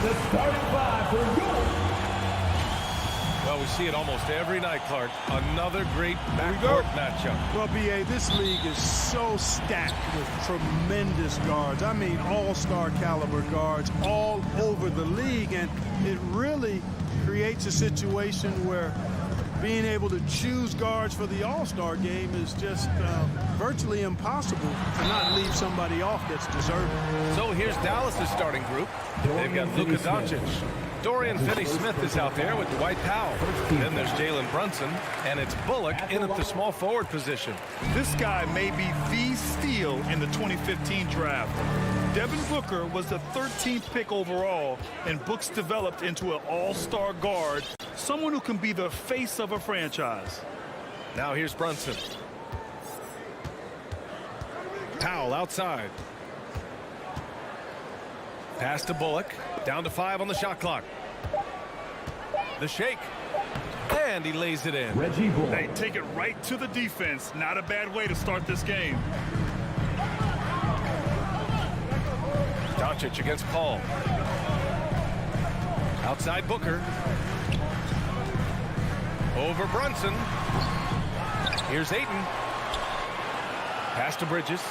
The starting five for York. Well, we see it almost every night, Clark. Another great backcourt matchup. Well, B.A., this league is so stacked with tremendous guards. I mean, all-star caliber guards all over the league, and it really creates a situation where being able to choose guards for the all-star game is just virtually impossible to not leave somebody off that's deserving. So here's Dallas' starting group. They've got Luka Doncic. Dorian Finney-Smith is out there with Dwight Powell. Then there's Jalen Brunson, and it's Bullock in at the small forward position. This guy may be the steal in the 2015 draft. Devin Booker was the 13th pick overall, and Book's developed into an all-star guard, someone who can be the face of a franchise. Now here's Brunson. Powell outside. Pass to Bullock. Down to 5 on the shot clock. The shake. And he lays it in. Reggie Bullock. They take it right to the defense. Not a bad way to start this game. Doncic against Paul. Outside Booker. Over Brunson. Here's Ayton. Pass to Bridges.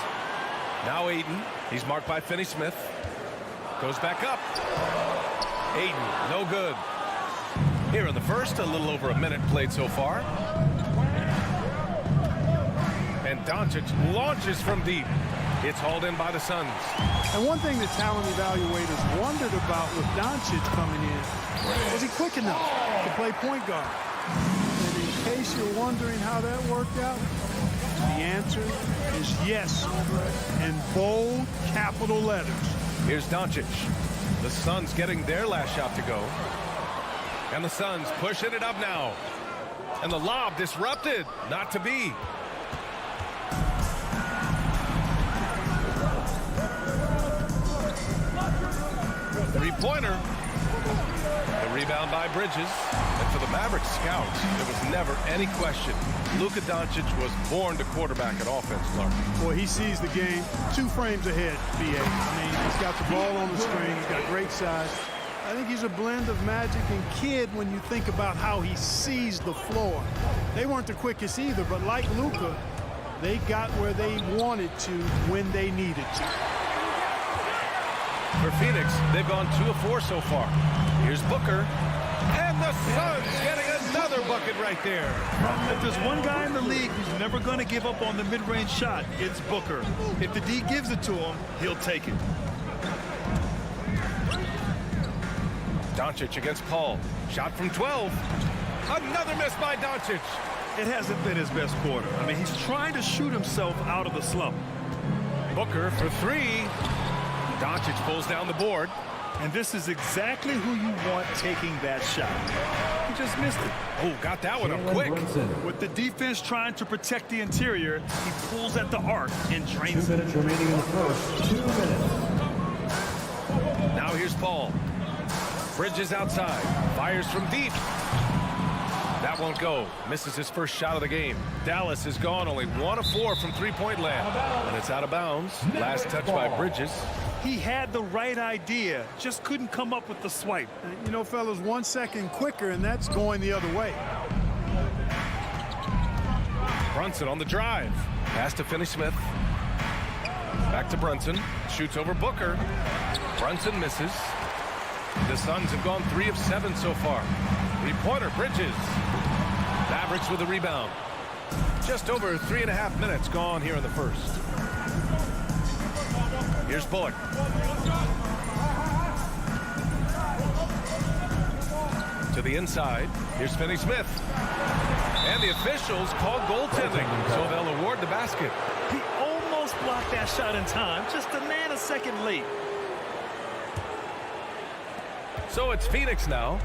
Now Ayton. He's marked by Finney-Smith. Goes back up. Ayton, no good. Here in the first, a little over a minute played so far. And Doncic launches from deep. It's hauled in by the Suns. And one thing the talent evaluators wondered about with Doncic coming in, was he quick enough to play point guard? And in case you're wondering how that worked out, the answer is yes, in bold capital letters. Here's Doncic. The Suns getting their last shot to go. And the Suns pushing it up now. And the lob disrupted. Not to be. Three-pointer. The rebound by Bridges. And for the Mavericks scouts, there was never any question. Luka Doncic was born to quarterback at offense, Clark. Boy, he sees the game 2 frames ahead, B.A. I mean, he's got the ball on the string. He's got great size. I think he's a blend of Magic and Kidd when you think about how he sees the floor. They weren't the quickest either, but like Luka, they got where they wanted to when they needed to. For Phoenix, they've gone 2 of 4 so far. Here's Booker. And the Suns getting another bucket right there. If there's one guy in the league who's never going to give up on the mid-range shot, it's Booker. If the D gives it to him, he'll take it. Doncic against Paul. Shot from 12. Another miss by Doncic. It hasn't been his best quarter. I mean, he's trying to shoot himself out of the slump. Booker for 3. Doncic pulls down the board. And this is exactly who you want taking that shot. He just missed it. Oh, got that one up quick. With the defense trying to protect the interior, he pulls at the arc and drains 2 minutes remaining in the first. 2 minutes. Now here's Paul. Bridges outside. Fires from deep. That won't go. Misses his first shot of the game. Dallas has gone only 1 of 4 from three-point land. And it's out of bounds. Last touch by Bridges. He had the right idea, just couldn't come up with the swipe. You know, fellas, 1 second quicker, and that's going the other way. Brunson on the drive. Pass to Finney-Smith. Back to Brunson. Shoots over Booker. Brunson misses. The Suns have gone 3 of 7 so far. Three-pointer, Bridges. Mavericks with a rebound. Just over 3.5 minutes gone here in the first. Here's Bullock. To the inside. Here's Finney-Smith. And the officials called goaltending, so they'll award the basket. He almost blocked that shot in time, just a nanosecond late. So it's Phoenix now.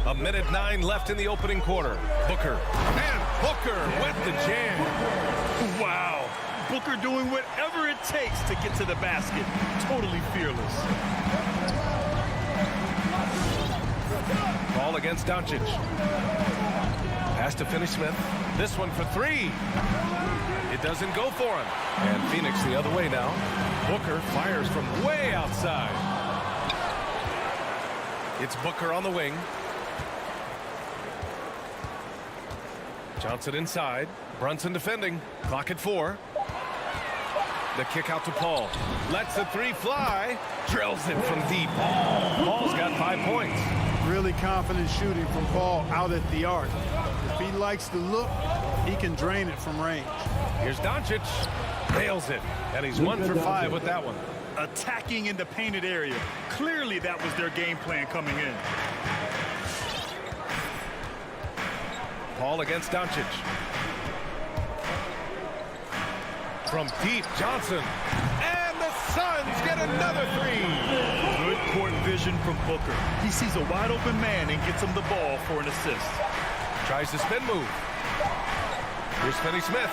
A minute 9 left in the opening quarter. Booker. And Booker with the jam. Wow. Booker doing whatever it takes to get to the basket. Totally fearless. Ball against Doncic. Pass to Finney-Smith. This one for 3. It doesn't go for him. And Phoenix the other way now. Booker fires from way outside. It's Booker on the wing. Johnson inside. Brunson defending. Clock at 4. The kick out to Paul. Lets the 3 fly. Drills it from deep. Paul's got 5 points. Really confident shooting from Paul out at the arc. If he likes the look, he can drain it from range. Here's Doncic. Nails it. And he's 1 for 5 with that one. Attacking in the painted area. Clearly that was their game plan coming in. Paul against Doncic. From deep, Johnson. And the Suns get another 3. Good court vision from Booker. He sees a wide open man and gets him the ball for an assist. Tries the spin move. Here's Finney-Smith.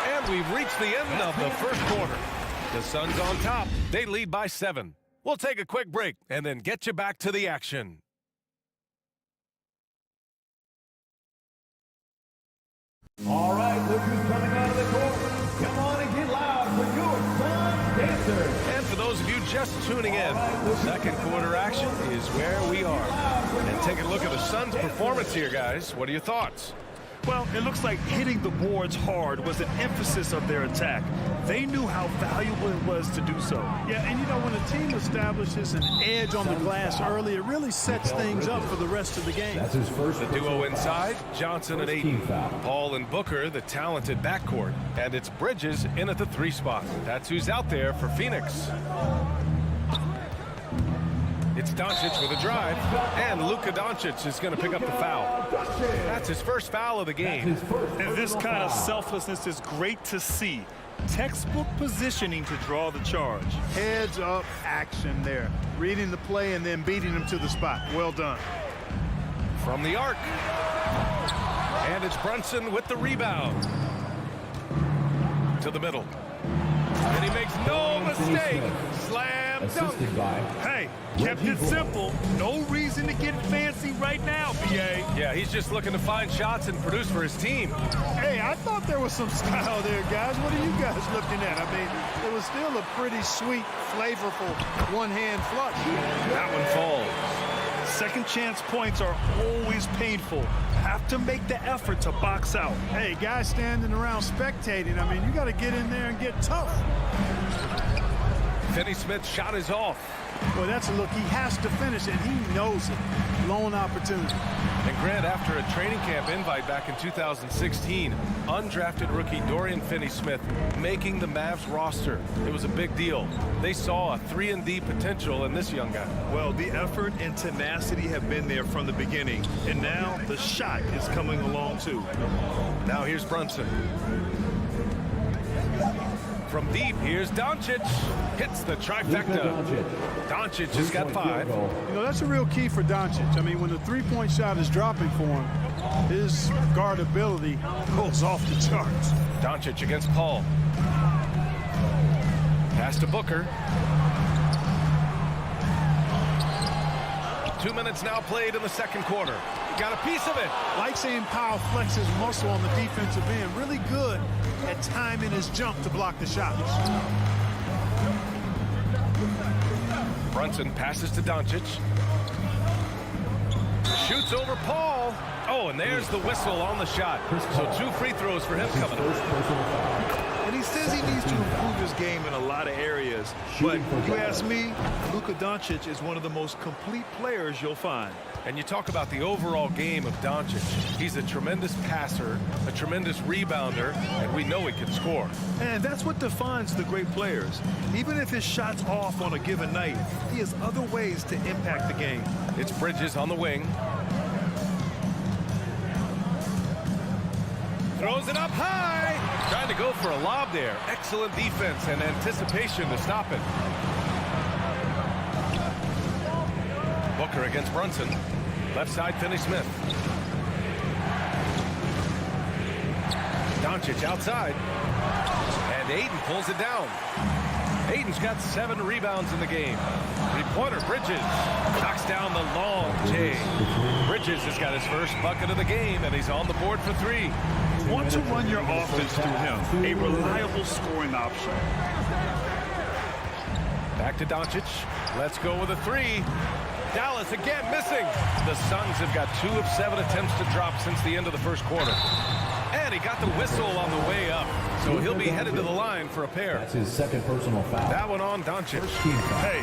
And we've reached the end of the first quarter. The Suns on top. They lead by 7. We'll take a quick break and then get you back to the action. All right, look who's coming out of the court. Come on and get loud for your Sun Dancers. And for those of you just tuning in, second quarter action is where we are. And take a look at the Suns' performance here, guys. What are your thoughts? Well, it looks like hitting the boards hard was an emphasis of their attack. They knew how valuable it was to do so. Yeah, and you know, when a team establishes an edge on the glass early, it really sets things up for the rest of the game. That's his first. The duo inside, Johnson and Ayton. Team foul. Paul and Booker, the talented backcourt. And it's Bridges in at the 3 spot. That's who's out there for Phoenix. It's Doncic with a drive, and Luka Doncic is going to pick up the foul. That's his first foul of the game. And this kind of selflessness is great to see. Textbook positioning to draw the charge. Heads up action there. Reading the play and then beating him to the spot. Well done. From the arc. And it's Brunson with the rebound. To the middle. And he makes no mistake. Slam dunk. Assisted by. Hey, kept it simple. No reason to get fancy right now, BA. Yeah, he's just looking to find shots and produce for his team. Hey, I thought there was some style there, guys. What are you guys looking at? I mean, it was still a pretty sweet, flavorful one-hand flush. That one falls. Second chance points are always painful. Have to make the effort to box out. Hey, guys standing around spectating, I mean, you got to get in there and get tough. Finney-Smith's shot is off. Well, that's a look. He has to finish it. He knows it. Lone opportunity. And Grant, after a training camp invite back in 2016, undrafted rookie Dorian Finney-Smith making the Mavs roster. It was a big deal. They saw a 3-and-D potential in this young guy. Well, the effort and tenacity have been there from the beginning. And now the shot is coming along, too. Now here's Brunson. From deep, here's Doncic. Hits the trifecta. Doncic has got 5. You know, that's a real key for Doncic. I mean, when the three-point shot is dropping for him, his guardability goes off the charts. Doncic against Paul. Pass to Booker. 2 minutes now played in the second quarter. Got a piece of it. Like seeing Powell flex his muscle on the defensive end. Really good at timing his jump to block the shots. Brunson passes to Doncic. Shoots over Paul. Oh, and there's the whistle on the shot. So 2 free throws for him coming up. And he says he needs to improve his game in a lot of areas. But if you ask me, Luka Doncic is one of the most complete players you'll find. And you talk about the overall game of Doncic. He's a tremendous passer, a tremendous rebounder, and we know he can score. And that's what defines the great players. Even if his shot's off on a given night, he has other ways to impact the game. It's Bridges on the wing. Throws it up high. Trying to go for a lob there. Excellent defense and anticipation to stop it. Booker against Brunson. Left side, Finney-Smith. Doncic outside. And Ayton pulls it down. Ayton's got 7 rebounds in the game. Three-pointer, Bridges knocks down the long J. Bridges has got his first bucket of the game, and he's on the board for 3. You want to run your offense through him, a reliable scoring option. Back to Doncic. Let's go with a 3. Dallas again missing. The Suns have got 2 of 7 attempts to drop since the end of the first quarter. And he got the whistle on the way up, so he'll be headed to the line for a pair. That's his second personal foul. That one on Doncic. Hey,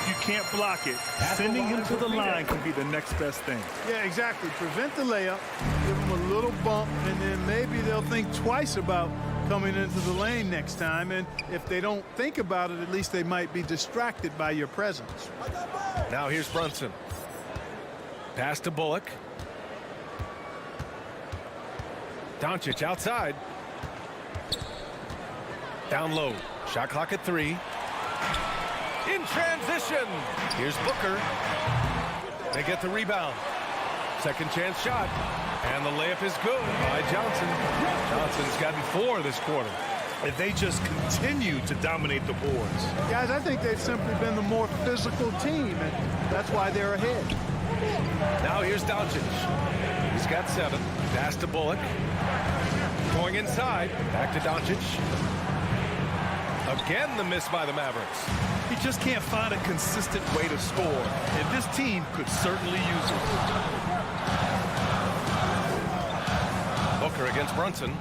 you can't block it. Sending him to the line can be the next best thing. Yeah, exactly. Prevent the layup, give them a little bump, and then maybe they'll think twice about coming into the lane next time. And if they don't think about it, at least they might be distracted by your presence. Now here's Brunson. Pass to Bullock. Doncic outside. Down low. Shot clock at 3. In transition. Here's Booker. They get the rebound. Second chance shot. And the layup is good by Johnson. Johnson's gotten 4 this quarter. And they just continue to dominate the boards. Guys, I think they've simply been the more physical team, and that's why they're ahead. Now here's Doncic. He's got 7. Pass to Bullock. Going inside. Back to Doncic. Again, the miss by the Mavericks. He just can't find a consistent way to score, and this team could certainly use it. Booker against Brunson.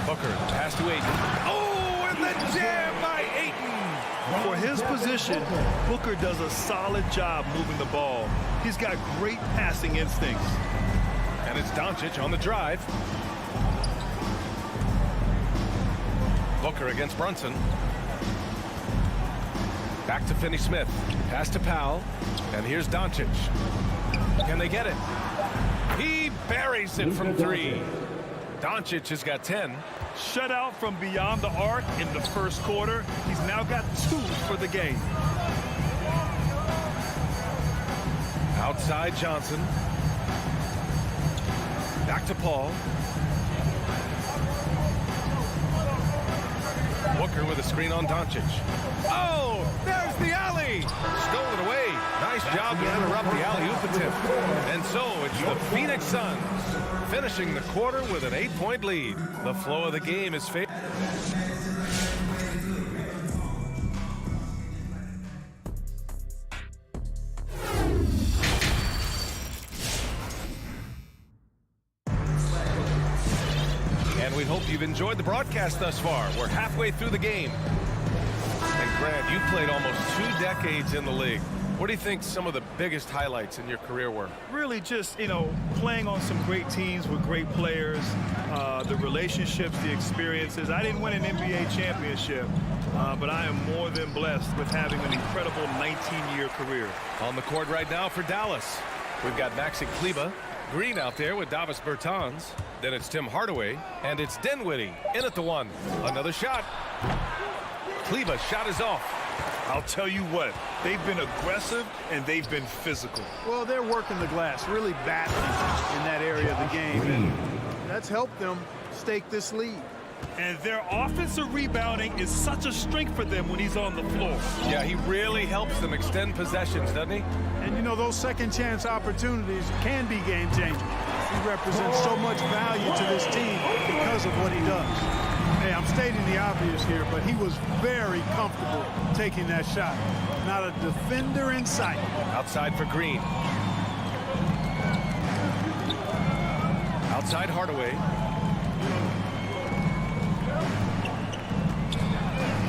Booker, pass to Ayton. Oh, and the jam by Ayton! For his position, Booker does a solid job moving the ball. He's got great passing instincts. And it's Doncic on the drive. Booker against Brunson. Back to Finney-Smith. Pass to Powell. And here's Doncic. Can they get it? He buries it from 3. Doncic has got 10. Shut out from beyond the arc in the first quarter. He's now got 2 for the game. Outside Johnson. Back to Paul. Booker with a screen on Doncic. Oh, there's the alley. Stolen away. Nice job to interrupt the alley-oop attempt. And so it's the Phoenix Suns finishing the quarter with an 8-point lead. The flow of the game is favored. And we hope you've enjoyed the broadcast thus far. We're halfway through the game. And Grant, you played almost 2 decades in the league. What do you think some of the biggest highlights in your career were? Really just, playing on some great teams with great players, the relationships, the experiences. I didn't win an NBA championship, but I am more than blessed with having an incredible 19-year career. On the court right now for Dallas, we've got Maxi Kleber. Green out there with Davis Bertans. Then it's Tim Hardaway, and it's Dinwiddie in at the 1. Another shot. Kleber's shot is off. I'll tell you what, they've been aggressive and they've been physical. Well, they're working the glass, really battling in that area of the game, and that's helped them stake this lead. And their offensive rebounding is such a strength for them when he's on the floor. Yeah, he really helps them extend possessions, doesn't he? And, those second chance opportunities can be game changers. He represents so much value to this team because of what he does. Hey, I'm stating the obvious here, but he was very comfortable taking that shot. Not a defender in sight. Outside for Green. Outside Hardaway.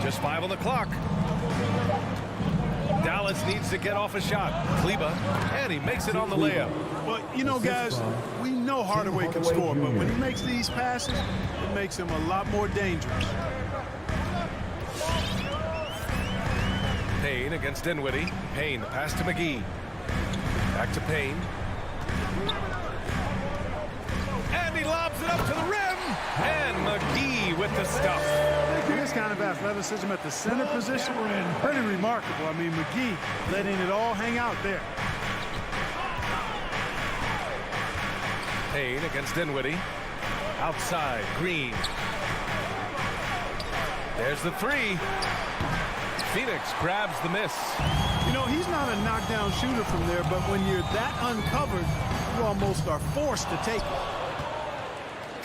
Just 5 on the clock. Dallas needs to get off a shot. Kleber, and he makes it on the layup. Well, guys, we know Hardaway can score, but when he makes these passes, it makes him a lot more dangerous. Payne against Dinwiddie. Payne, the pass to McGee. Back to Payne. And he lobs it up to the rim. And McGee with the stuff. This kind of athleticism at the center position, pretty remarkable. I mean, McGee letting it all hang out there. Payne against Dinwiddie. Outside, Green. There's the 3. Phoenix grabs the miss. You know, he's not a knockdown shooter from there, but when you're that uncovered, you almost are forced to take it.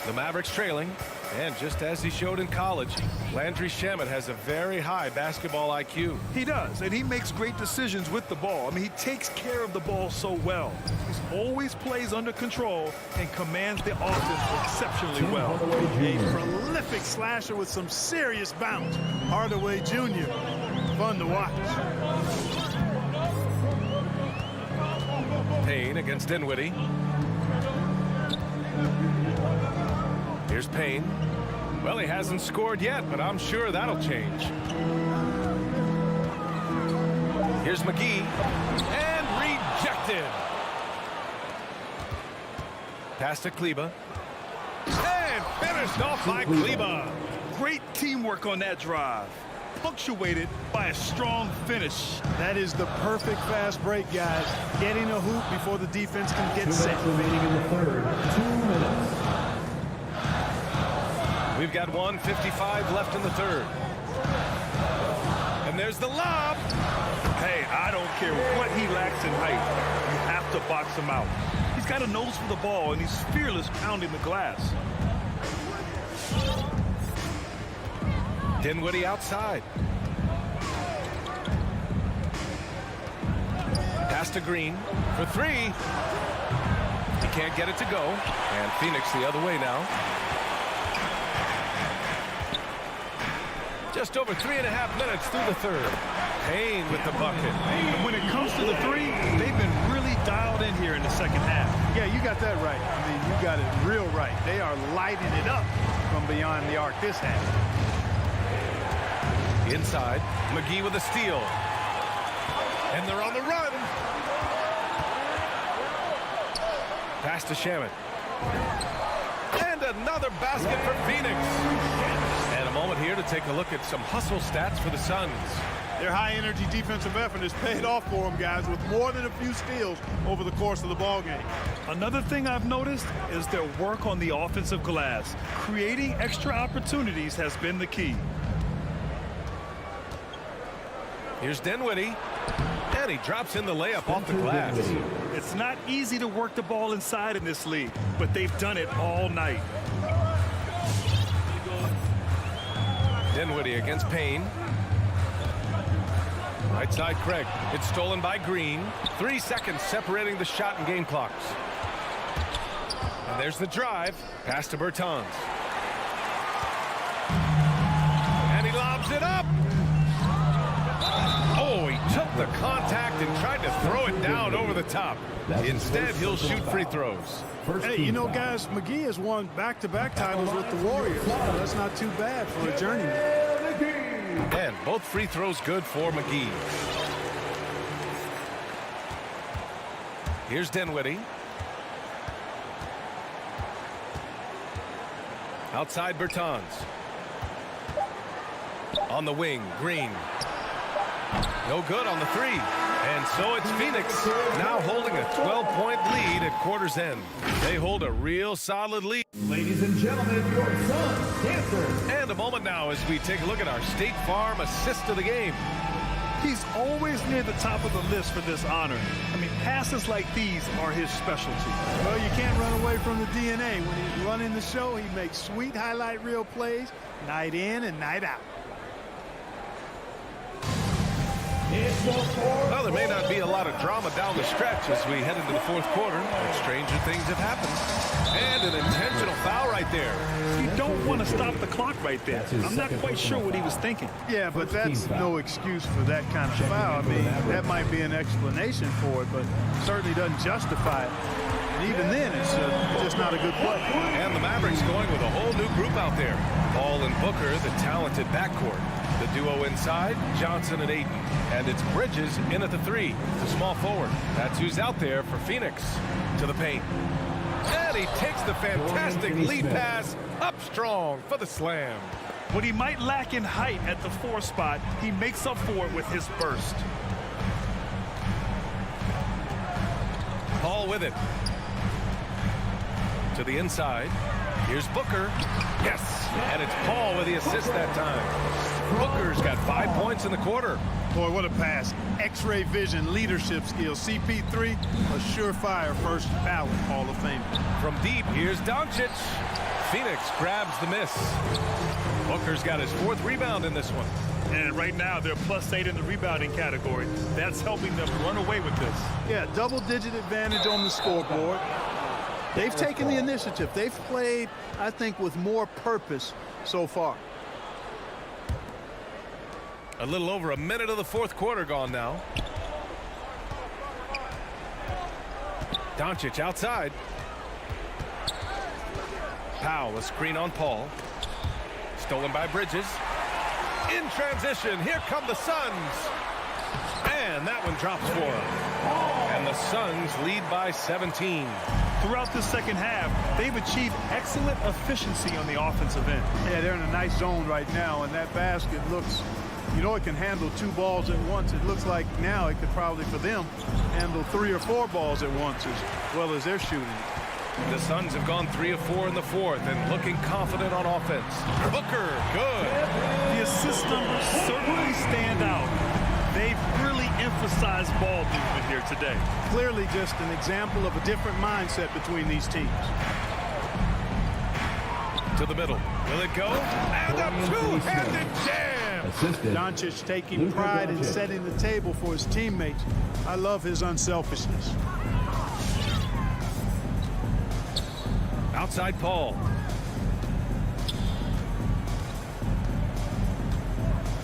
The Mavericks trailing, and just as he showed in college, Landry Shamet has a very high basketball IQ. He does, and he makes great decisions with the ball. I mean, he takes care of the ball so well. He always plays under control and commands the offense exceptionally well. A prolific slasher with some serious bounce. Hardaway Jr. Fun to watch. Payne against Dinwiddie. Here's Payne. Well, he hasn't scored yet, but I'm sure that'll change. Here's McGee. And rejected. Pass to Kleba. And finished off by Kleba. Great teamwork on that drive, punctuated by a strong finish. That is the perfect fast break, guys. Getting a hoop before the defense can get 2 set. minutes remaining in the third. 2 minutes. We've got 1:55 left in the third. And there's the lob. Hey, I don't care what he lacks in height. You have to box him out. He's got a nose for the ball, and he's fearless pounding the glass. Dinwiddie outside. Pass to Green for three. He can't get it to go. And Phoenix the other way now. Just over 3.5 minutes through the third. Payne with the bucket. And when it comes to the three, they've been really dialed in here in the second half. Yeah, you got that right. I mean, you got it real right. They are lighting it up from beyond the arc this half. Inside, McGee with a steal. And they're on the run. Pass to Shamet. And another basket for Phoenix. And a moment here to take a look at some hustle stats for the Suns. Their high-energy defensive effort has paid off for them, guys, with more than a few steals over the course of the ballgame. Another thing I've noticed is their work on the offensive glass. Creating extra opportunities has been the key. Here's Dinwiddie. And he drops in the layup off the glass. It's not easy to work the ball inside in this league, but they've done it all night. Dinwiddie against Payne. Right side Craig. It's stolen by Green. 3 seconds separating the shot and game clocks. And there's the drive. Pass to Bertans. And he lobs it up. Oh, he took the contact and tried to throw it down over the top. Instead, he'll shoot free throws. Hey, you know, guys, McGee has won back-to-back titles with the Warriors. So that's not too bad for a journeyman. And both free throws good for McGee. Here's Dinwiddie. Outside Bertans. On the wing, Green. No good on the three. And so it's Phoenix now holding a 12-point lead at quarter's end. They hold a real solid lead. Ladies and gentlemen, your Suns dancer. And a moment now as we take a look at our State Farm assist of the game. He's always near the top of the list for this honor. I mean, passes like these are his specialty. Well, you can't run away from the DNA. When he's running the show, he makes sweet highlight reel plays night in and night out. Well, there may not be a lot of drama down the stretch as we head into the fourth quarter, but stranger things have happened. And an intentional foul right there. You don't want to stop the clock right there. I'm not quite sure what he was thinking. Yeah, but that's no excuse for that kind of foul. I mean, that might be an explanation for it, but certainly doesn't justify it. And even then, it's just not a good play. And the Mavericks going with a whole new group out there. Paul and Booker, the talented backcourt. The duo inside, Johnson and Ayton. And it's Bridges in at the three, the small forward. That's who's out there for Phoenix. To the paint. And he takes the fantastic lead pass up strong for the slam. What he might lack in height at the 4 spot, he makes up for it with his burst. Paul with it. To the inside. Here's Booker. Yes, and it's Paul with the assist that time. Booker's got 5 points in the quarter. Boy, what a pass. X-ray vision, leadership skills. CP3, a surefire first ballot Hall of Famer. From deep, here's Doncic. Phoenix grabs the miss. Booker's got his 4th rebound in this one. And right now, they're +8 in the rebounding category. That's helping them run away with this. Yeah, double-digit advantage on the scoreboard. They've taken the initiative. They've played, I think, with more purpose so far. A little over a minute of the 4th quarter gone now. Doncic outside. Powell, a screen on Paul. Stolen by Bridges. In transition, here come the Suns. And that one drops for him. And the Suns lead by 17. Throughout the second half, they've achieved excellent efficiency on the offensive end. Yeah, they're in a nice zone right now, and that basket looks, you know, it can handle 2 balls at once. It looks like now it could probably, for them, handle 3 or 4 balls at once as well as they're shooting. The Suns have gone 3 of 4 in the 4th and looking confident on offense. Booker, good. The assist numbers certainly stand out. They've really emphasized ball movement here today. Clearly just an example of a different mindset between these teams. To the middle. Will it go? And a two-handed jam! Doncic taking pride in setting the table for his teammates. I love his unselfishness. Outside Paul.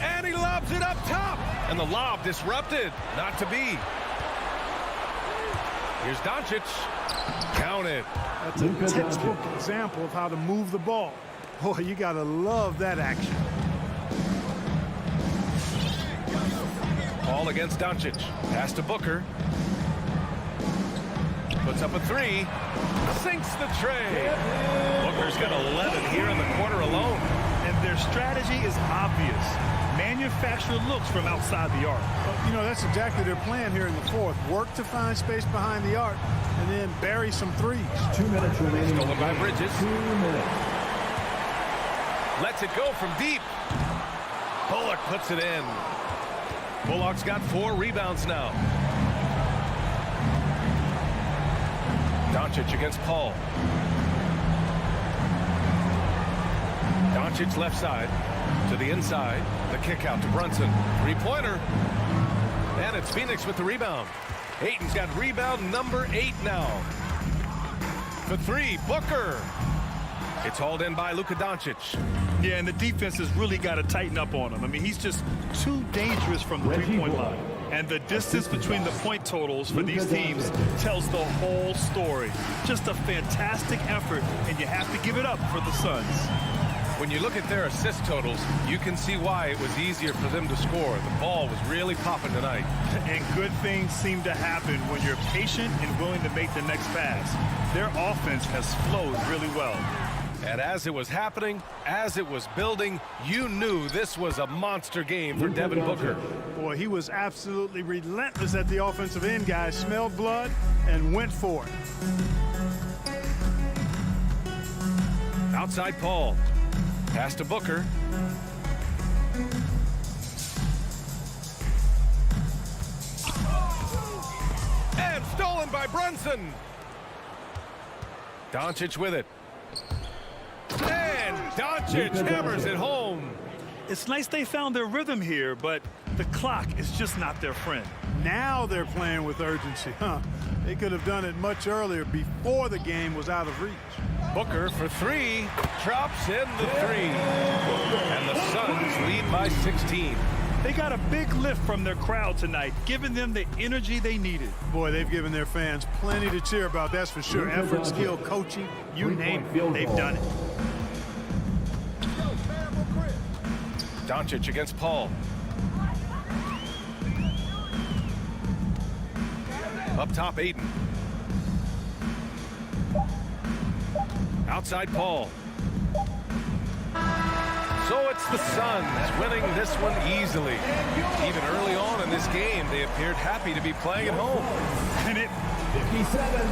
And he lobs it up top. And the lob disrupted. Not to be. Here's Doncic. Count it. That's a textbook example of how to move the ball. Boy, you got to love that action. Paul against Doncic. Pass to Booker. Puts up a 3. Sinks the tray. Booker's got 11 here in the quarter alone. And their strategy is obvious. Manufacture looks from outside the arc. You know, that's exactly their plan here in the 4th. Work to find space behind the arc and then bury some threes. 2 minutes remaining. Stolen by Bridges. 2 minutes. Lets it go from deep. Bullock puts it in. Bullock's got 4 rebounds now. Doncic against Paul. Doncic left side to the inside. The kick out to Brunson. 3-pointer. And it's Phoenix with the rebound. Ayton's got rebound number 8 now. For 3, Booker. It's hauled in by Luka Doncic. Yeah, and the defense has really got to tighten up on him. I mean, he's just too dangerous from the 3-point line. And the distance between the point totals for these teams tells the whole story. Just a fantastic effort, and you have to give it up for the Suns. When you look at their assist totals, you can see why it was easier for them to score. The ball was really popping tonight. And good things seem to happen when you're patient and willing to make the next pass. Their offense has flowed really well. And as it was happening, as it was building, you knew this was a monster game for Devin Booker. Boy, he was absolutely relentless at the offensive end, guys. Smelled blood and went for it. Outside Paul. Pass to Booker. And stolen by Brunson. Doncic with it. And Doncic hammers it home. It's nice they found their rhythm here, but the clock is just not their friend. Now they're playing with urgency, huh? They could have done it much earlier before the game was out of reach. Booker for 3, drops in the 3. And the Suns lead by 16. They got a big lift from their crowd tonight, giving them the energy they needed. Boy, they've given their fans plenty to cheer about, that's for sure. Effort, skill, coaching, you name it, they've done it. Doncic against Paul. Up top, Ayton. Outside Paul. So it's the Suns winning this one easily. Even early on in this game, they appeared happy to be playing at home. And it 57.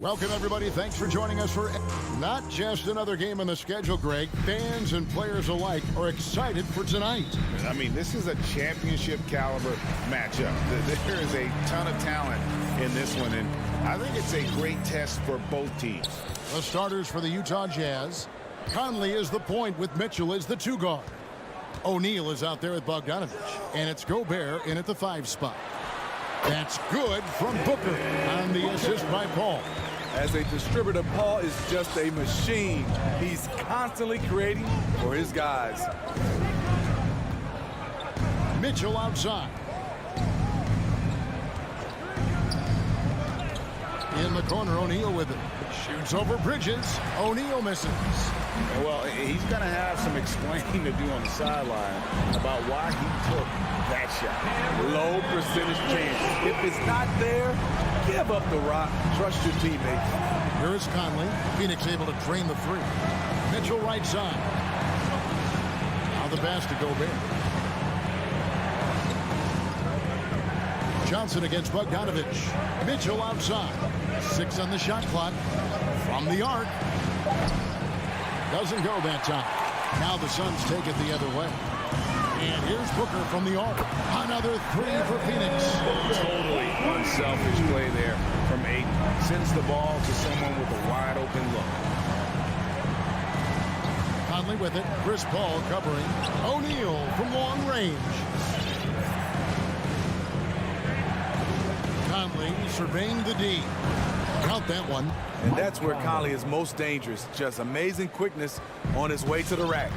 Welcome, everybody. Thanks for joining us for not just another game on the schedule, Greg. Fans and players alike are excited for tonight. I mean, this is a championship caliber matchup. There is a ton of talent in this one, and I think it's a great test for both teams. The starters for the Utah Jazz. Conley is the point with Mitchell as the 2 guard. O'Neal is out there with Bogdanovich, and it's Gobert in at the 5 spot. That's good from Booker on the assist by Paul. As a distributor, Paul is just a machine. He's constantly creating for his guys. Mitchell outside. In the corner, O'Neal with it. Shoots over Bridges. O'Neal misses. Well, he's going to have some explaining to do on the sideline about why he took that shot. Low percentage chance. If it's not there, give up the rock. Trust your teammates. Here is Conley. Phoenix able to drain the 3. Mitchell right side. Now the pass to Gobert. Johnson against Bogdanovich. Mitchell outside. 6 on the shot clock. From the arc. Doesn't go that time. Now the Suns take it the other way. And here's Booker from the arc. Another 3 for Phoenix. Totally unselfish play there from Ayton. Sends the ball to someone with a wide open look. Conley with it. Chris Paul covering. O'Neal from long range. Conley surveying the D. Count that one. And that's where Conley is most dangerous. Just amazing quickness on his way to the rack.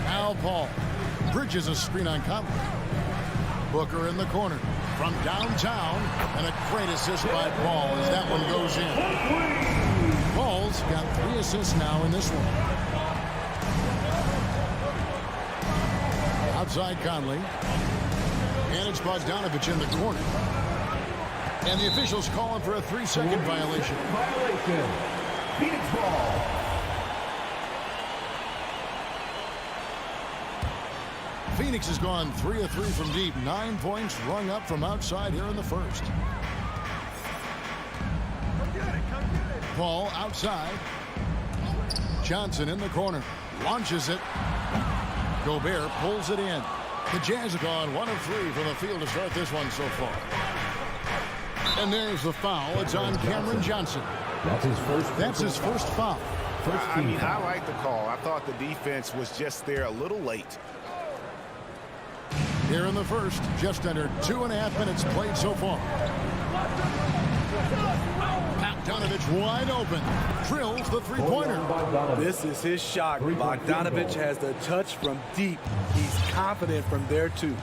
Now Paul. Bridges a screen on Conley. Booker in the corner. From downtown. And a great assist by Paul as that one goes in. Paul's got 3 assists now in this one. Outside Conley. And it's Bogdanovich in the corner. And the officials calling for a 3-second violation. Phoenix ball. Phoenix has gone 3 of 3 from deep. 9 points rung up from outside here in the first. Paul outside. Johnson in the corner. Launches it. Gobert pulls it in. The Jazz have gone 1 of 3 from the field to start this one so far. And there's the foul. It's on Cameron Johnson. That's his first foul. I mean, I like the call. I thought the defense was just there a little late. Here in the first, just under 2.5 minutes played so far. Bogdanovich wide open. Drills the 3-pointer. This is his shot. Bogdanovich has the touch from deep. He's confident from there, too.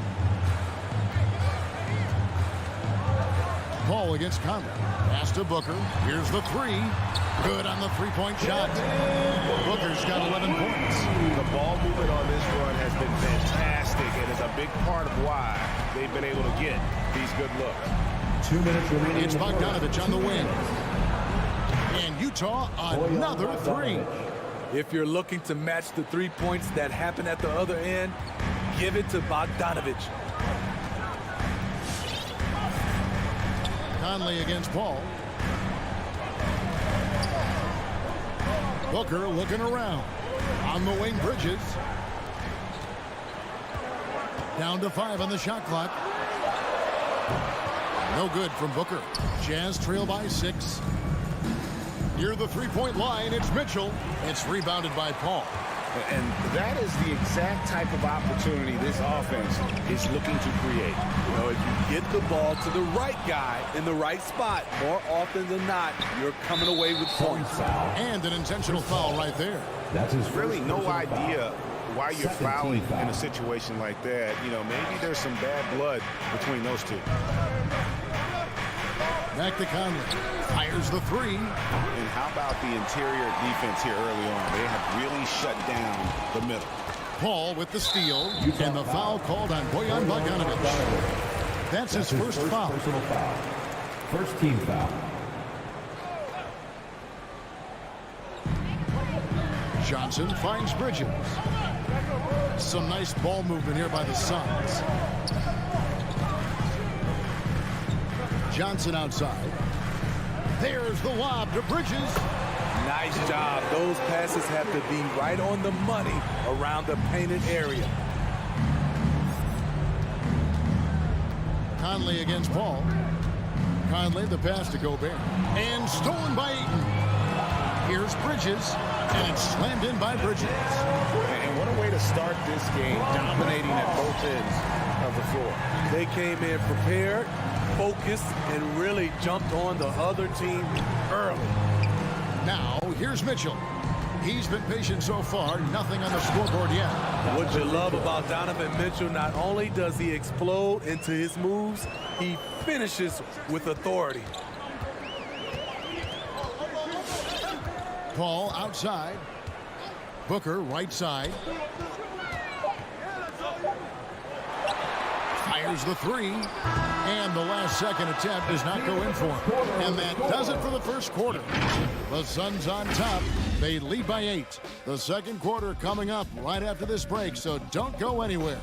Paul against Conley. Pass to Booker. Here's the 3. Good on the 3-point shot. Booker's got 11 points. The ball movement on this run has been fantastic and is a big part of why they've been able to get these good looks. 2 minutes remaining. It's Bogdanovich on the wing. And Utah another 3. If you're looking to match the 3 points that happen at the other end, give it to Bogdanovich. Conley against Paul. Booker looking around. On the wing, Bridges. Down to 5 on the shot clock. No good from Booker. Jazz trail by 6. Near the 3-point line, it's Mitchell. It's rebounded by Paul. And that is the exact type of opportunity this offense is looking to create. You know, if you get the ball to the right guy in the right spot, more often than not, you're coming away with points. And an intentional foul right there. That's his Really no idea why you're fouling in a situation like that. You know, maybe there's some bad blood between those two. Back to Conley. Fires the 3. And how about the interior defense here early on? They have really shut down the middle. Paul with the steal. And the foul called on Bojan Bogdanovich. That's his first foul. Personal foul. First team foul. Johnson finds Bridges. Some nice ball movement here by the Suns. Johnson outside. There's the lob to Bridges. Nice job. Those passes have to be right on the money around the painted area. Conley against Paul. Conley, the pass to Gobert. And stolen by Ayton. Here's Bridges. And it's slammed in by Bridges. And what a way to start this game, dominating at both ends of the floor. They came in prepared, focused, and really jumped on the other team early. Now, here's Mitchell. He's been patient so far. Nothing on the scoreboard yet. What you love about Donovan Mitchell, not only does he explode into his moves, he finishes with authority. Paul outside. Booker right side. Fires the three. And the last second attempt does not go in for him. And that does it for the first quarter. The Suns on top. They lead by 8. The second quarter coming up right after this break, so don't go anywhere.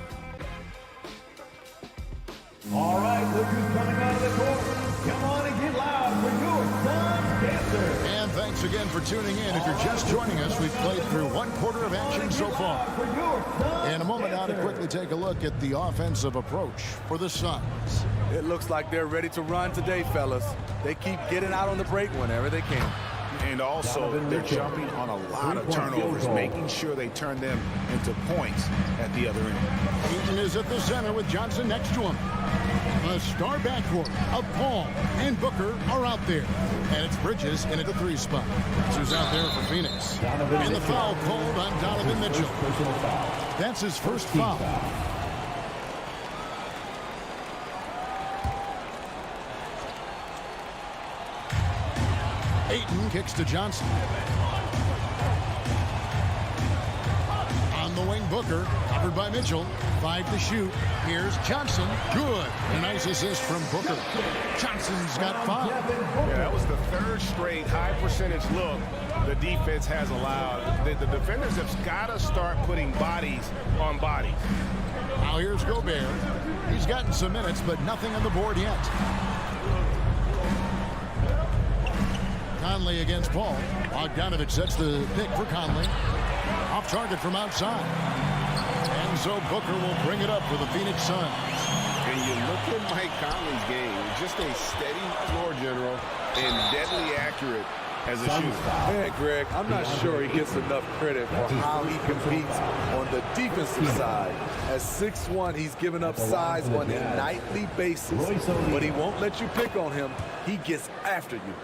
All right, look who's coming out of the court. Come on and get loud for your Suns dancer. And thanks again for tuning in. If you're just joining us, we've played through one quarter of action so far. In a moment now to quickly take a look at the offensive approach for the Suns. It looks like they're ready to run today, fellas. They keep getting out on the break whenever they can. And also, they're jumping on a lot of turnovers, making sure they turn them into points at the other end. Ayton is at the center with Johnson next to him. A star backcourt of Paul and Booker are out there. And it's Bridges in at the 3 spot. That's who's out there for Phoenix. And the foul called on Donovan Mitchell. That's his first foul. Ayton kicks to Johnson. On the wing, Booker, covered by Mitchell. 5 to shoot. Here's Johnson. Good. A nice assist from Booker. Johnson's got 5. Yeah, that was the third straight high percentage look the defense has allowed. The defenders have got to start putting bodies on bodies. Now here's Gobert. He's gotten some minutes, but nothing on the board yet. Conley against Paul. Bogdanovich sets the pick for Conley. Off target from outside. And so Booker will bring it up for the Phoenix Suns. And you look at Mike Conley's game, just a steady floor general and deadly accurate as a shooter. Man, Greg, I'm not sure he gets enough credit for how he competes on the defensive side. At 6'1", he's given up size on a nightly basis, but he won't let you pick on him. He gets after you.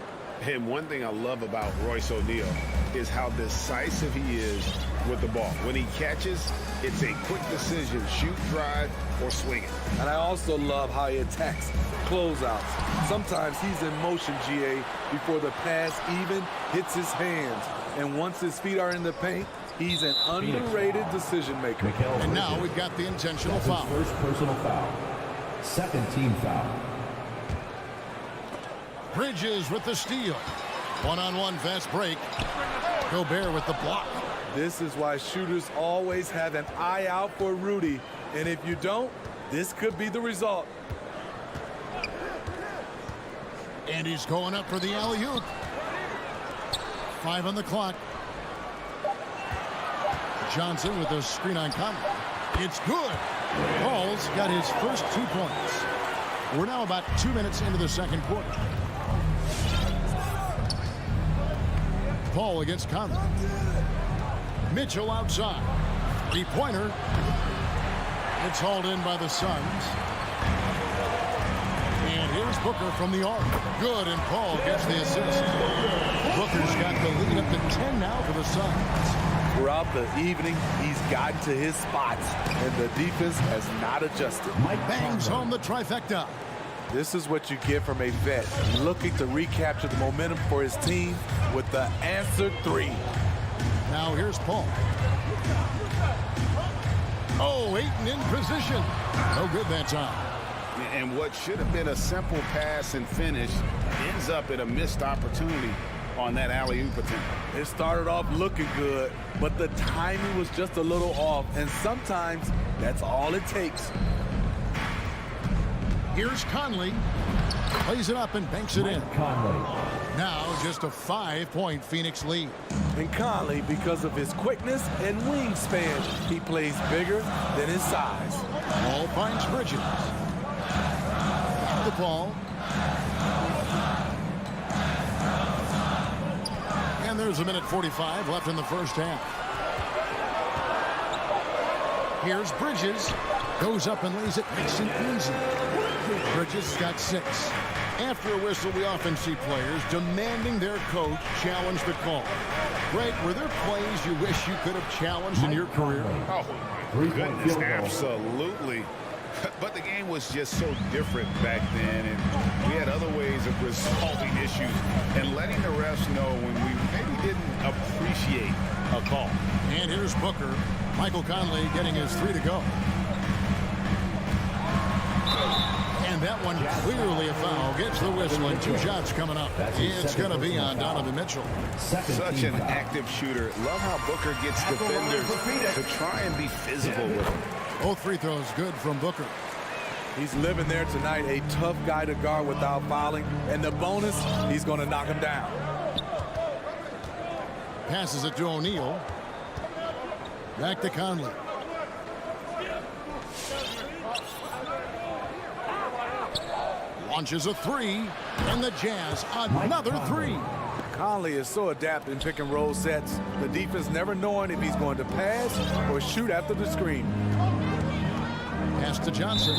And one thing I love about Royce O'Neal is how decisive he is with the ball. When he catches, it's a quick decision, shoot, drive, or swing it. And I also love how he attacks closeouts. Sometimes he's in motion, GA, before the pass even hits his hands. And once his feet are in the paint, he's an underrated decision maker. And now we've got the intentional foul. First personal foul. Second team foul. Bridges with the steal. One-on-one fast break. Gobert with the block. This is why shooters always have an eye out for Rudy. And if you don't, this could be the result. And he's going up for the alley-oop. 5 on the clock. Johnson with the screen on Conley. It's good. Paul's got his first 2 points. We're now about 2 minutes into the second quarter. Paul against Conley. Mitchell outside. 3-pointer. It's hauled in by the Suns. And here's Booker from the arc. Good, and Paul gets the assist. Booker's got the lead up to 10 now for the Suns. Throughout the evening, he's gotten to his spots, and the defense has not adjusted. Mike bangs home the trifecta. This is what you get from a vet looking to recapture the momentum for his team with the answer 3. Now here's Paul. Oh, Ayton in position. No good that time. And what should have been a simple pass and finish ends up at a missed opportunity on that alley-oop attempt. It started off looking good, but the timing was just a little off, and sometimes that's all it takes. Here's Conley. Plays it up and banks it in. Conley. Now just a 5-point Phoenix lead. And Conley, because of his quickness and wingspan, he plays bigger than his size. Ball finds Bridges. The ball. And there's a minute 45 left in the first half. Here's Bridges. Goes up and lays it nice and easy. Bridges got 6. After a whistle, we often see players demanding their coach challenge the call. Greg, were there plays you wish you could have challenged in your career? Oh, my goodness, absolutely. But the game was just so different back then, and we had other ways of resolving issues and letting the refs know when we maybe didn't appreciate a call. And here's Booker. Michael Conley getting his 3 to go. And that one clearly a foul. Gets the whistle and 2 shots coming up. It's going to be on Donovan Mitchell. Such an active shooter. Love how Booker gets defenders to try and be physical with him. Both free throws good from Booker. He's living there tonight, a tough guy to guard without fouling. And the bonus, he's going to knock him down. Passes it to O'Neal. Back to Conley. Launches a 3, and the Jazz another 3. Conley is so adept in pick and roll sets. The defense never knowing if he's going to pass or shoot after the screen. Pass to Johnson.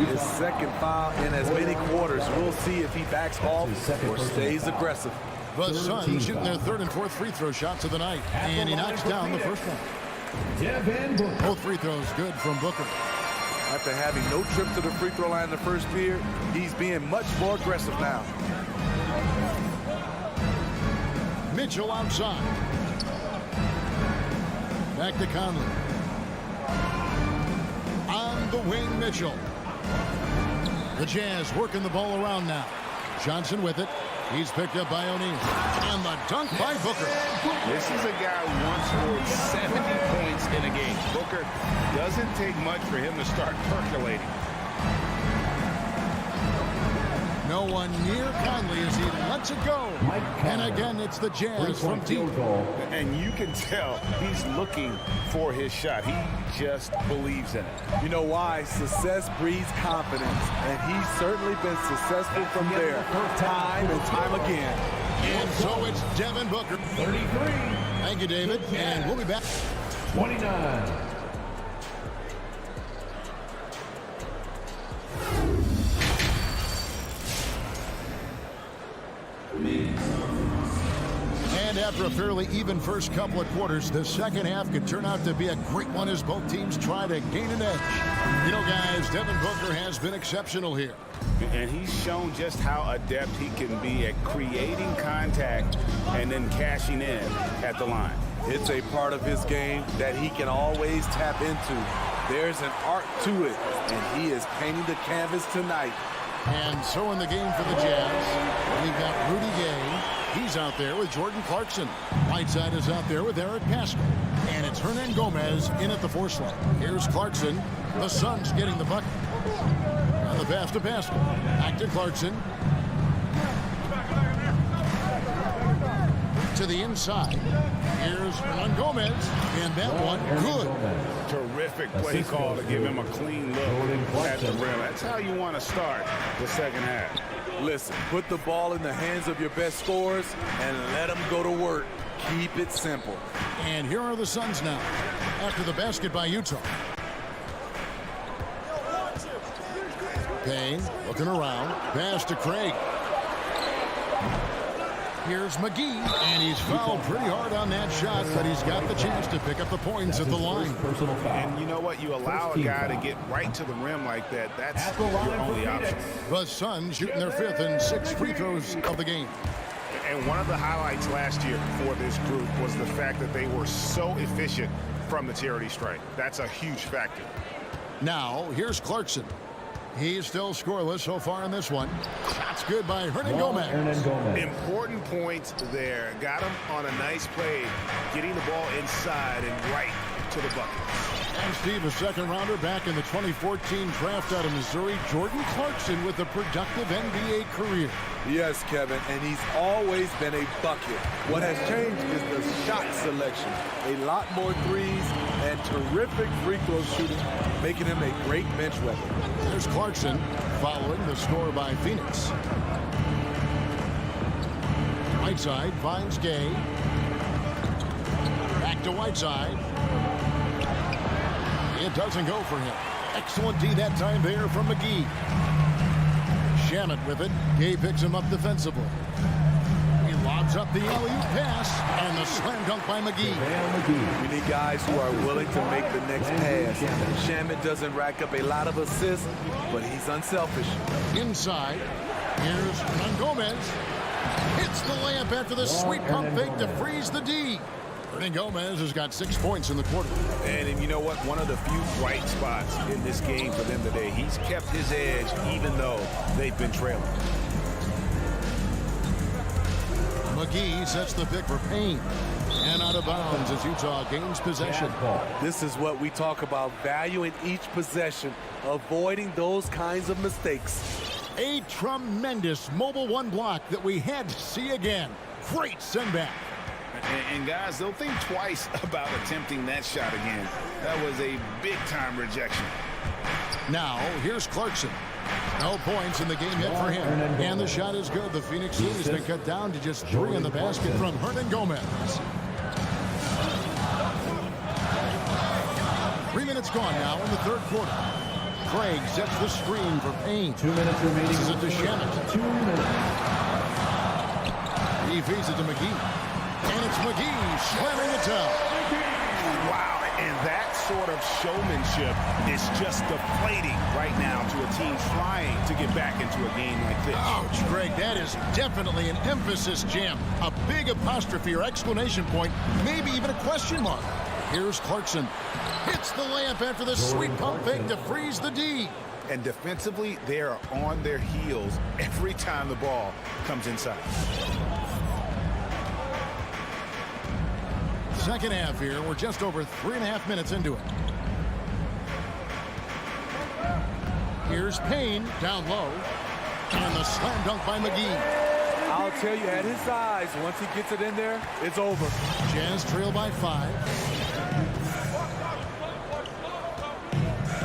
His second foul in as many quarters. We'll see if he backs off or stays aggressive. The Suns shooting their 3rd and 4th free throw shots of the night, and he knocks down the first one. Devin Booker. Both free throws good from Booker. After having no trip to the free throw line in the first period, he's being much more aggressive now. Mitchell outside. Back to Conley. On the wing, Mitchell. The Jazz working the ball around now. Johnson with it. He's picked up by O'Neal. And the dunk by Booker. This is a guy who once scored 70 points in a game. Booker doesn't take much for him to start percolating. No one near Conley as he lets it go. And again, it's the Jazz from deep. And you can tell he's looking for his shot. He just believes in it. You know why? Success breeds confidence. And he's certainly been successful from there. Time and time again. And so it's Devin Booker. 33. Thank you, David. And we'll be back. 29. And after a fairly even first couple of quarters, the second half could turn out to be a great one as both teams try to gain an edge. You know, guys, Devin Booker has been exceptional here. And he's shown just how adept he can be at creating contact and then cashing in at the line. It's a part of his game that he can always tap into. There's an art to it, and he is painting the canvas tonight. And so in the game for the Jazz, we've got Rudy Gay. He's out there with Jordan Clarkson. Whiteside is out there with Eric Pascal. And it's Hernan Gomez in at the 4 slot. Here's Clarkson. The Suns getting the bucket. And the pass to Pascal. Back to Clarkson. To the inside. Here's Hernan Gomez. And that one good. Terrific play call to give him a clean look at the rim. That's how you want to start the second half. Listen, put the ball in the hands of your best scorers and let them go to work. Keep it simple. And here are the Suns now after the basket by Utah. Payne looking around. Pass to Craig. Here's McGee, and he's fouled pretty hard on that shot, but he's got the chance to pick up the points at the line. And you know what? You allow a guy to get right to the rim like that. That's your only option. The Suns shooting their 5th and 6th free throws of the game. And one of the highlights last year for this group was the fact that they were so efficient from the charity stripe. That's a huge factor. Now, here's Clarkson. He's still scoreless so far in this one. Shots good by Hernan Gomez. Important points there. Got him on a nice play, getting the ball inside and right to the bucket. And Steve, a second-rounder back in the 2014 draft out of Missouri, Jordan Clarkson with a productive NBA career. Yes, Kevin, and he's always been a bucket. What has changed is the shot selection. A lot more threes and terrific free throw shooting, making him a great bench weapon. There's Clarkson following the score by Phoenix. Whiteside finds Gay. Back to Whiteside. It doesn't go for him. Excellent D that time there from McGee. Shamet with it. Gay picks him up defensively. He lobs up the alley-oop pass, and the slam dunk by McGee. We need guys who are willing to make the next pass. Shamet doesn't rack up a lot of assists, but he's unselfish. Inside, here's Gomez. Hits the layup after the sweet pump fake to freeze the D. Gomez has got 6 points in the quarter. And you know what? One of the few bright spots in this game for them today. He's kept his edge even though they've been trailing. McGee sets the pick for Payne. And out of bounds as Utah gains possession. This is what we talk about, valuing each possession, avoiding those kinds of mistakes. A tremendous Mobile One block that we had to see again. Great send back. And guys, they'll think twice about attempting that shot again. That was a big-time rejection. Now, here's Clarkson. No points in the game yet for him. And the shot is good. The Phoenix lead has been cut down to just 3 in the basket from Gomez. 3 minutes gone now in the third quarter. Craig sets the screen for Payne. 2 minutes remaining. This is it to Shamet. 2 minutes. He feeds it to McGee. And it's McGee slamming it down. Wow, and that sort of showmanship is just deflating right now to a team trying to get back into a game like this. Ouch, Greg, that is definitely an emphasis jam. A big apostrophe or exclamation point, maybe even a question mark. Here's Clarkson. Hits the layup after the sweet pump fake to freeze the D. And defensively, they are on their heels every time the ball comes inside. Second half here. We're just over 3.5 minutes into it. Here's Payne down low. And the slam dunk by McGee. I'll tell you, at his size, once he gets it in there, it's over. Jazz trail by 5.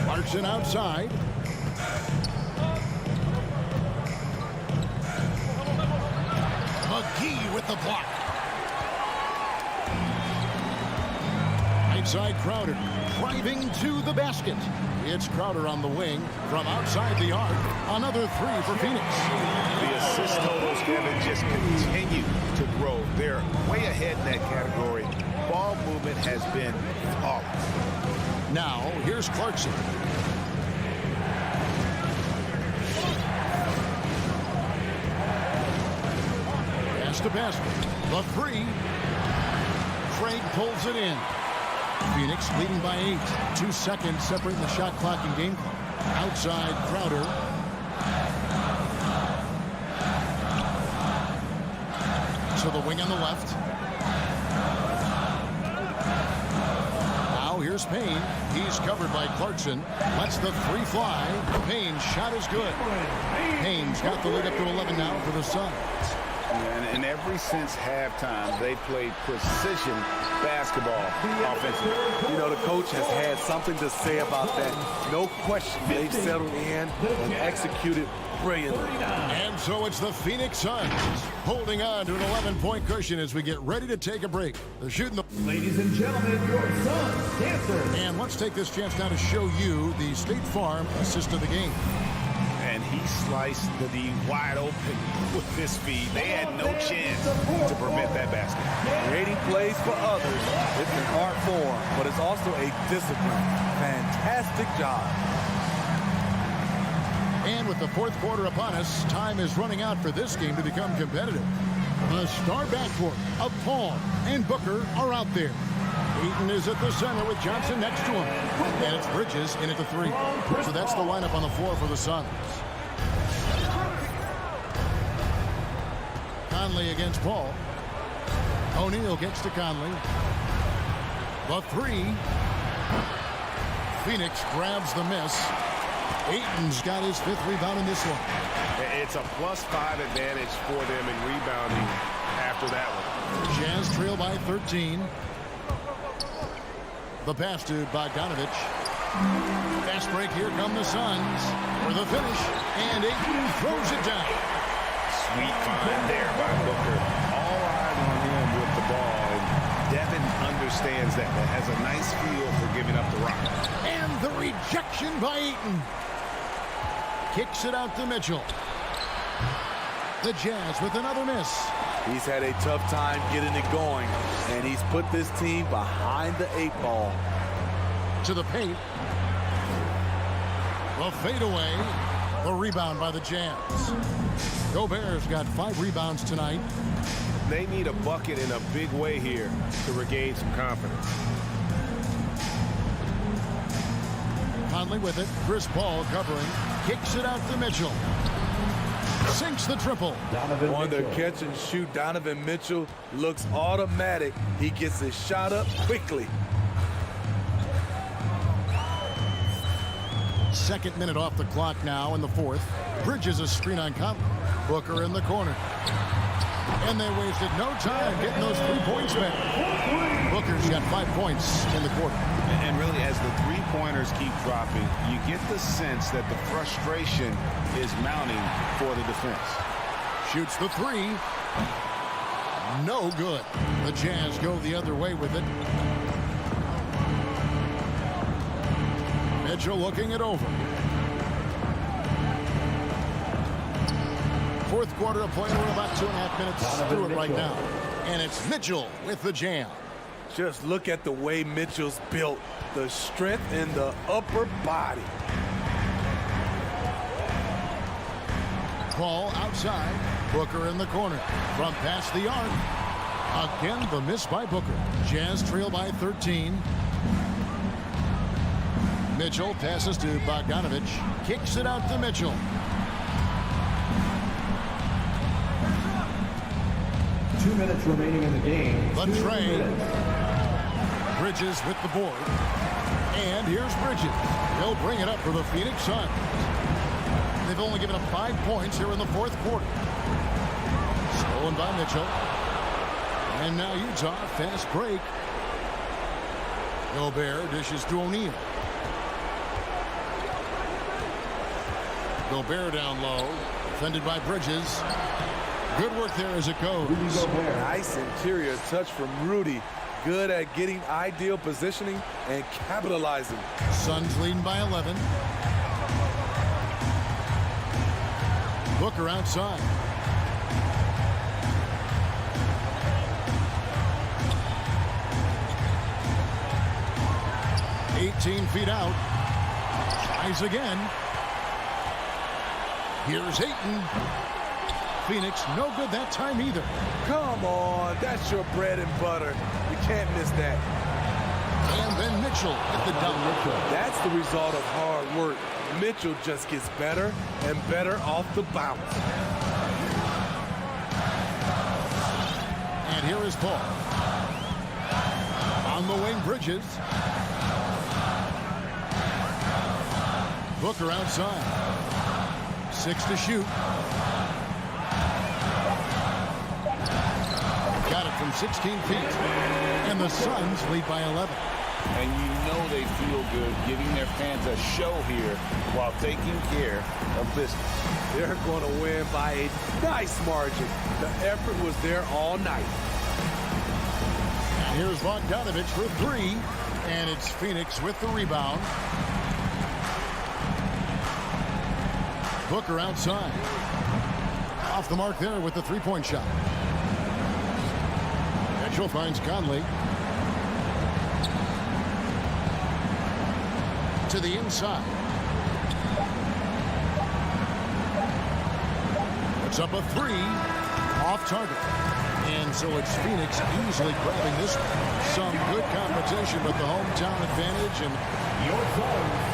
Clarkson outside. McGee with the block. Outside Crowder driving to the basket. It's Crowder on the wing from outside the arc. Another 3 for Phoenix. The assist totals, Kevin, just continue to grow. They're way ahead in that category. Ball movement has been flawless. Now, here's Clarkson. Pass to basket. The 3. Craig pulls it in. Phoenix leading by 8. 2 seconds separating the shot clock and game clock. Outside Crowder. To the wing on the left. Now here's Payne. He's covered by Clarkson. Lets the 3 fly. Payne's shot is good. Payne's got the lead up to 11 now for the Suns. And ever since halftime, they played precision basketball offensively. You know, the coach has had something to say about that. No question, they've settled in and executed brilliantly. And so it's the Phoenix Suns holding on to an 11-point cushion as we get ready to take a break. They're shooting the... Ladies and gentlemen, your Suns dancer. And let's take this chance now to show you the State Farm assist of the game. And he sliced the D wide open with this feed. They had no chance to prevent that basket. Creating plays for others, it's an art form, but it's also a discipline. Fantastic job. And with the fourth quarter upon us, time is running out for this game to become competitive. The star backcourt of Paul and Booker are out there. Eaton is at the center with Johnson next to him. And it's Bridges in at the 3. So that's the lineup on the floor for the Suns. Conley against Paul. O'Neal gets to Conley. The 3. Phoenix grabs the miss. Ayton's got his 5th rebound in this one. It's a +5 advantage for them in rebounding after that one. Jazz trail by 13. The pass to Bogdanovich. Fast break, here come the Suns for the finish, and Ayton throws it down. Sweet find there by Booker. All eyes on him with the ball, and Devin understands that. That has a nice feel for giving up the rock. And the rejection by Ayton. Kicks it out to Mitchell. The Jazz with another miss. He's had a tough time getting it going, and he's put this team behind the 8 ball. To the paint. The fadeaway. The rebound by the Jazz. Gobert's got 5 rebounds tonight. They need a bucket in a big way here to regain some confidence. Conley with it. Chris Paul covering. Kicks it out to Mitchell. Sinks the triple. On the catch and shoot, Donovan Mitchell looks automatic. He gets his shot up quickly. 2nd minute off the clock now in the 4th. Bridges a screen on Conley. Booker in the corner. And they wasted no time getting those 3 points back. Booker's got 5 points in the quarter. And really, as the three-pointers keep dropping, you get the sense that the frustration is mounting for the defense. Shoots the 3. No good. The Jazz go the other way with it. Mitchell looking it over. 4th quarter of play. We're about 2.5 minutes through it right now. And it's Mitchell with the jam. Just look at the way Mitchell's built. The strength in the upper body. Ball outside. Booker in the corner. From past the arc. Again, the miss by Booker. Jazz trail by 13. Mitchell passes to Bogdanovich. Kicks it out to Mitchell. 2 minutes remaining in the game. The 2 trade. minutes. Bridges with the board. And here's Bridges. He'll bring it up for the Phoenix Suns. They've only given up 5 points here in the 4th quarter. Stolen by Mitchell. And now Utah, fast break. Gobert dishes to O'Neal. Gobert down low. Defended by Bridges. Good work there as it goes. Nice interior touch from Rudy. Good at getting ideal positioning and capitalizing. Suns leading by 11. Booker outside. $18 feet out. Tries again. Here's Ayton. Phoenix, no good that time either. Come on, that's your bread and butter. You can't miss that. And then Mitchell at the double. That's the result of hard work. Mitchell just gets better and better off the bounce. And here is Paul. On the wing, Bridges. Booker outside. 6 to shoot. Got it from 16 feet. And the Suns lead by 11. And you know they feel good giving their fans a show here while taking care of business. They're going to win by a nice margin. The effort was there all night. And here's Bogdanovich for 3. And it's Phoenix with the rebound. Booker outside. Off the mark there with the 3-point shot. Mitchell finds Conley. To the inside. Puts up a 3. Off target. And so it's Phoenix easily grabbing this one. Some good competition with the hometown advantage. And Your Suns.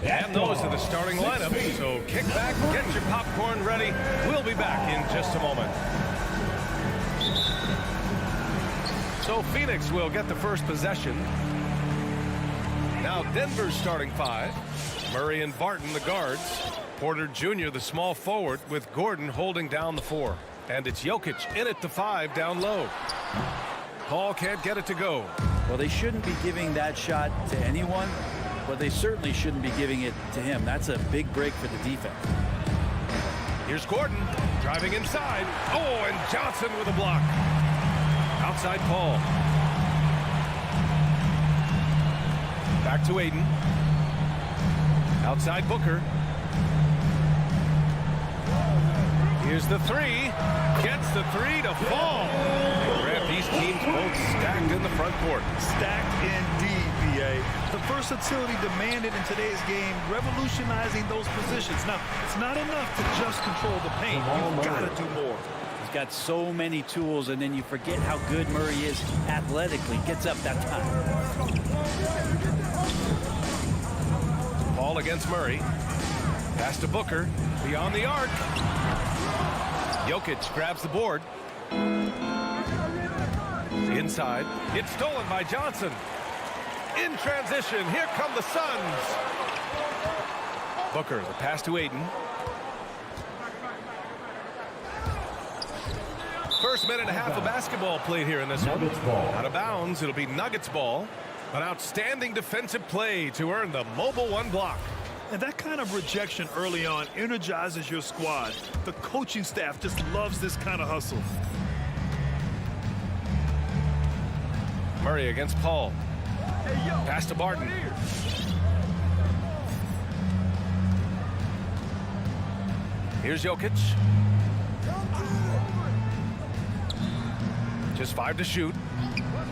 And those are the starting lineups, so kick back, get your popcorn ready. We'll be back in just a moment. So Phoenix will get the first possession. Now Denver's starting five. Murray and Barton, the guards. Porter Jr., the small forward, with Gordon holding down the four. And it's Jokic in at the five down low. Paul can't get it to go. Well, they shouldn't be giving that shot to anyone, but they certainly shouldn't be giving it to him. That's a big break for the defense. Here's Gordon driving inside. Oh, and Johnson with a block. Outside Paul. Back to Aiden. Outside Booker. Here's the three. Gets the three to fall. Grant, these teams both stacked in the front court. Stacked indeed, B.A. The versatility demanded in today's game, revolutionizing those positions. Now, it's not enough to just control the paint. You've got to do more. He's got so many tools, and then you forget how good Murray is athletically. Gets up that time. Paul against Murray. Pass to Booker. Beyond the arc. Jokic grabs the board. Inside. It's stolen by Johnson. In transition. Here come the Suns. Booker, the pass to Aiden. First minute and a half of basketball played here in this one. Out of bounds. It'll be Nuggets ball. An outstanding defensive play to earn the mobile one block. And that kind of rejection early on energizes your squad. The coaching staff just loves this kind of hustle. Murray against Paul. Pass to Barton. Here's Jokic. Just 5 to shoot.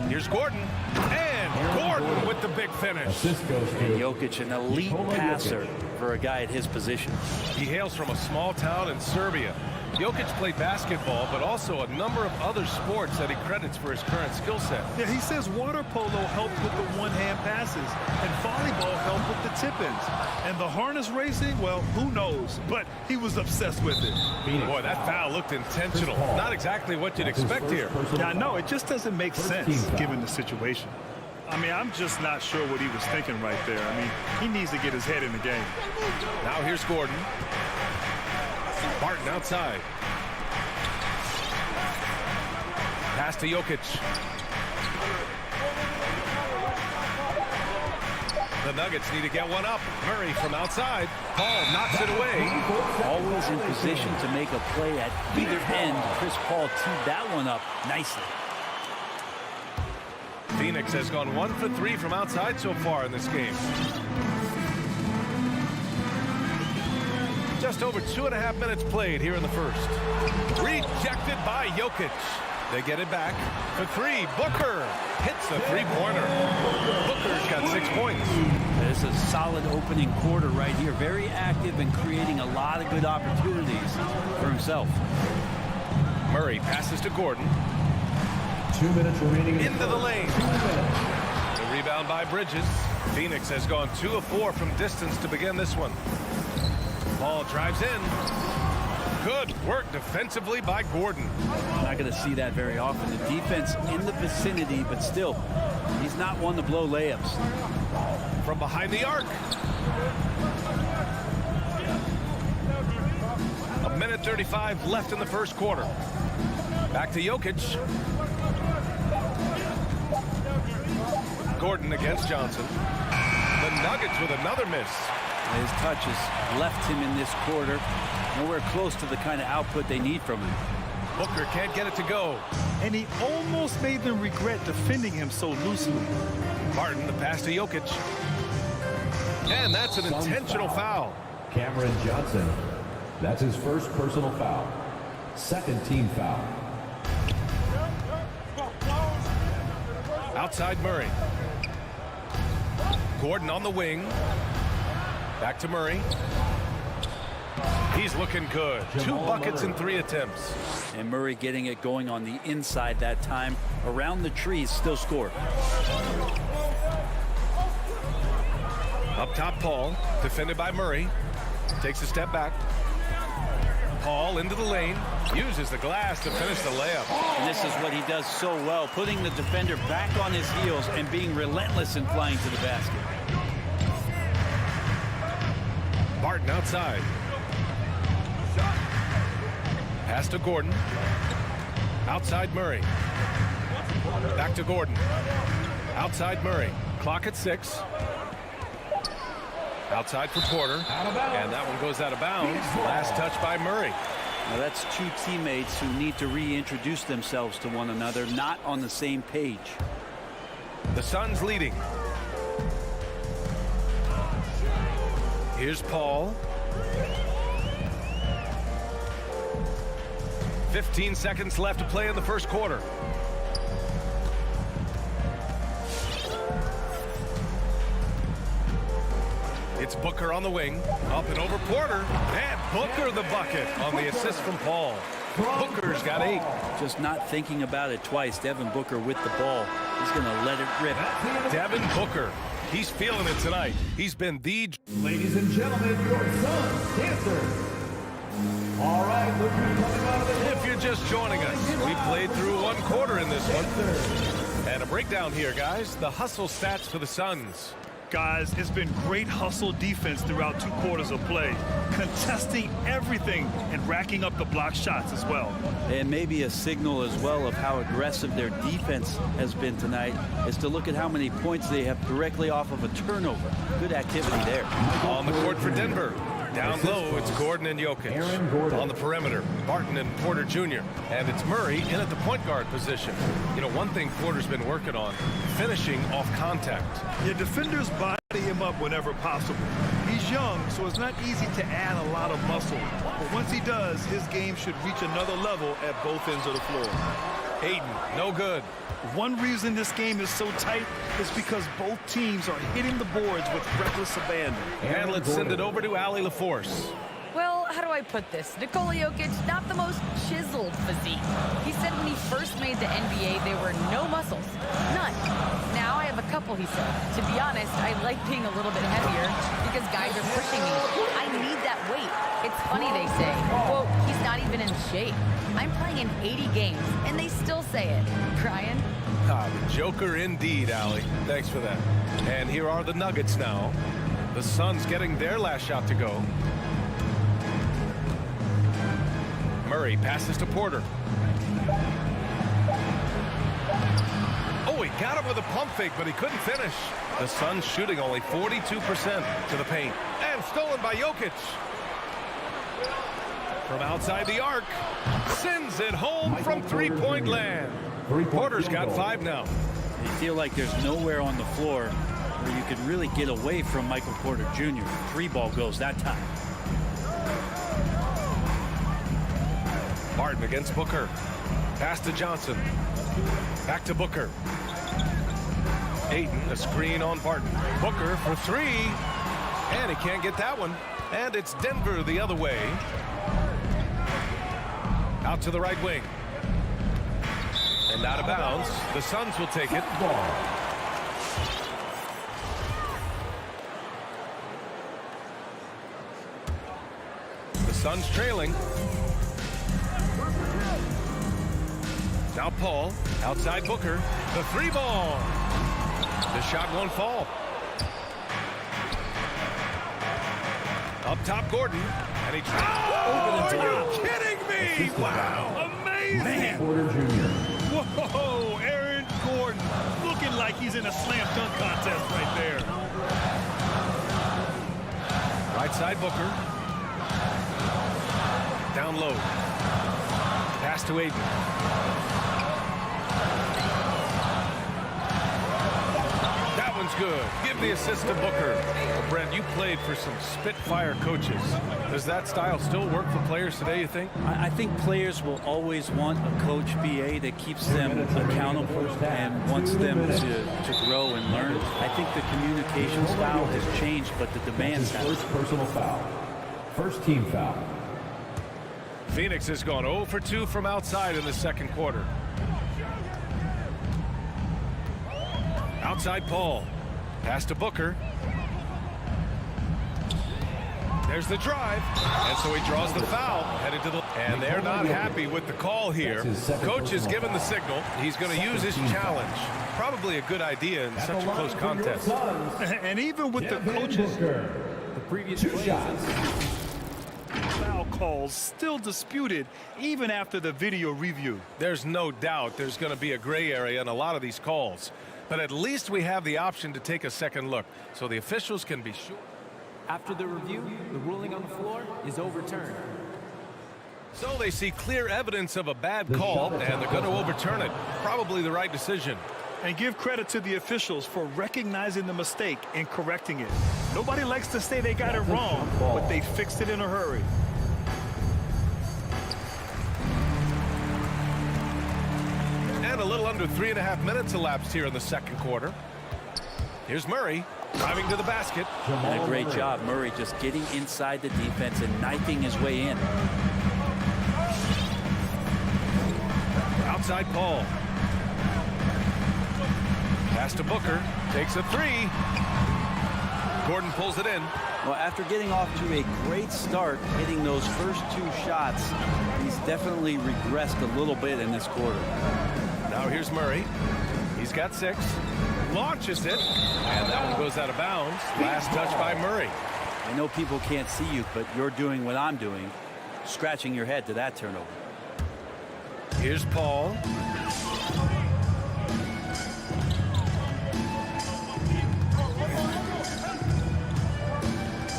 Here's Gordon. And Gordon with the big finish. And Jokic, an elite passer for a guy at his position. He hails from a small town in Serbia. Jokic played basketball, but also a number of other sports that he credits for his current skill set. Yeah, he says water polo helped with the one-hand passes, and volleyball helped with the tip-ins. And the harness racing, well, who knows? But he was obsessed with it. Boy, that foul looked intentional. Not exactly what you'd expect here. Yeah, I know. It just doesn't make sense given the situation. I mean, I'm just not sure what he was thinking right there. I mean, he needs to get his head in the game. Now here's Gordon. Barton outside. Pass to Jokic. The Nuggets need to get one up. Murray from outside. Paul knocks it away. Always in position to make a play at either end. Chris Paul teed that one up nicely. Phoenix has gone 1 for 3 from outside so far in this game. Just over 2.5 minutes played here in the first. Rejected by Jokic. They get it back for 3. Booker hits the three-pointer. Booker's got 6 points. This is a solid opening quarter right here. Very active and creating a lot of good opportunities for himself. Murray passes to Gordon. 2 minutes remaining. Into the lane. The rebound by Bridges. Phoenix has gone 2 of 4 from distance to begin this one. Paul drives in. Good work defensively by Gordon. Not going to see that very often. The defense in the vicinity, but still, he's not one to blow layups. From behind the arc. 1:35 left in the first quarter. Back to Jokic. Gordon against Johnson. The Nuggets with another miss. His touches left him in this quarter. Nowhere close to the kind of output they need from him. Booker can't get it to go. And he almost made them regret defending him so loosely. Barton, the pass to Jokic. And that's an intentional foul. Cameron Johnson. That's his first personal foul. Second team foul. Outside Murray. Gordon on the wing. Back to Murray. He's looking good. 2 buckets in 3 attempts. And Murray getting it going on the inside that time. Around the trees, still scored. Up top, Paul. Defended by Murray. Takes a step back. Paul into the lane. Uses the glass to finish the layup. And this is what he does so well. Putting the defender back on his heels and being relentless in flying to the basket. Barton outside. Pass to Gordon. Outside Murray. Back to Gordon. Outside Murray. Clock at 6. Outside for Porter. And that one goes out of bounds. Last touch by Murray. Now that's 2 teammates who need to reintroduce themselves to one another, not on the same page. The Suns leading. Here's Paul. 15 seconds left to play in the first quarter. It's Booker on the wing. Up and over Porter. And Booker the bucket on the assist from Paul. Booker's got 8. Just not thinking about it twice. Devin Booker with the ball. He's going to let it rip. Devin Booker. He's feeling it tonight. He's been the... Ladies and gentlemen, your Suns dancer. All right, look who's coming out of the... If you're just joining us, we played through 1 quarter in this one. And a breakdown here, guys. The hustle stats for the Suns. Guys, it's been great hustle defense throughout 2 quarters of play, contesting everything and racking up the block shots as well. And maybe a signal as well of how aggressive their defense has been tonight is to look at how many points they have directly off of a turnover. Good activity there. On the court for Denver. Down low, it's Gordon and Jokic. On the perimeter, Barton and Porter Jr. And it's Murray in at the point guard position. You know, one thing Porter's been working on, finishing off contact. Your defenders body him up whenever possible. He's young, so it's not easy to add a lot of muscle. But once he does, his game should reach another level at both ends of the floor. Hayden, no good. One reason this game is so tight is because both teams are hitting the boards with reckless abandon. And let's send it over to Allie LaForce. Well, how do I put this? Nikola Jokic, not the most chiseled physique. He said when he first made the NBA, there were no muscles. None. Now I have a couple, he said. To be honest, I like being a little bit heavier because guys are pushing me. I need that weight. It's funny they say, quote, he's not even in shape. I'm playing in 80 games, and they still say it. Brian? Ah, the Joker indeed, Allie. Thanks for that. And here are the Nuggets now. The Suns getting their last shot to go. Murray passes to Porter. Oh, he got him with a pump fake, but he couldn't finish. The Suns shooting only 42% to the paint. And stolen by Jokic. From outside the arc. Sends it home from three-point land. Porter's got 5 now. You feel like there's nowhere on the floor where you could really get away from Michael Porter Jr. 3-ball goes that time. Barton against Booker. Pass to Johnson. Back to Booker. Ayton, a screen on Barton. Booker for 3. And he can't get that one. And it's Denver the other way. Out to the right wing. And out of bounds. The Suns will take it. The Suns trailing. Now Paul, outside Booker, the 3-ball. The shot won't fall. Up top Gordon, and he... Oh, are you kidding me? Wow, amazing. Porter Jr. Whoa, Aaron Gordon looking like he's in a slam dunk contest right there. Right side Booker. Down low. Pass to Ayton. That one's good. Give the assist to Booker. Well, Brent, you played for some Spitfire coaches. Does that style still work for players today, you think? I think players will always want a coach BA that keeps them accountable and wants them to grow and learn. I think the communication style has changed, but the demands have. First personal foul. First team foul. Phoenix has gone 0 for 2 from outside in the second quarter. Outside Paul. Pass to Booker. There's the drive. And so he draws the foul. Headed to the... And they're not happy with the call here. Coach has given the signal. He's going to use his challenge. Probably a good idea in such a close contest. And even with the coaches... The previous 2 shots. Foul calls still disputed even after the video review. There's no doubt there's going to be a gray area in a lot of these calls. But at least we have the option to take a second look so the officials can be sure. After the review, the ruling on the floor is overturned. So they see clear evidence of a bad call, and they're going to overturn it. Probably the right decision. And give credit to the officials for recognizing the mistake and correcting it. Nobody likes to say they got it wrong, but they fixed it in a hurry. And a little under 3.5 minutes elapsed here in the second quarter. Here's Murray driving to the basket. And a great job, Murray, just getting inside the defense and knifing his way in. Outside Paul. Pass to Booker. Takes a 3. Gordon pulls it in. Well, after getting off to a great start, hitting those first 2 shots, he's definitely regressed a little bit in this quarter. Now here's Murray. He's got 6. Launches it. And that one goes out of bounds. Last touch by Murray. I know people can't see you, but you're doing what I'm doing, scratching your head to that turnover. Here's Paul.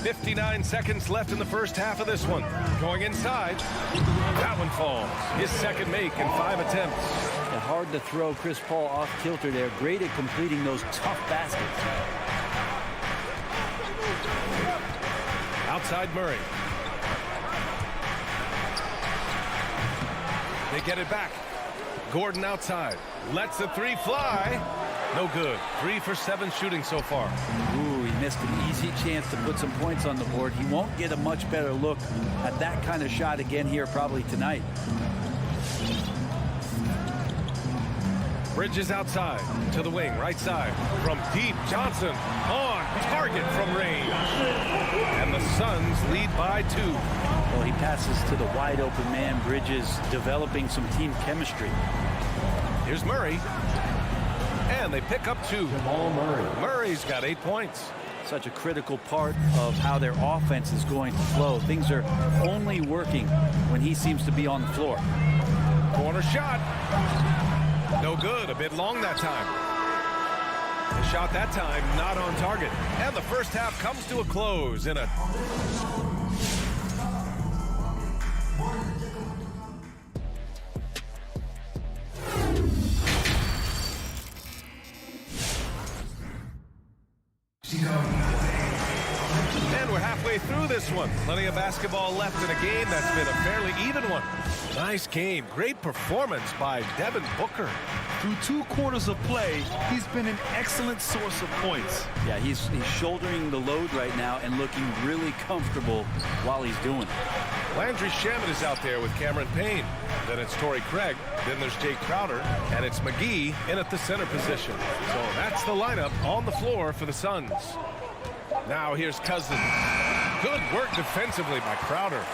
.59 seconds left in the first half of this one. Going inside. That one falls. His second make in 5 attempts. And hard to throw Chris Paul off kilter there. Great at completing those tough baskets. Outside Murray. They get it back. Gordon outside. Lets the 3 fly. No good. 3 for 7 shooting so far. Ooh, he missed an easy chance to put some points on the board. He won't get a much better look at that kind of shot again here probably tonight. Bridges outside to the wing, right side. From deep, Johnson on target from range. And the Suns lead by 2. Well, he passes to the wide open man. Bridges developing some team chemistry. Here's Murray. And they pick up 2. Jamal Murray. Murray's got 8 points. Such a critical part of how their offense is going to flow. Things are only working when he seems to be on the floor. Corner shot. No good. A bit long that time. The shot that time not on target. And the first half comes to a close in a... And we're halfway through this one. Plenty of basketball left in a game that's been a fairly even one. Nice game. Great performance by Devin Booker. Through 2 quarters of play, he's been an excellent source of points. Yeah, he's shouldering the load right now and looking really comfortable while he's doing it. Landry Shamet is out there with Cameron Payne. Then it's Torrey Craig. Then there's Jay Crowder. And it's McGee in at the center position. So that's the lineup on the floor for the Suns. Now here's Cousins. Good work defensively by Crowder.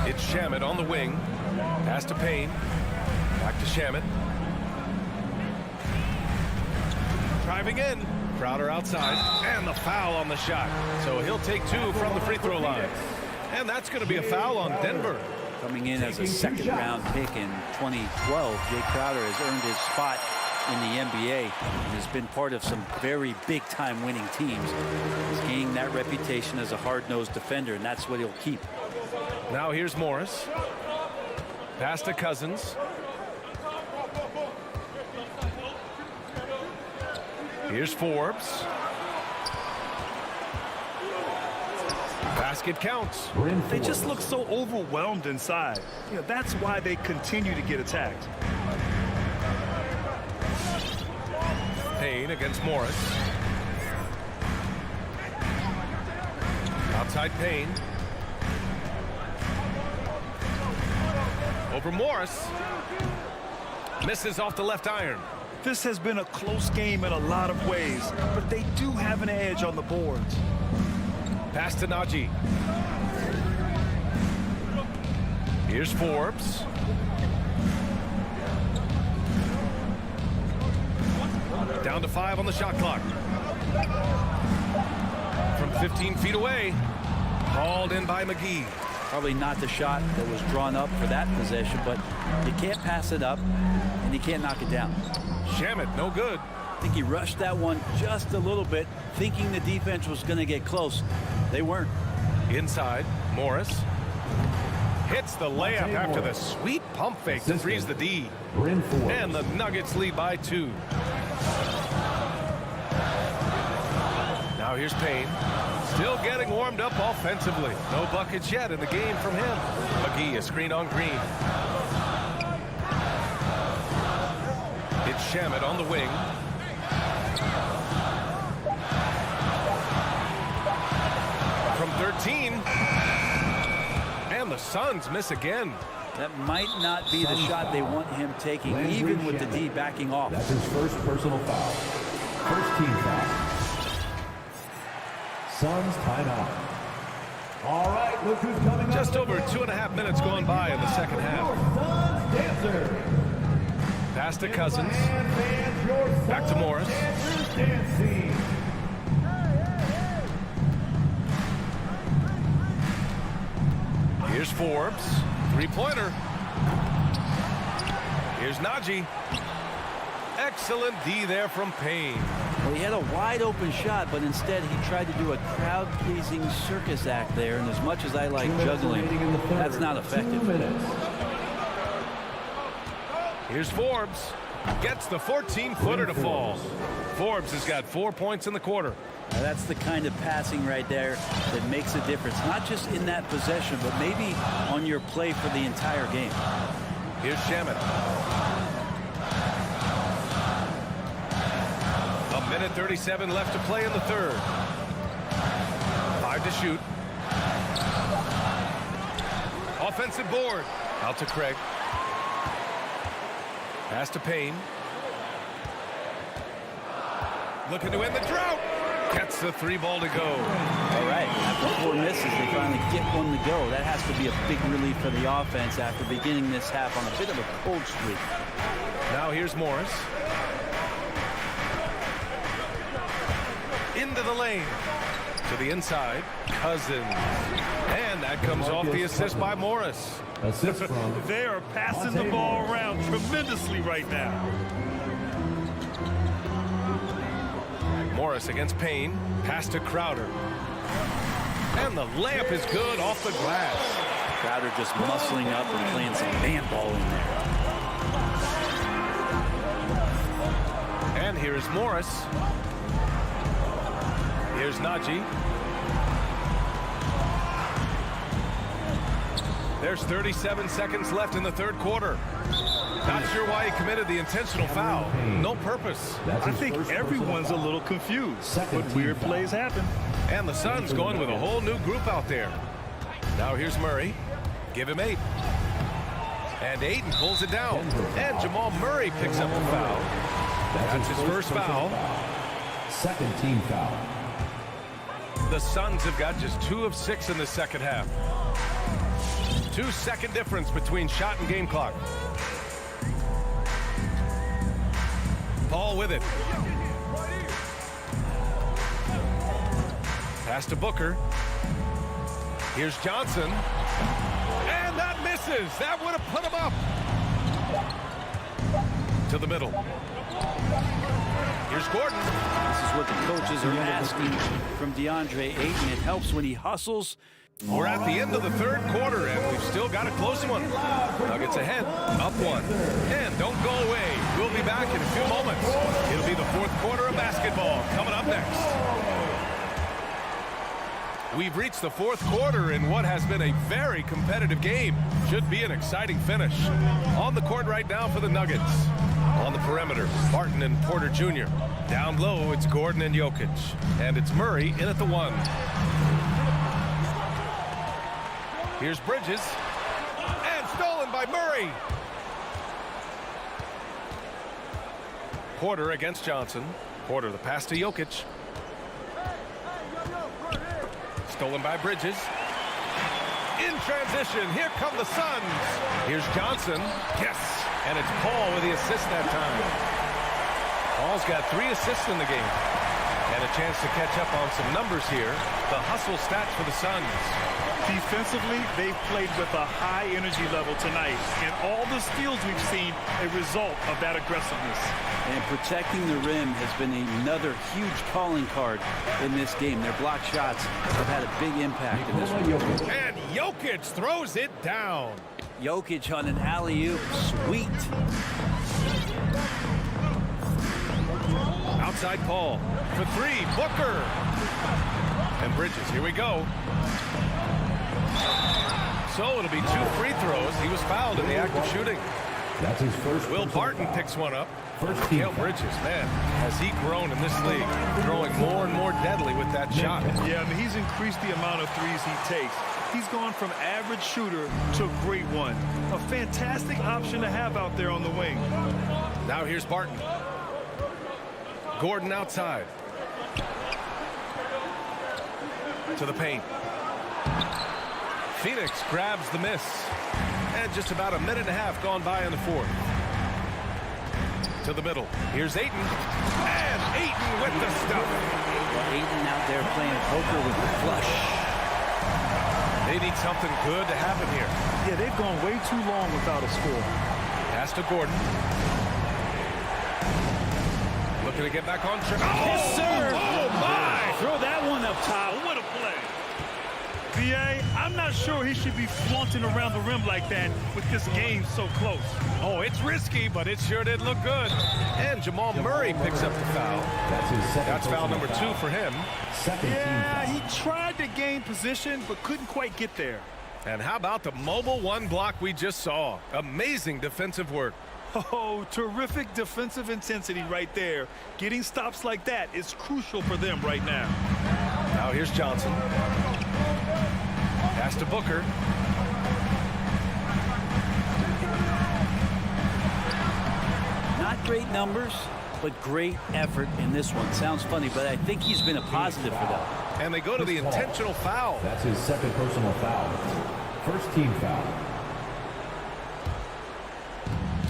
It's Shamet on the wing. Pass to Payne. Back to Shamet. Driving in. Crowder outside. And the foul on the shot. So he'll take 2 from the free throw line. And that's going to be a foul on Denver. Coming in as a second-round pick in 2012, Jay Crowder has earned his spot in the NBA and has been part of some very big-time winning teams. He's gaining that reputation as a hard-nosed defender, and that's what he'll keep. Now here's Morris. Pass to Cousins. Here's Forbes. Basket counts. They just look so overwhelmed inside. You know, that's why they continue to get attacked. Payne against Morris. Outside Payne. Over Morris. Misses off the left iron. This has been a close game in a lot of ways, but they do have an edge on the boards. Pass to Najee. Here's Forbes. Down to 5 on the shot clock. From 15 feet away. Hauled in by McGee. Probably not the shot that was drawn up for that possession, but you can't pass it up and you can't knock it down. Shamet, no good. I think he rushed that one just a little bit, thinking the defense was going to get close. They weren't. Inside, Morris. Hits the layup after the sweet pump fake to freeze the D. And the Nuggets lead by 2. Now here's Payne. Still getting warmed up offensively. No buckets yet in the game from him. McGee, a screen on Green. It's Shamet on the wing. From 13. And the Suns miss again. That might not be the shot they want him taking, even with the D backing off. That's his first personal foul. First team foul. Suns timeout. All right, look who's coming. Just over 2.5 minutes gone by in the second half. Suns dancer. Pass to Cousins. Back to Morris. Here's Forbes. 3-pointer. Here's Najee. Excellent D there from Payne. Well, he had a wide open shot, but instead he tried to do a crowd-pleasing circus act there, and as much as I like juggling, that's not effective. Here's Forbes. Gets the 14-footer to fall. Forbes has got 4 points in the quarter. Now that's the kind of passing right there that makes a difference, not just in that possession, but maybe on your play for the entire game. Here's Shamet. Minute 37 left to play in the third. 5 to shoot. Offensive board. Out to Craig. Pass to Payne. Looking to end the drought. Gets the 3 ball to go. All right, after 4 misses, they finally get one to go. That has to be a big relief for the offense after beginning this half on a bit of a cold streak. Now here's Morris. Into the lane. To the inside. Cousins. And that comes off the assist by Morris. Assist from. They are passing the ball around tremendously right now. Morris against Payne. Pass to Crowder. And the layup is good off the glass. Crowder just muscling up and playing some man ball in there. And here's Morris. Here's Najee. There's 37 seconds left in the third quarter. Not sure why he committed the intentional foul. No purpose. I think everyone's a little confused, but weird plays happen. And the Suns going with a whole new group out there. Now here's Murray. Give him 8. And Ayton pulls it down. And Jamal Murray picks up the foul. That's his first foul. Second team foul. The Suns have got just 2 of 6 in the second half. 2-second difference between shot and game clock. Paul with it. Pass to Booker. Here's Johnson. And that misses. That would have put him up. To the middle. Here's Gordon. This is what the coaches are asking from DeAndre Ayton. It helps when he hustles. We're at the end of the third quarter, and we've still got a close one. Nuggets ahead, up 1. And don't go away. We'll be back in a few moments. It'll be the fourth quarter of basketball coming up next. We've reached the fourth quarter in what has been a very competitive game. Should be an exciting finish. On the court right now for the Nuggets. On the perimeter, Martin and Porter Jr. Down low, it's Gordon and Jokic. And it's Murray in at the 1. Here's Bridges. And stolen by Murray. Porter against Johnson. Porter, the pass to Jokic. Stolen by Bridges. In transition, here come the Suns. Here's Johnson. Yes. And it's Paul with the assist that time. Paul's got 3 assists in the game. And a chance to catch up on some numbers here. The hustle stats for the Suns. Defensively, they've played with a high energy level tonight. And all the steals we've seen, a result of that aggressiveness. And protecting the rim has been another huge calling card in this game. Their block shots have had a big impact in this one. And Jokic throws it down. Jokic on an alley-oop. Sweet. Outside Paul for 3. Booker. And Bridges. Here we go. So it'll be 2 free throws. He was fouled in the act of shooting. That's his first. Will Barton picks one up. First team. Mikal Bridges, man, has he grown in this league, throwing more and more deadly with that shot. Yeah, and he's increased the amount of threes he takes. He's gone from average shooter to a great one. A fantastic option to have out there on the wing. Now here's Barton. Gordon outside. To the paint. Phoenix grabs the miss. And just about a minute and a half gone by in the fourth. To the middle. Here's Ayton. And Ayton with the stuff. Ayton out there playing poker with the flush. They need something good to happen here. Yeah, they've gone way too long without a score. Pass to Gordon. Looking to get back on track. Yes, sir. Oh, my. Throw that one up top. What a play. B.A., I'm not sure he should be flaunting around the rim like that with this game so close. Oh, it's risky, but it sure did look good. And Jamal Murray picks up the foul. That's his second. That's foul number 2 for him. Second Yeah, team he foul. tried to gain position, but couldn't quite get there. And how about the mobile 1 block we just saw? Amazing defensive work. Oh, terrific defensive intensity right there. Getting stops like that is crucial for them right now. Now here's Johnson. Pass to Booker. Not great numbers, but great effort in this one. Sounds funny, but I think he's been a positive for them. And they go to the intentional foul. That's his second personal foul. First team foul.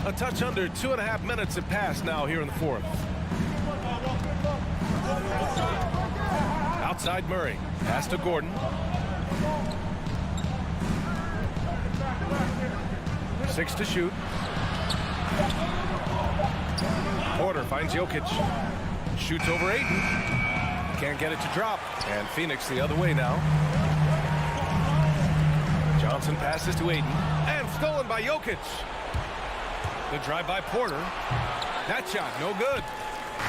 A touch under 2.5 minutes have passed now here in the fourth. Outside Murray. Pass to Gordon. Six to shoot. Porter finds Jokic. Shoots over Ayton. Can't get it to drop. And Phoenix the other way now. Johnson passes to Ayton. And stolen by Jokic. The drive by Porter. That shot no good.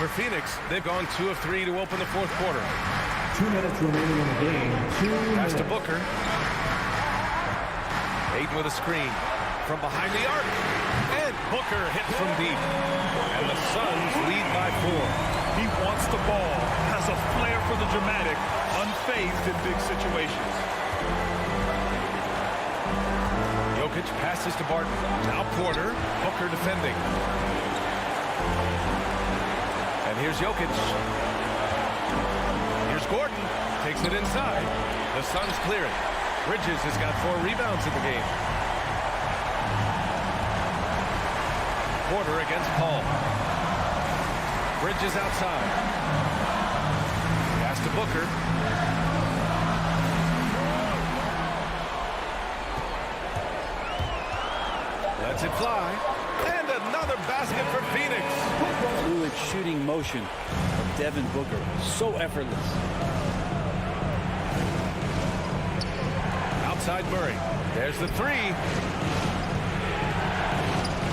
For Phoenix, they've gone 2 of 3 to open the fourth quarter. 2 minutes remaining in the game. 2 Pass to minutes. Booker. Ayton with a screen. From behind the arc. And Booker hits from deep. And the Suns lead by 4. He wants the ball, has a flair for the dramatic, unfazed in big situations. Jokic passes to Barton. Now Porter. Booker defending. And here's Jokic. Here's Gordon. Takes it inside. The Suns clear it. Bridges has got 4 rebounds in the game. Porter against Paul. Bridges outside. Pass to Booker. Lets it fly. And another basket for Phoenix. Fluid shooting motion of Devin Booker. So effortless. Outside Murray. There's the 3.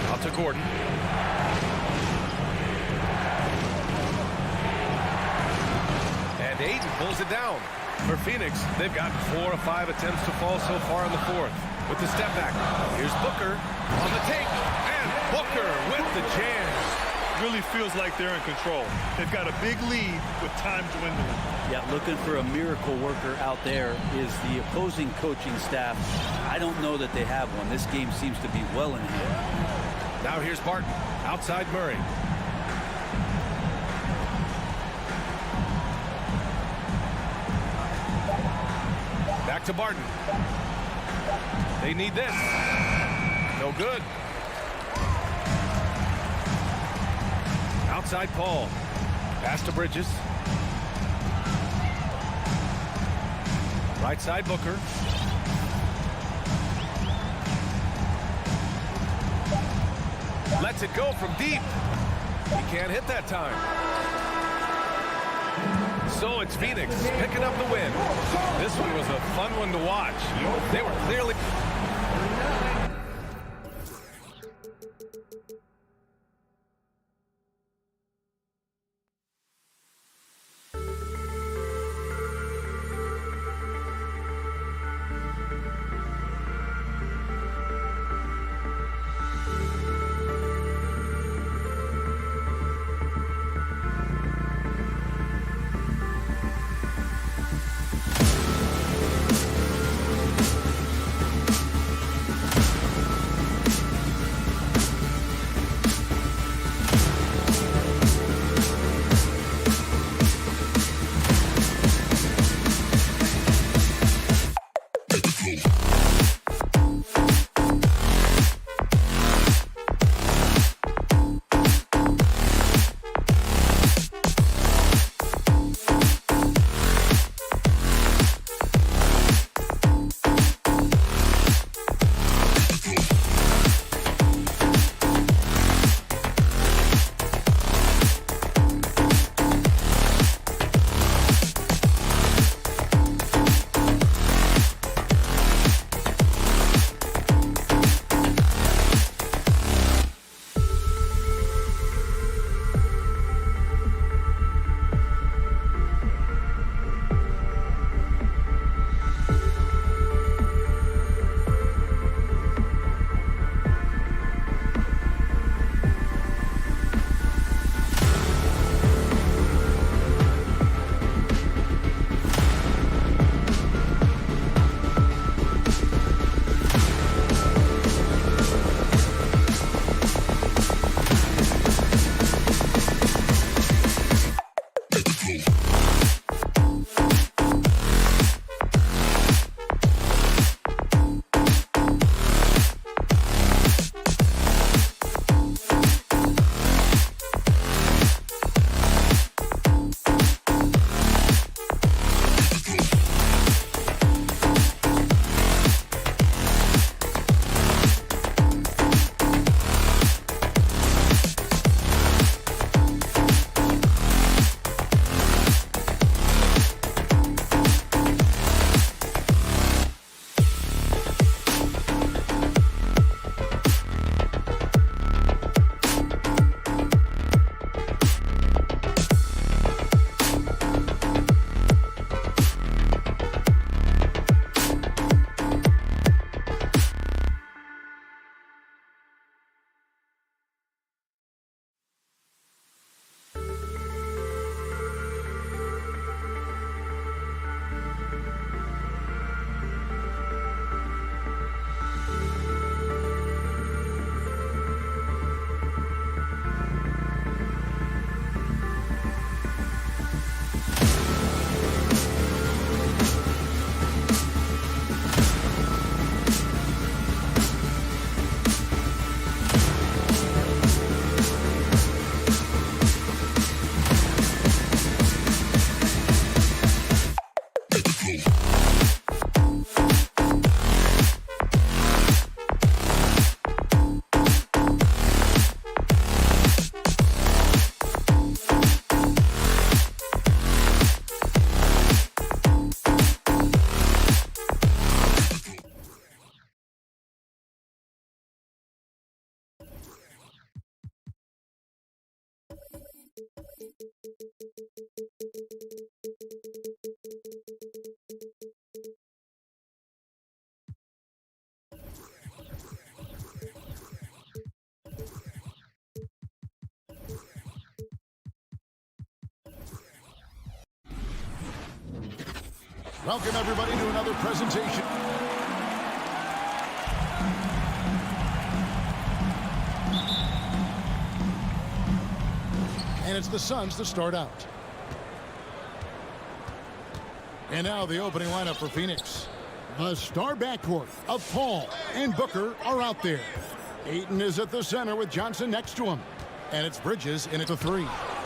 Out to Gordon. And Ayton pulls it down. For Phoenix, they've gotten 4 of 5 attempts to fall so far in the fourth. With the step back. Here's Booker on the take. And Booker with the jam. Really feels like they're in control. They've got a big lead with time dwindling. Yeah, looking for a miracle worker out there is the opposing coaching staff. I don't know that they have one. This game seems to be well in hand. Now here's Barton. Outside Murray. Back to Barton. They need this. No good. Outside Paul. Pass to Bridges. Right side Booker. Lets it go from deep. He can't hit that time. So it's Phoenix picking up the win. This one was a fun one to watch. They were clearly... Welcome, everybody, to another presentation. And it's the Suns to start out. And now the opening lineup for Phoenix. The star backcourt of Paul and Booker are out there. Ayton is at the center with Johnson next to him. And it's Bridges in at the three.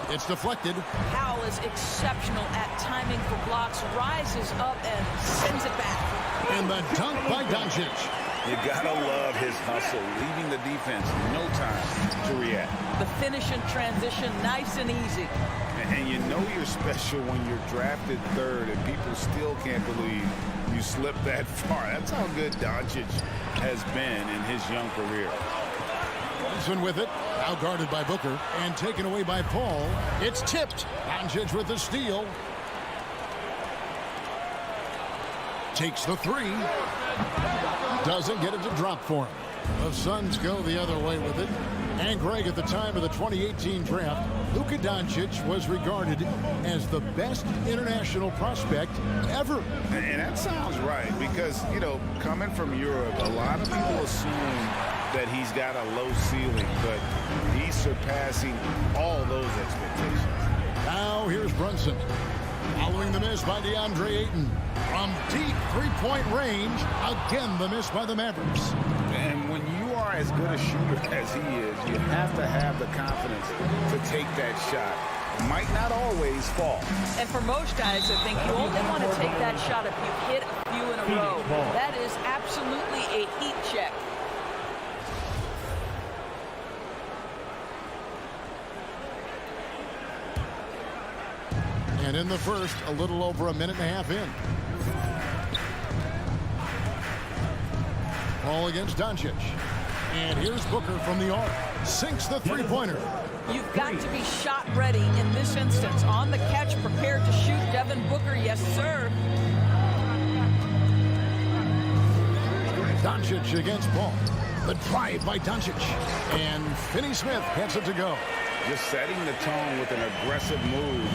It's deflected. Powell is exceptional at timing for blocks, rises up and sends it back. And the dunk by Doncic. You gotta love his hustle, leaving the defense no time to react. The finish in transition, nice and easy. And you know you're special when you're drafted third and people still can't believe you slipped that far. That's how good Doncic has been in his young career. Clarkson with it, now guarded by Booker and taken away by Paul. It's tipped. Doncic with the steal. Takes the three. Doesn't get it to drop for him. The Suns go the other way with it. And Greg, at the time of the 2018 draft, Luka Doncic was regarded as the best international prospect ever. And that sounds right because, you know, coming from Europe, a lot of people assume that he's got a low ceiling, but he's surpassing all those expectations. Now here's Brunson. Following the miss by DeAndre Ayton. From deep three-point range, again the miss by the Mavericks. And when you are as good a shooter as he is, you have to have the confidence to take that shot. Might not always fall. And for most guys, I think you only want to take that shot if you hit a few in a row. That is absolutely a heat check. And in the first, a little over a minute and a half in. Ball against Doncic. And here's Booker from the arc. Sinks the three-pointer. You've got to be shot ready in this instance. On the catch, prepared to shoot. Devin Booker, yes, sir. Doncic against Paul. The drive by Doncic. And Finney-Smith gets it to go. Just setting the tone with an aggressive move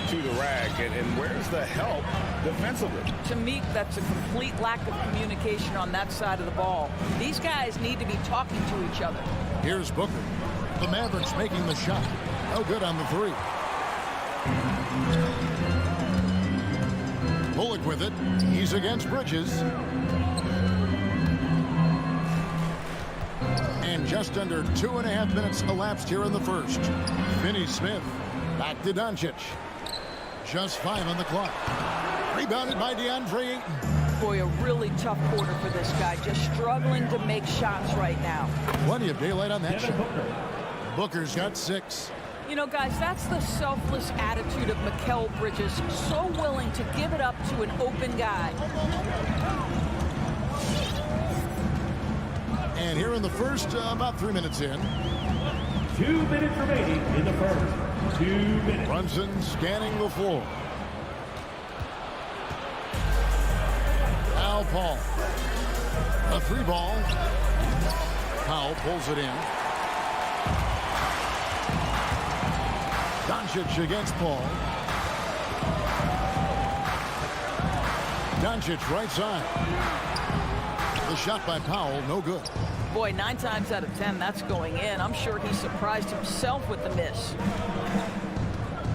to the rack. And where's the help defensively? To me, that's a complete lack of communication on that side of the ball. These guys need to be talking to each other. Here's Booker. The Mavericks making the shot. No good on the three. Bullock with it. He's against Bridges. And just under 2.5 minutes elapsed here in the first. Finney-Smith back to Doncic. Just 5 on the clock. Rebounded by DeAndre Ayton. Boy, a really tough quarter for this guy. Just struggling to make shots right now. Plenty of daylight on that shot. Booker's got 6. You know, guys, that's the selfless attitude of Mikal Bridges. So willing to give it up to an open guy. And here in the first, about 3 minutes in. 2 minutes remaining in the first. 2 minutes. Brunson scanning the floor. Now Paul. A 3 ball. Powell pulls it in. Doncic against Paul. Doncic right side. The shot by Powell, no good. Boy, 9 times out of 10, that's going in. I'm sure he surprised himself with the miss.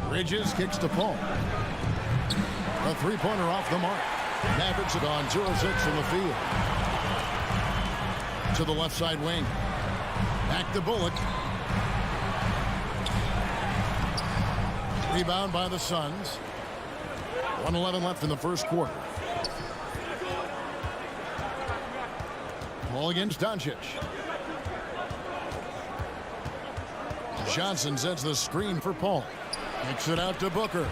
Bridges kicks to Paul. A three-pointer off the mark. Mavericks have gone 2 of 6 in the field. To the left side wing. Back to Bullock. Rebound by the Suns. 1:11 left in the first quarter. Ball against Doncic. Johnson sets the screen for Paul. Kicks it out to Booker.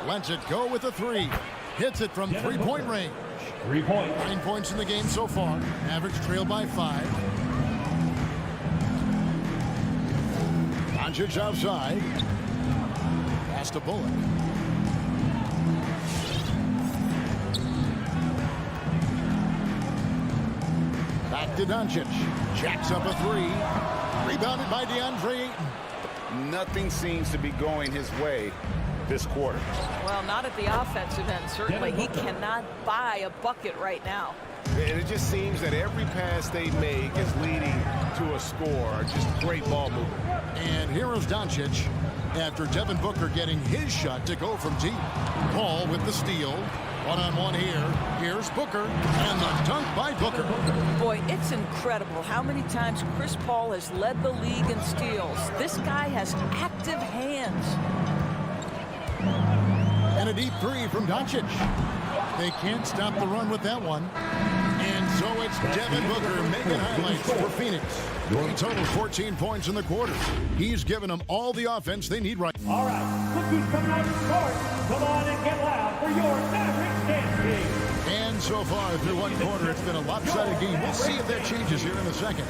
Lets it go with a 3. Hits it from three-point range. 3 points. 9 points in the game so far. Average trail by 5. Doncic outside. Pass to Bullock. Back to Doncic. Jacks up a 3. Rebounded by DeAndre Ayton. Nothing seems to be going his way this quarter. Well, not at the offensive end, certainly. He cannot buy a bucket right now. And it just seems that every pass they make is leading to a score. Just great ball movement. And here is Doncic after Devin Booker getting his shot to go from deep. Paul with the steal. One-on-one here. Here's Booker. And the dunk by Booker. Boy, it's incredible how many times Chris Paul has led the league in steals. This guy has active hands. And a deep three from Doncic. They can't stop the run with that one. And so it's Devin Booker making highlights for Phoenix. He totaled 14 points in the quarter. He's given them all the offense they need right now. All right, look who's coming on the court. Come on and get loud for your Mavericks dance team. And so far through one quarter, it's been a lopsided game. We'll see if that changes here in the second.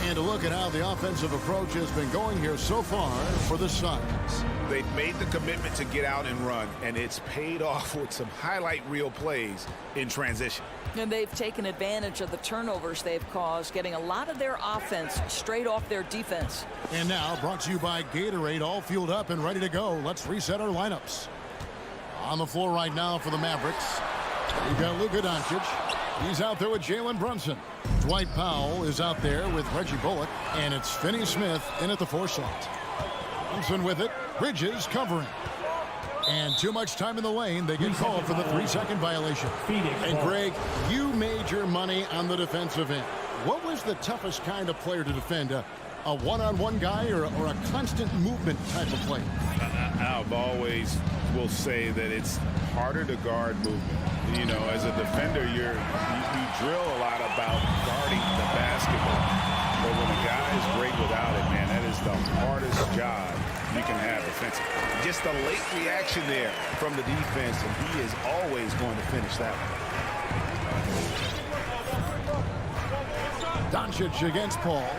And to look at how the offensive approach has been going here so far for the Suns. They've made the commitment to get out and run, and it's paid off with some highlight reel plays in transition. And they've taken advantage of the turnovers they've caused, getting a lot of their offense straight off their defense. And now brought to you by Gatorade, all fueled up and ready to go. Let's reset our lineups. On the floor right now for the Mavericks, we've got Luka Doncic. He's out there with Jalen Brunson. Dwight Powell is out there with Reggie Bullock. And it's Finney Smith in at the 4 slot. Brunson with it. Bridges covering. And too much time in the lane. They get called for the 3-second violation. And Greg, you made your money on the defensive end. What was the toughest kind of player to defend? A one-on-one guy or a constant movement type of player? I've always will say that it's harder to guard movement. You know, as a defender, you drill a lot about guarding the basketball. But when a guy is great without it, man, that is the hardest job you can have defensively. Just a late reaction there from the defense, and he is always going to finish that one. Doncic against Paul.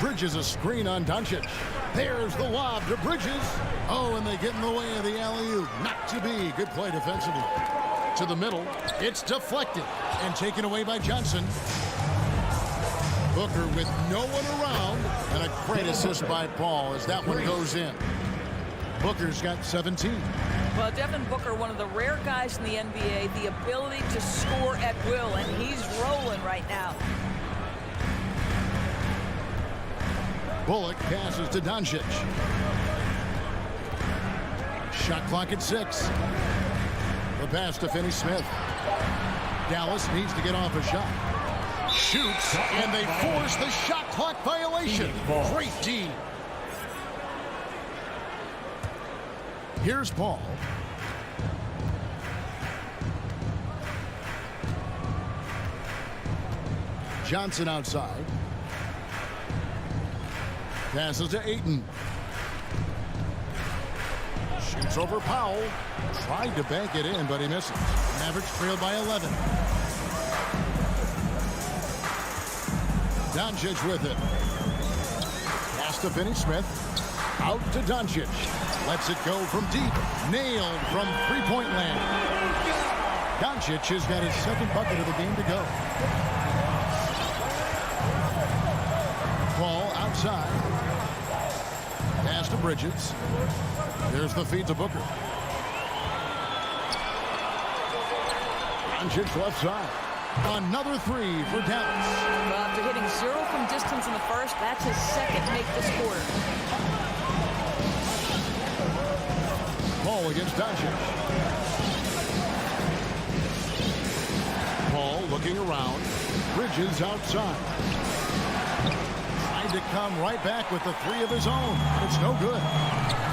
Bridges a screen on Doncic. There's the lob to Bridges. Oh, and they get in the way of the alley-oop. Not to be. Good play defensively. To the middle. It's deflected and taken away by Johnson. Booker with no one around. And a great assist by Paul as that one goes in. Booker's got 17. Well, Devin Booker, one of the rare guys in the NBA, the ability to score at will, and he's rolling right now. Bullock passes to Doncic. Shot clock at 6. The pass to Finney Smith. Dallas needs to get off a shot. Shoots, and they force the shot clock violation. Great D. Here's Paul. Johnson outside. Passes to Ayton. Shoots over Powell. Tried to bank it in, but he misses. Mavericks trailed by 11. Doncic with it. Pass to Finney Smith. Out to Doncic. Lets it go from deep. Nailed from three-point land. Doncic has got his second bucket of the game to go. Paul outside. Pass to Bridges. There's the feed to Booker. Doncic left side. Another three for Dallas. Well, after hitting 0 from distance in the first, that's his second make this quarter. Paul against Doncic. Paul looking around. Bridges outside. Trying to come right back with the three of his own. It's no good.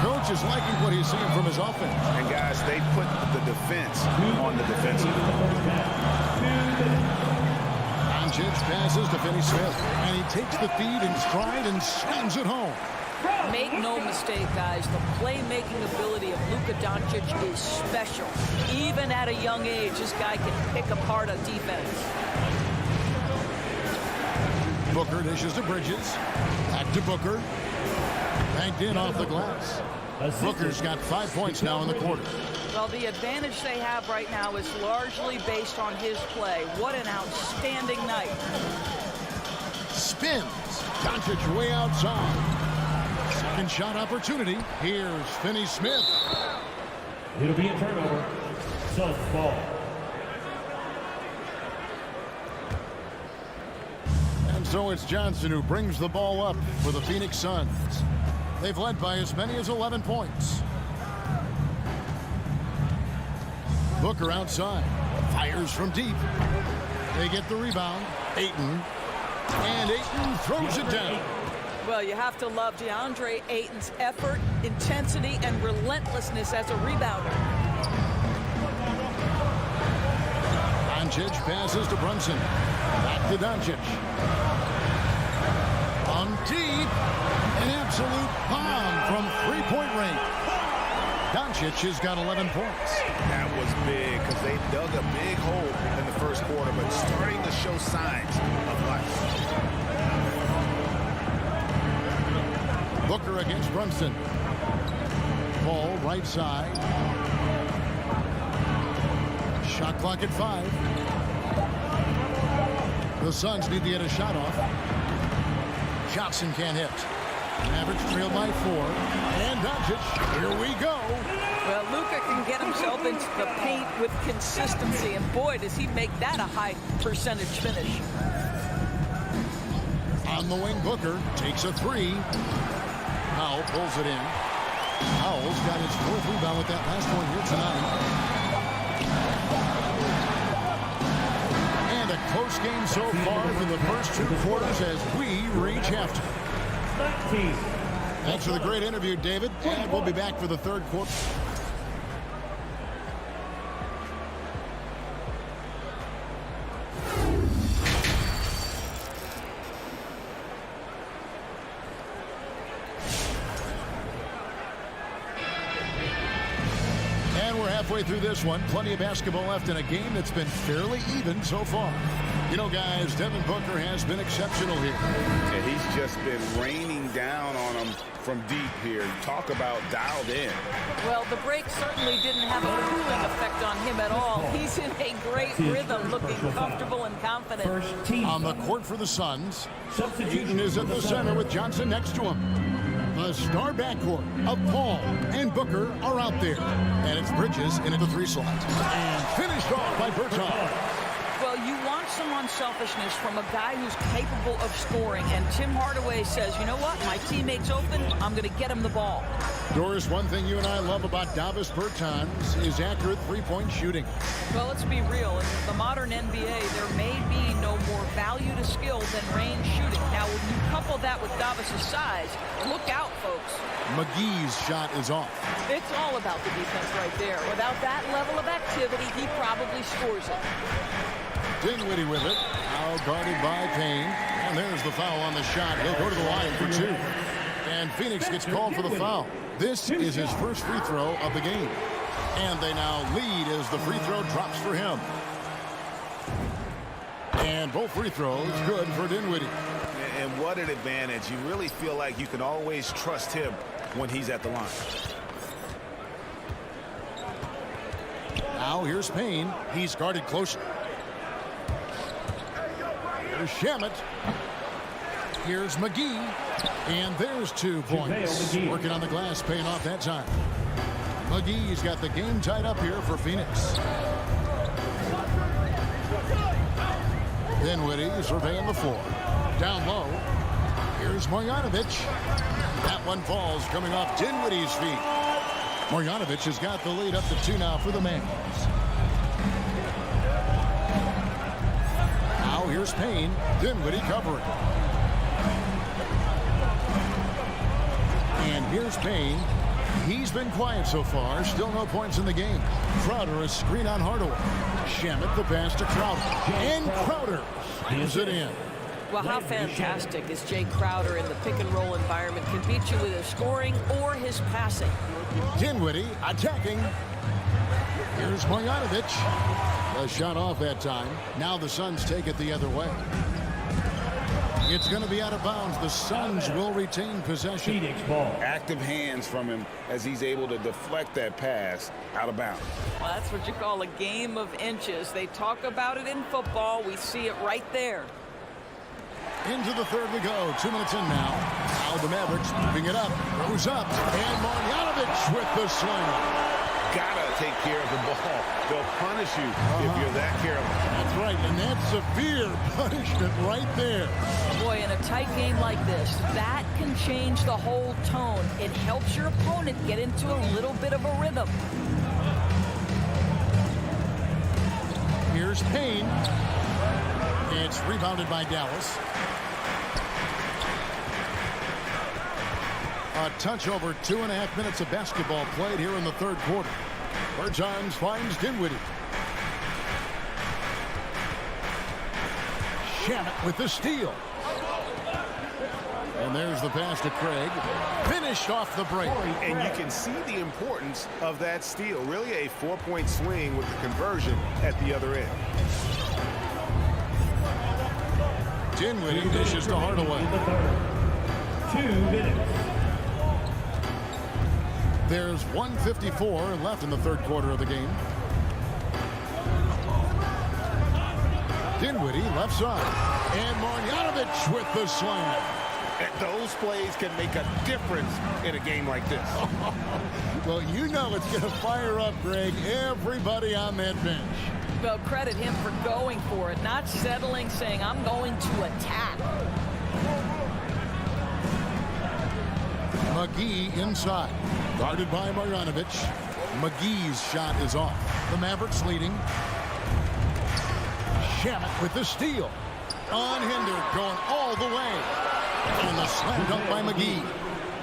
Coach is liking what he's seeing from his offense. And guys, they put the defense on the defensive. Doncic passes to Finney Smith. And he takes the feed in stride and slams it home. Make no mistake, guys, the playmaking ability of Luka Doncic is special. Even at a young age, this guy can pick apart a defense. Booker dishes to Bridges. Back to Booker. Banked in off the glass. Booker's got 5 points now in the quarter. Well, the advantage they have right now is largely based on his play. What an outstanding night. Spins. Doncic way outside. Second shot opportunity. Here's Finney-Smith. It'll be a turnover. Suns ball. And so it's Johnson who brings the ball up for the Phoenix Suns. They've led by as many as 11 points. Booker outside. Fires from deep. They get the rebound. Ayton. And Ayton throws it down. Well, you have to love DeAndre Ayton's effort, intensity, and relentlessness as a rebounder. Doncic passes to Brunson. Back to Doncic. On deep. An absolute bomb from three-point range. Doncic has got 11 points. That was big because they dug a big hole in the first quarter, but starting to show signs of life. Booker against Brunson. Ball right side. Shot clock at 5. The Suns need to get a shot off. Johnson can't hit. Mavericks trail by 4. And Doncic. Here we go. Well, Luka can get himself into the paint with consistency, and boy, does he make that a high percentage finish. On the wing, Booker takes a 3. Powell pulls it in. Powell's got his 4th rebound with that last one here tonight. And a close game so far for the first 2 quarters as we reach halftime. Thanks for the great interview, David. And we'll be back for the 3rd quarter. Halfway through this one, plenty of basketball left in a game that's been fairly even so far. You know, guys, Devin Booker has been exceptional here. Yeah, he's just been raining down on them from deep here. Talk about dialed in. Well, the break certainly didn't have a cooling effect on him at all. He's in a great rhythm, looking comfortable and confident. On the court for the Suns, Ayton is at the center with Johnson next to him. The star backcourt of Paul and Booker are out there. And it's Bridges into the 3 slot. And finished off by Bertans. Well, you want some unselfishness from a guy who's capable of scoring. And Tim Hardaway says, you know what? My teammate's open. I'm going to get him the ball. Doris, one thing you and I love about Davis Bertans is accurate three-point shooting. Well, let's be real. In the modern NBA, there may be no more value to skill than range shooting. Now, when you couple that with Davis's size, look out, folks. McGee's shot is off. It's all about the defense right there. Without that level of activity, he probably scores it. Dinwiddie with it. Now guarded by Payne. And there's the foul on the shot. He'll go to the line for 2. And Phoenix gets called for the foul. This is his first free throw of the game. And they now lead as the free throw drops for him. And both free throws good for Dinwiddie. And what an advantage. You really feel like you can always trust him when he's at the line. Now here's Payne. He's guarded closer. Here's Shamet. Here's McGee. And there's 2 points. Working on the glass, paying off that time. McGee's got the game tied up here for Phoenix. Dinwiddie surveying the floor. Down low. Here's Marjanovic. That one falls coming off Dinwiddie's feet. Marjanovic has got the lead up to 2 now for the Mavs. Now here's Payne. Dinwiddie covering. And here's Payne. He's been quiet so far. Still no points in the game. Crowder a screen on Hardaway. Shamet the pass to Crowder. And Crowder gives it in. Well, how fantastic is Jay Crowder in the pick-and-roll environment? Can beat you with his scoring or his passing. Dinwiddie attacking. Here's Marjanovic. A shot off that time. Now the Suns take it the other way. It's going to be out of bounds. The Suns will retain possession. Phoenix ball. Active hands from him as he's able to deflect that pass out of bounds. Well, that's what you call a game of inches. They talk about it in football. We see it right there. Into the 3rd we go. 2 minutes in now. Now Now the Mavericks moving it up. Goes up. And Marjanovic with the slam. Gotta take care of the ball. They'll punish you if you're that careless. That's right, and that's severe punishment right there. Boy, in a tight game like this, that can change the whole tone. It helps your opponent get into a little bit of a rhythm. Here's Payne. It's rebounded by Dallas. A touch over 2.5 minutes of basketball played here in the third quarter. Bertans finds Dinwiddie. Shamet with the steal. And there's the pass to Craig. Finished off the break. And you can see the importance of that steal. Really a 4-point swing with the conversion at the other end. Dinwiddie dishes to Hardaway. 2 minutes. There's 1:54 left in the third quarter of the game. Dinwiddie left side. And Marjanovic with the slam. Those plays can make a difference in a game like this. Well, you know it's going to fire up, Greg, everybody on that bench. Well, credit him for going for it, not settling, saying, I'm going to attack. McGee inside. Guarded by Marjanovic. McGee's shot is off. The Mavericks leading. Shamet with the steal. Unhindered, going all the way. And the slam dunk by McGee.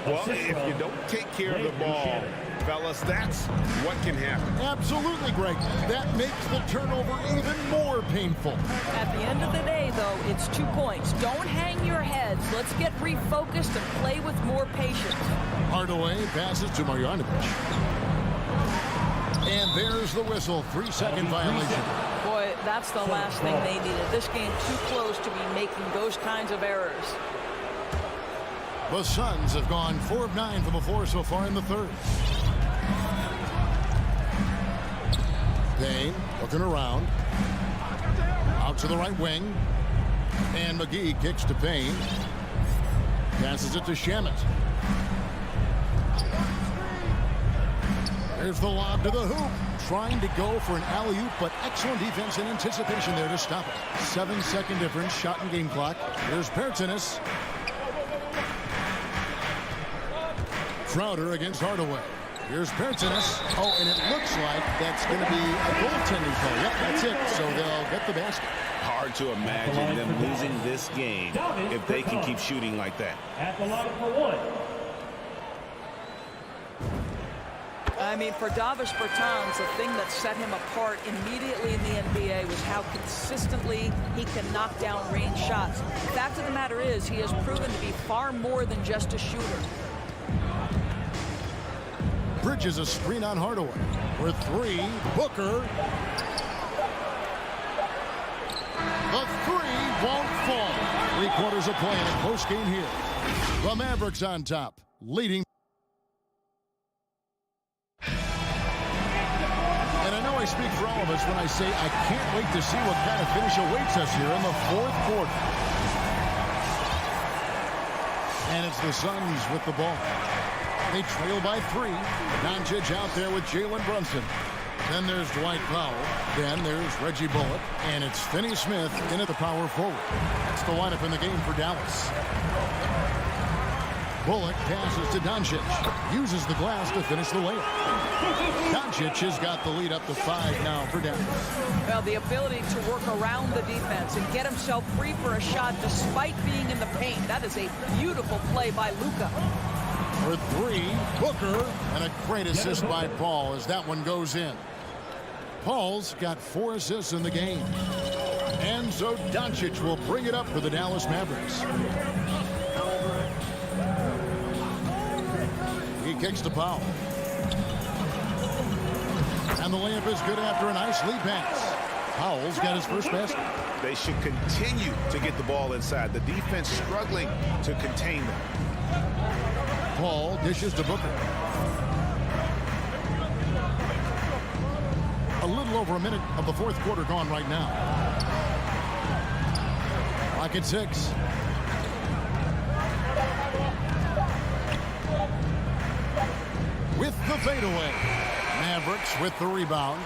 Well, if you don't take care of the ball, fellas, that's what can happen. Absolutely, Greg. That makes the turnover even more painful. At the end of the day, though, it's 2 points. Don't hang your heads. Let's get refocused and play with more patience. Hardaway passes to Marjanovic. And there's the whistle. 3-second violation. Boy, that's the last thing they needed. This game too close to be making those kinds of errors. The Suns have gone 4 of 9 from the floor so far in the third. Payne looking around. Out to the right wing. And McGee kicks to Payne. Passes it to Shamet. There's the lob to the hoop. Trying to go for an alley-oop, but excellent defense and anticipation there to stop it. 7-second difference, shot and game clock. Here's Bertans. Crowder against Hardaway. Here's Bertans. Oh, and it looks like that's going to be a goaltending call. Yep, that's it. So they'll get the basket. Hard to imagine them losing this game if they can keep shooting like that. At the line for 1. I mean, for Davis Bertans, the thing that set him apart immediately in the NBA was how consistently he can knock down range shots. The fact of the matter is, he has proven to be far more than just a shooter. Bridges a screen on Hardaway. For 3, Booker. The 3 won't fall. 3 quarters of play in a close game here. The Mavericks on top, leading. And I know I speak for all of us when I say I can't wait to see what kind of finish awaits us here in the fourth quarter. And it's the Suns with the ball. They trail by 3. Doncic out there with Jalen Brunson. Then there's Dwight Powell. Then there's Reggie Bullock. And it's Finney Smith in at the power forward. That's the lineup in the game for Dallas. Bullock passes to Doncic. Uses the glass to finish the layup. Doncic has got the lead up to 5 now for Dallas. Well, the ability to work around the defense and get himself free for a shot despite being in the paint. That is a beautiful play by Luka. For 3, Booker, and a great assist by Paul as that one goes in. Paul's got 4 assists in the game. And so Doncic will bring it up for the Dallas Mavericks. He kicks to Powell. And the layup is good after a nice lead pass. Powell's got his first basket. They should continue to get the ball inside. The defense struggling to contain them. Paul dishes to Booker. A little over a minute of the fourth quarter gone right now. Clock at 6. the fadeaway. Mavericks with the rebound.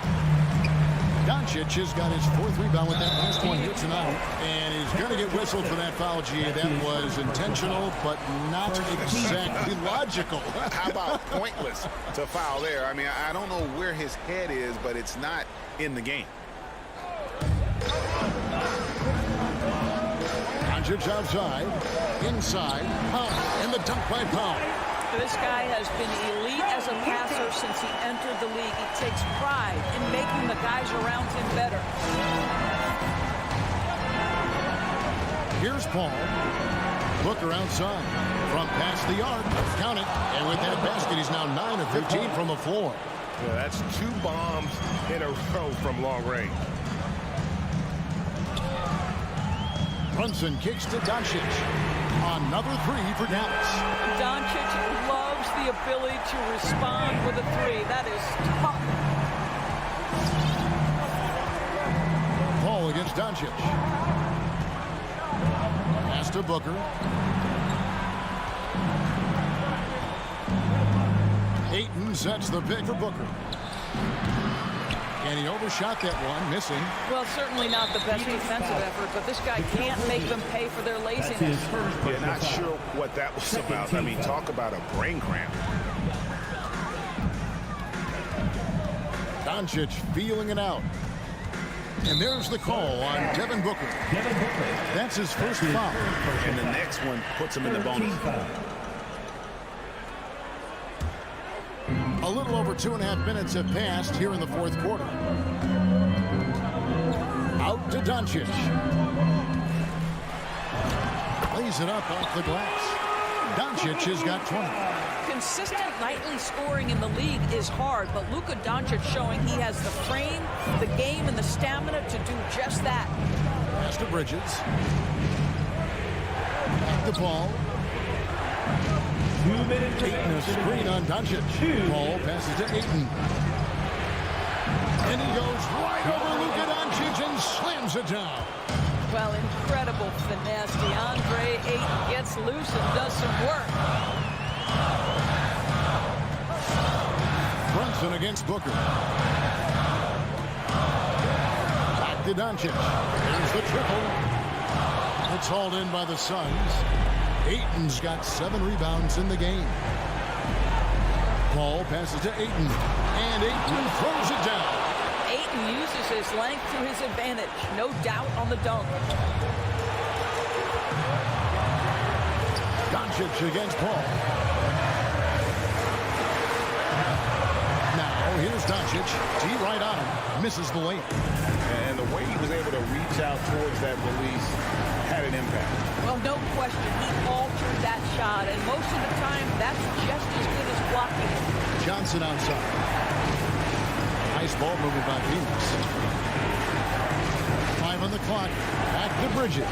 Doncic has got his 4th rebound with that last one here tonight. And he's going to get whistled for that foul, G. That was intentional, but not exactly logical. How about pointless to foul there? I mean, I don't know where his head is, but it's not in the game. Doncic outside, inside, and the dunk by Powell. This guy has been elite as a passer since he entered the league. He takes pride in making the guys around him better. Here's Paul. Booker outside. From past the arc. Count it. And with that basket, he's now 9 of 15 from the floor. Yeah, that's 2 bombs in a row from long range. Brunson kicks to Doncic. Another 3 for Dallas. Doncic loves the ability to respond with a 3. That is tough. Paul against Doncic. Pass to Booker. Ayton sets the pick for Booker. And he overshot that one, missing. Well, certainly not the best defensive effort, but this guy can't make them pay for their laziness. Yeah, not sure what that was about. I mean, talk about a brain cramp. Doncic feeling it out. And there's the call on Devin Booker. That's his first foul. And the next one puts him in the bonus. A little over 2.5 minutes have passed here in the 4th quarter. Out to Doncic. Lays it up off the glass. Doncic has got 20. Consistent nightly scoring in the league is hard, but Luka Doncic showing he has the frame, the game, and the stamina to do just that. Pass to Bridges. Back the ball. 2 minutes. Ayton a screen on Doncic. Paul passes to Ayton. And he goes right over Luka Doncic and slams it down. Well, incredible finesse. DeAndre Ayton gets loose and does some work. Brunson against Booker. Back to Doncic. Here's the triple. It's hauled in by the Suns. Ayton's got 7 rebounds in the game. Paul passes to Ayton. And Ayton throws it down. Ayton uses his length to his advantage. No doubt on the dunk. Doncic against Paul. Now here's Doncic. D right on him. Misses the layup. And the way he was able to reach out towards that release had an impact. Well, no question. He altered that shot, and most of the time, that's just as good as blocking it. Johnson outside. Nice ball movement by Phoenix. 5 on the clock. Back to Bridges.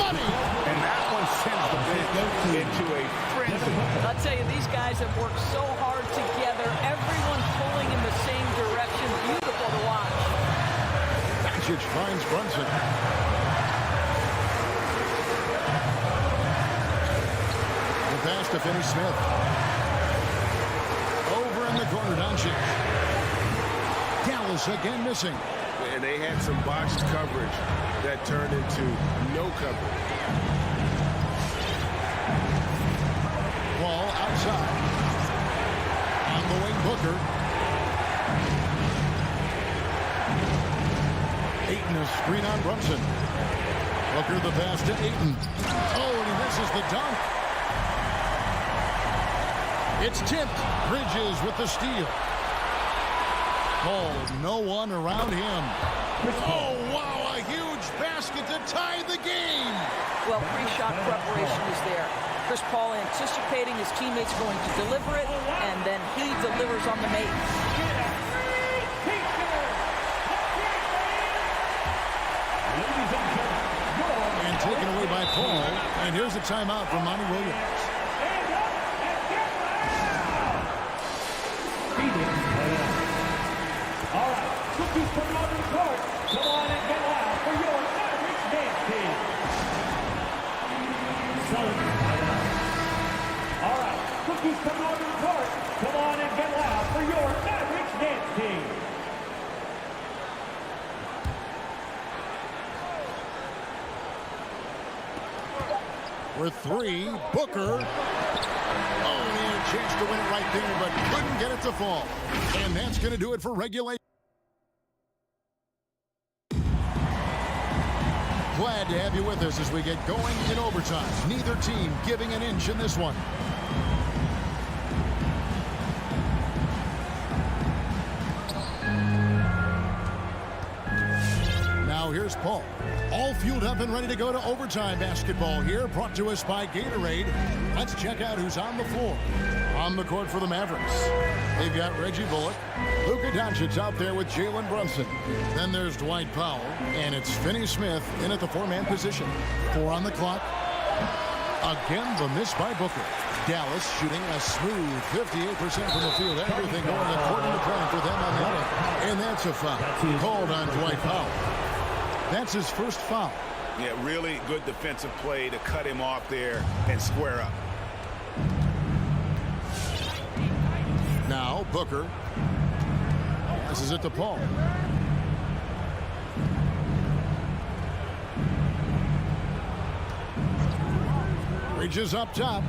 Money! And that one sends the bench into a frenzy. I'll tell you, these guys have worked so hard together. Everyone pulling in the same direction. Beautiful to watch. Doncic finds Brunson. The pass to Finney-Smith. Over in the corner, Doncic. Dallas again missing. And they had some botched coverage that turned into no coverage. Ball outside. On the wing, Booker. Ayton a screen on Brunson. Booker the pass to Ayton. Oh, and he misses the dunk. It's tipped. Bridges with the steal. Ball, no one around him. Oh, wow, a huge basket to tie the game. Well, pre-shot preparation is there. Chris Paul anticipating his teammates going to deliver it, and then he delivers on the make. And taken away by Paul. And here's a timeout from Monty Williams. All right, cookies coming out of the court. Come on and get loud for your average dance team. All right, cookies coming out of the court. Come on and get loud for three. Booker. Oh, and he had a chance to win it right there, but couldn't get it to fall. And that's going to do it for regulation. Glad to have you with us as we get going in overtime. Neither team giving an inch in this one. Now here's Paul. All fueled up and ready to go to overtime basketball here, brought to us by Gatorade. Let's check out who's on the floor. On the court for the Mavericks, they've got Reggie Bullock. Luka Doncic out there with Jalen Brunson. Then there's Dwight Powell, and it's Finney-Smith in at the four-man position. 4 on the clock. Again, the miss by Booker. Dallas shooting a smooth 58% from the field. Everything going according to plan for them on that end. And that's a foul called on Dwight Powell. That's his first foul. Yeah, really good defensive play to cut him off there and square up. Now Booker. This is it to Paul. Bridges up top.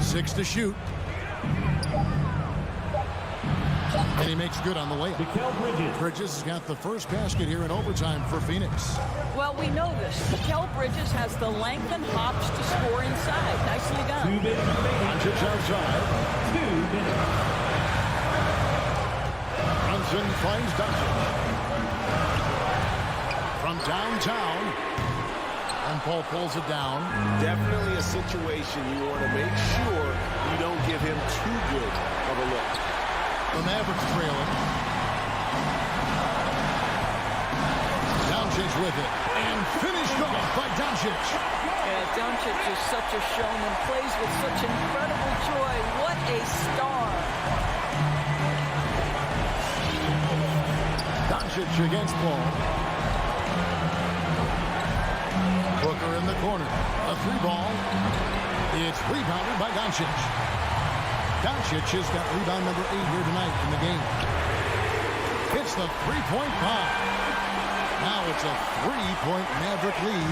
6 to shoot. And he makes good on the layup. Bridges has got the first basket here in overtime for Phoenix. Well, we know this. Mikal Bridges has the length and hops to score inside. Nicely done. Doncic outside. 2 minutes. Brunson finds Doncic. From downtown. And Paul pulls it down. Definitely a situation you want to make sure you don't give him too good of a look. The Mavericks trailing. Doncic with it. And finished off by Doncic. Yeah, Doncic is such a showman. Plays with such incredible joy. What a star. Doncic against Paul. Booker in the corner. A 3-ball. It's rebounded by Doncic. Doncic has got rebound number 8 here tonight in the game. It's the three-point bomb. Now it's a 3-point Maverick lead.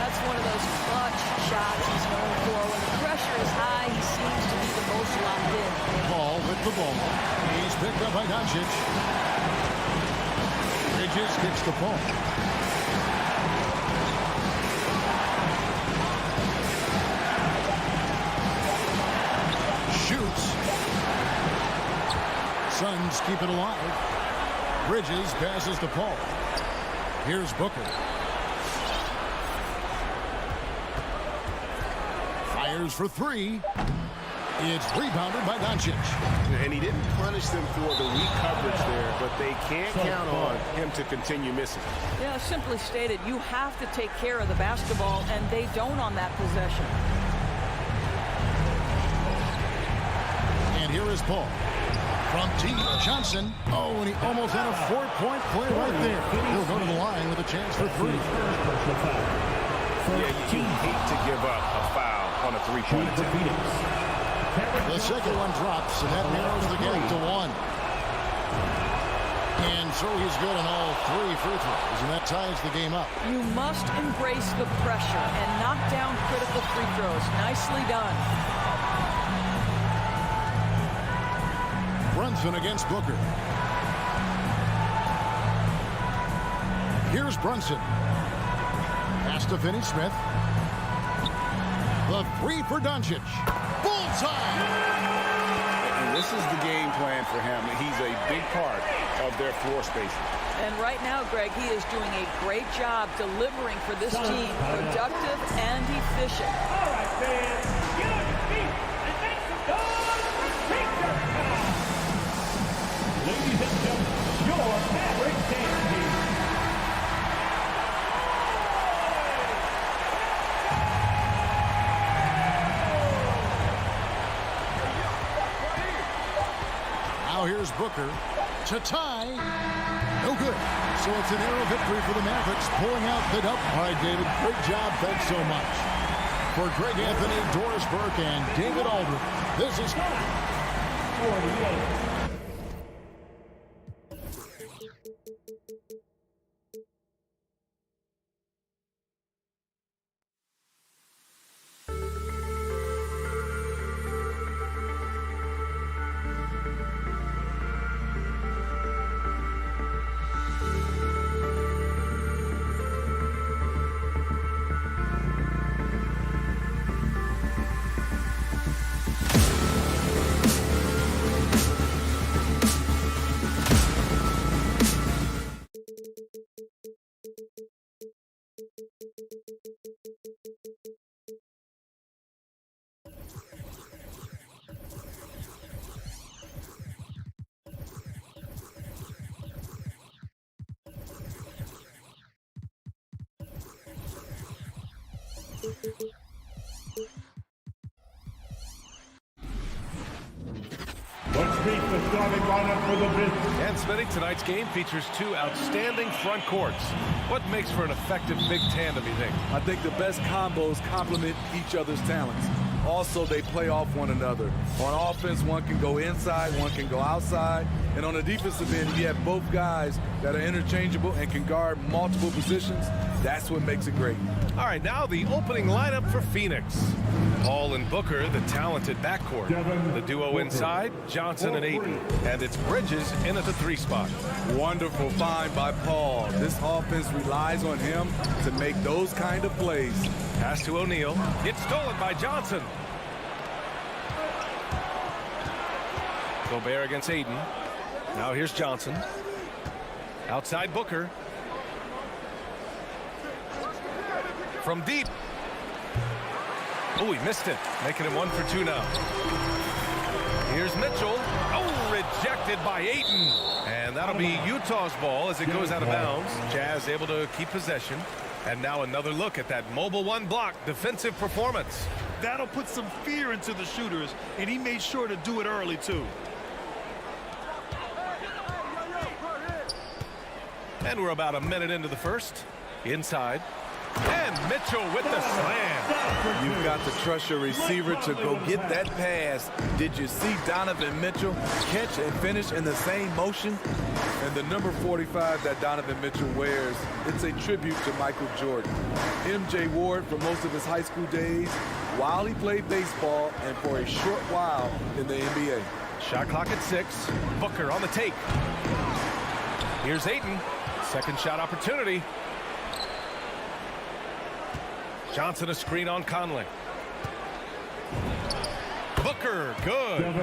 That's one of those clutch shots he's known for. When the pressure is high, he seems to be the most locked in. Paul with the ball. He's picked up by Doncic. Bridges kicks the Paul. Shoots. Suns keep it alive. Bridges passes to Paul. Here's Booker. Fires for 3. It's rebounded by Doncic. And he didn't punish them for the weak coverage there, but they can't count on him to continue missing. Yeah, simply stated, you have to take care of the basketball, and they don't on that possession. And here is Paul. From T. Johnson. Oh, and he almost had a 4-point play right there. He'll go to the line with a chance for 3. Yeah, you hate to give up a foul on a 3-point attempt. The second one drops, and that narrows the gap to 1. And so he's good on all 3 free throws, and that ties the game up. You must embrace the pressure and knock down critical free throws. Nicely done. Brunson against Booker. Here's Brunson. Pass to Finney-Smith. The 3 for Doncic. Bullseye! And this is the game plan for him. He's a big part of their floor spacing. And right now, Greg, he is doing a great job delivering for this team. Productive and efficient. All right, fans, get on your feet and make some noise for Victor. Ladies and gentlemen, your Maverick dance team. Now here's Booker to tie. No good. So it's an arrow victory for the Mavericks, pulling out the dub. All right, David, great job. Thanks so much. For Greg Anthony, Doris Burke, and David Aldridge, this is 48. Let's meet the starting lineup for the business. And Smitty, tonight's game features two outstanding front courts. What makes for an effective big tandem, you think? I think the best combos complement each other's talents. Also, they play off one another. On offense, one can go inside, one can go outside. And on the defensive end, you have both guys that are interchangeable and can guard multiple positions. That's what makes it great. All right, now the opening lineup for Phoenix. Paul and Booker, the talented backcourt. The duo inside, Johnson and Ayton. And it's Bridges in at the 3 spot. Wonderful find by Paul. This offense relies on him to make those kind of plays. Pass to O'Neal. It's stolen by Johnson. Gobert against Ayton. Now here's Johnson. Outside Booker. From deep. Oh, he missed it. Making it 1 for 2 now. Here's Mitchell. Oh, rejected by Ayton. And that'll be Utah's ball as it goes out of bounds. Jazz able to keep possession. And now another look at that mobile 1 block defensive performance. That'll put some fear into the shooters, and he made sure to do it early, too. And we're about a minute into the first. Inside. And Mitchell with the slam. You've got to trust your receiver to go get that pass. Did you see Donovan Mitchell catch and finish in the same motion? And the number 45 that Donovan Mitchell wears, it's a tribute to Michael Jordan. MJ wore it for most of his high school days while he played baseball and for a short while in the NBA. Shot clock at 6. Booker on the take. Here's Ayton. Second shot opportunity. Johnson a screen on Conley. Booker, good.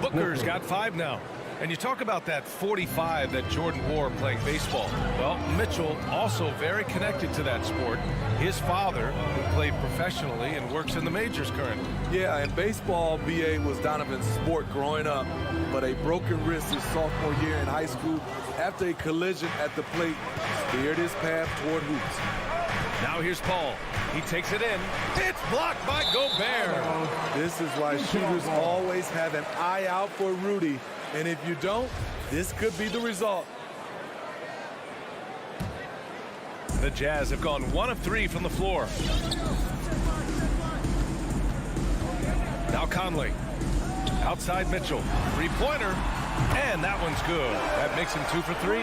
Booker's got 5 now. And you talk about that 45 that Jordan wore playing baseball. Well, Mitchell also very connected to that sport. His father, who played professionally and works in the majors currently. Yeah, and baseball, BA, was Donovan's sport growing up. But a broken wrist his sophomore year in high school after a collision at the plate steered his path toward hoops. Now here's Paul. He takes it in. It's blocked by Gobert. This is why shooters always have an eye out for Rudy. And if you don't, this could be the result. The Jazz have gone 1 of 3 from the floor. Now Conley. Outside Mitchell. 3-pointer. And that one's good. That makes him 2 for 3.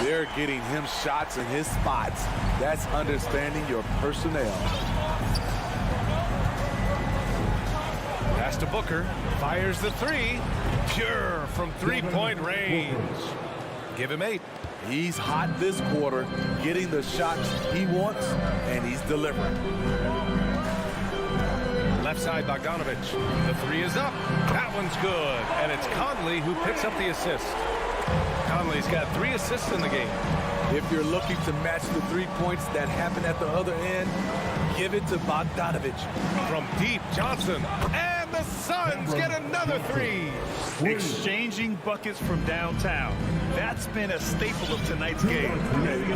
They're getting him shots in his spots. That's understanding your personnel. Pass to Booker. Fires the 3. Pure from 3-point range. Give him 8. He's hot this quarter, getting the shots he wants, and he's delivering. Left side, Bogdanovich. The 3 is up. That one's good. And it's Conley who picks up the assist. Conley's got 3 assists in the game. If you're looking to match the 3 points that happen at the other end, give it to Bogdanovich. From deep, Johnson. And the Suns get another 3. Exchanging buckets from downtown. That's been a staple of tonight's game.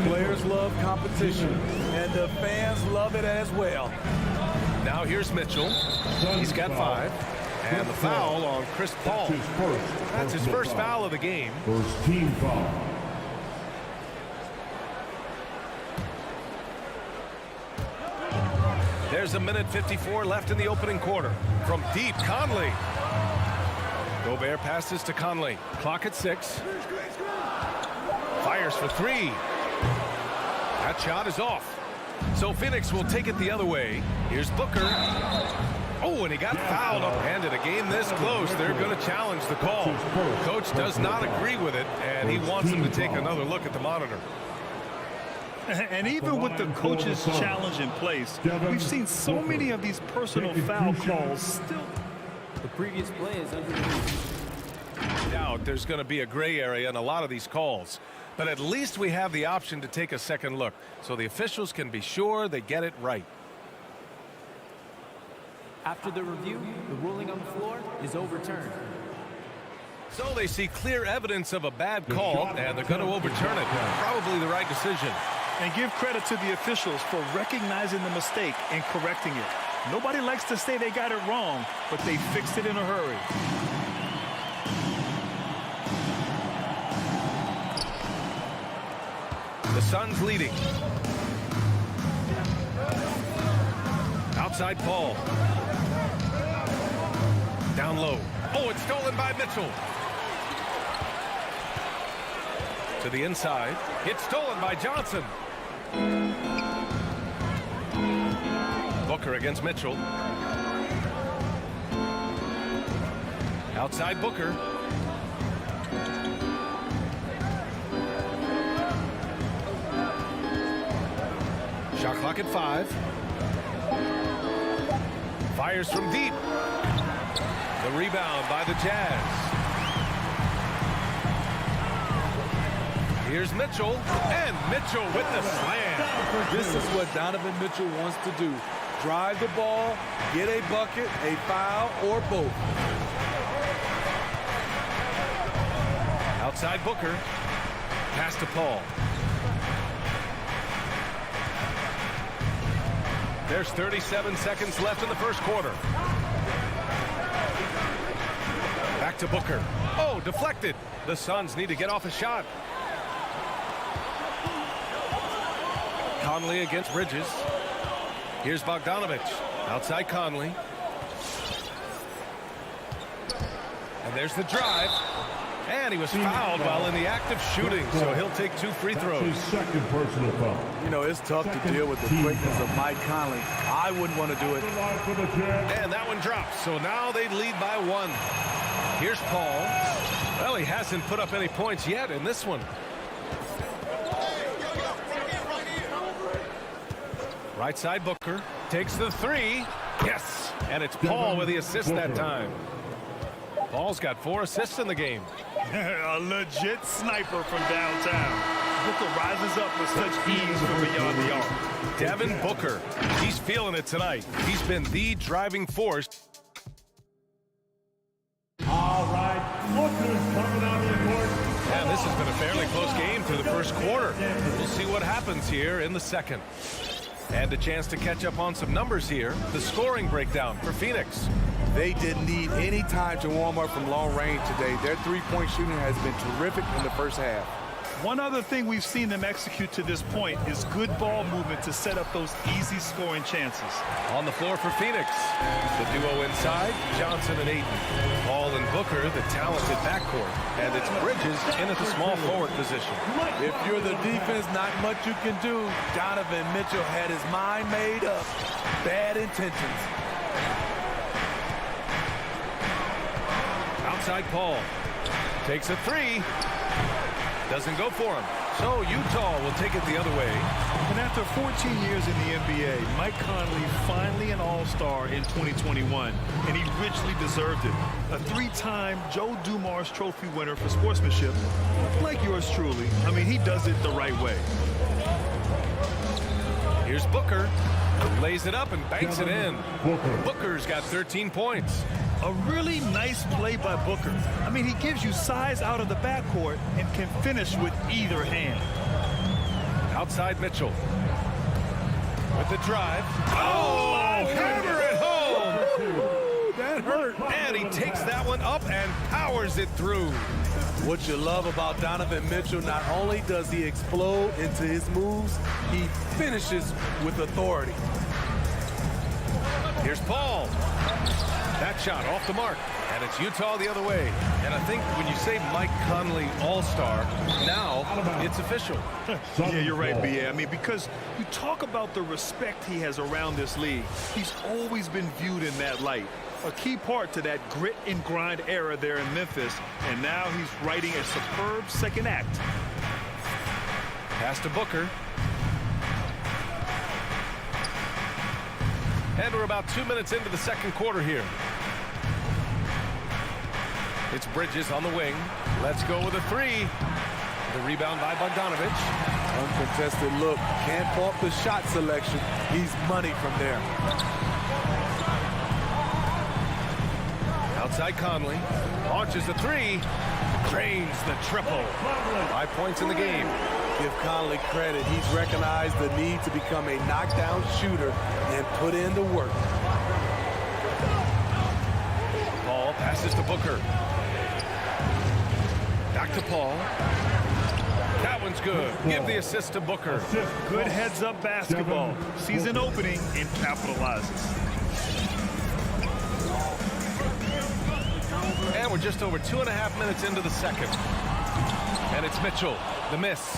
Players love competition, and the fans love it as well. Now here's Mitchell. He's got 5. And the foul on Chris Paul. That's his first foul of the game. First team foul. There's a minute 54 left in the opening quarter. From deep, Conley. Gobert passes to Conley. Clock at 6. Fires for 3. That shot is off. So Phoenix will take it the other way. Here's Booker. Oh, and he got fouled up-handed. A game this close, they're going to challenge the call. Coach does not agree with it, and he wants him to take another look at the monitor. And even with the coach's challenge in place, we've seen so many of these personal foul calls still. The previous play is underneath. Doubt there's going to be a gray area in a lot of these calls. But at least we have the option to take a second look, so the officials can be sure they get it right. After the review, the ruling on the floor is overturned. So they see clear evidence of a bad call, and they're going to overturn it. Probably the right decision. And give credit to the officials for recognizing the mistake and correcting it. Nobody likes to say they got it wrong, but they fixed it in a hurry. The Suns leading. Outside Paul. Down low. Oh, it's stolen by Mitchell. To the inside. It's stolen by Johnson. Booker against Mitchell. Outside Booker. Shot clock at 5. Fires from deep. The rebound by the Jazz. Here's Mitchell, and Mitchell with the slam. This is what Donovan Mitchell wants to do. Drive the ball, get a bucket, a foul, or both. Outside Booker. Pass to Paul. There's 37 seconds left in the first quarter. Back to Booker. Oh, deflected. The Suns need to get off a shot. Conley against Bridges. Here's Bogdanovich. Outside Conley. And there's the drive. And he was fouled while in the act of shooting, so he'll take 2 free throws. Second personal foul. You know, it's tough to deal with the quickness of Mike Conley. I wouldn't want to do it. And that one drops, so now they lead by 1. Here's Paul. Well, he hasn't put up any points yet in this one. Right side Booker takes the 3. Yes, and it's Paul with the assist that time. Paul's got 4 assists in the game. A legit sniper from downtown. Booker rises up with such ease from beyond the arc. Devin Booker, he's feeling it tonight. He's been the driving force. All right, Booker's coming out of the court. And this has been a fairly close game through the first quarter. We'll see what happens here in the second. And a chance to catch up on some numbers here. The scoring breakdown for Phoenix. They didn't need any time to warm up from long range today. Their three-point shooting has been terrific in the first half. One other thing we've seen them execute to this point is good ball movement to set up those easy scoring chances. On the floor for Phoenix, the duo inside, Johnson and Ayton. Paul and Booker, the talented backcourt. And it's Bridges in at the small forward position. If you're the defense, not much you can do. Donovan Mitchell had his mind made up. Bad intentions. Outside Paul. Takes a 3. Doesn't go for him. So Utah will take it the other way. And after 14 years in the NBA, Mike Conley finally an all-star in 2021, and he richly deserved it. A 3-time Joe Dumars Trophy winner for sportsmanship, like yours truly. I mean, he does it the right way. Here's Booker. Lays it up and banks it in. Booker's got 13 points. A really nice play by Booker. I mean, he gives you size out of the backcourt and can finish with either hand. Outside Mitchell. With the drive. Oh, hammer it home. That hurt. And he takes that one up and powers it through. What you love about Donovan Mitchell, not only does he explode into his moves, he finishes with authority. Here's Paul. That shot off the mark, and it's Utah the other way. And I think when you say Mike Conley All-Star, now it's official. Yeah, you're right, B.A. I mean, because you talk about the respect he has around this league. He's always been viewed in that light. A key part to that grit and grind era there in Memphis, and now he's writing a superb second act. Pass to Booker. And we're about 2 minutes into the second quarter here. It's Bridges on the wing. Let's go with a 3. The rebound by Bogdanovich. Uncontested look. Can't fault the shot selection. He's money from there. Outside Conley. Launches a 3. Drains the triple. 5 points in the game. Give Conley credit. He's recognized the need to become a knockdown shooter and put in the work. Paul passes to Booker. Back to Paul. That one's good. Give the assist to Booker. Good heads-up basketball. Sees an opening and capitalizes. And we're just over 2.5 minutes into the second. And it's Mitchell, the miss.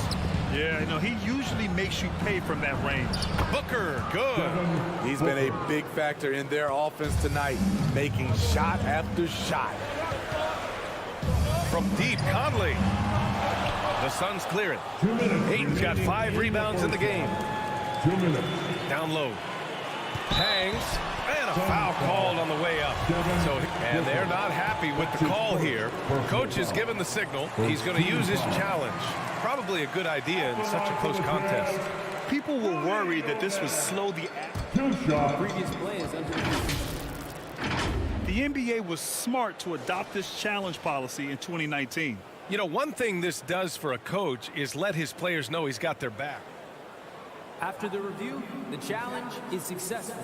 Yeah, he usually makes you pay from that range. Booker, good. He's been a big factor in their offense tonight, making shot after shot. From deep, Conley. The Suns clear it. Ayton's got 5 rebounds in the game. Down low. Hangs. And a foul called on the way up. And they're not happy with the call here. Coach has given the signal. He's going to use his challenge. Probably a good idea in such a close contest. People were worried that this would slow the Previous play is under. The NBA was smart to adopt this challenge policy in 2019. One thing this does for a coach is let his players know he's got their back. After the review, the challenge is successful.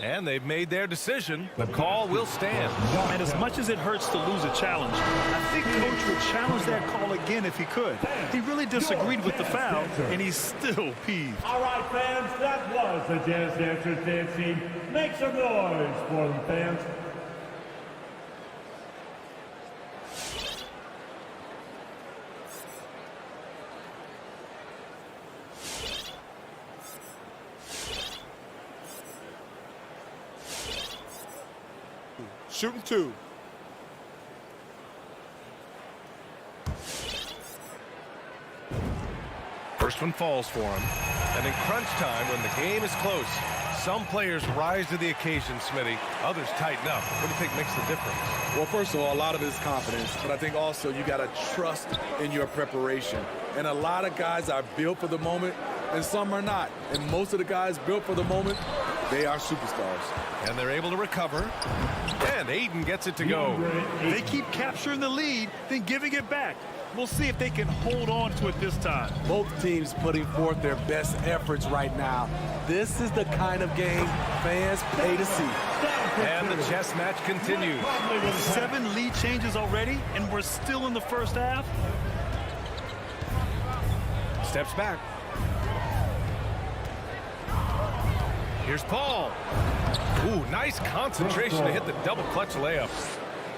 And they've made their decision. The call will stand. And as much as it hurts to lose a challenge, I think Coach would challenge that call again if he could. He really disagreed with the foul, and he's still peeved. All right, fans, that was the Jazz Dancers dance team. Make some noise for them, fans. Shooting 2. First one falls for him. And in crunch time, when the game is close, some players rise to the occasion, Smitty. Others tighten up. What do you think makes the difference? Well, first of all, a lot of it is confidence, but I think also you got to trust in your preparation. And a lot of guys are built for the moment, and some are not. And most of the guys built for the moment, they are superstars. And they're able to recover. And Ayton gets it to go. They keep capturing the lead, then giving it back. We'll see if they can hold on to it this time. Both teams putting forth their best efforts right now. This is the kind of game fans pay to see. And the chess match continues. 7 lead changes already, and we're still in the first half. Steps back. Here's Paul. Ooh, nice concentration to hit the double clutch layup.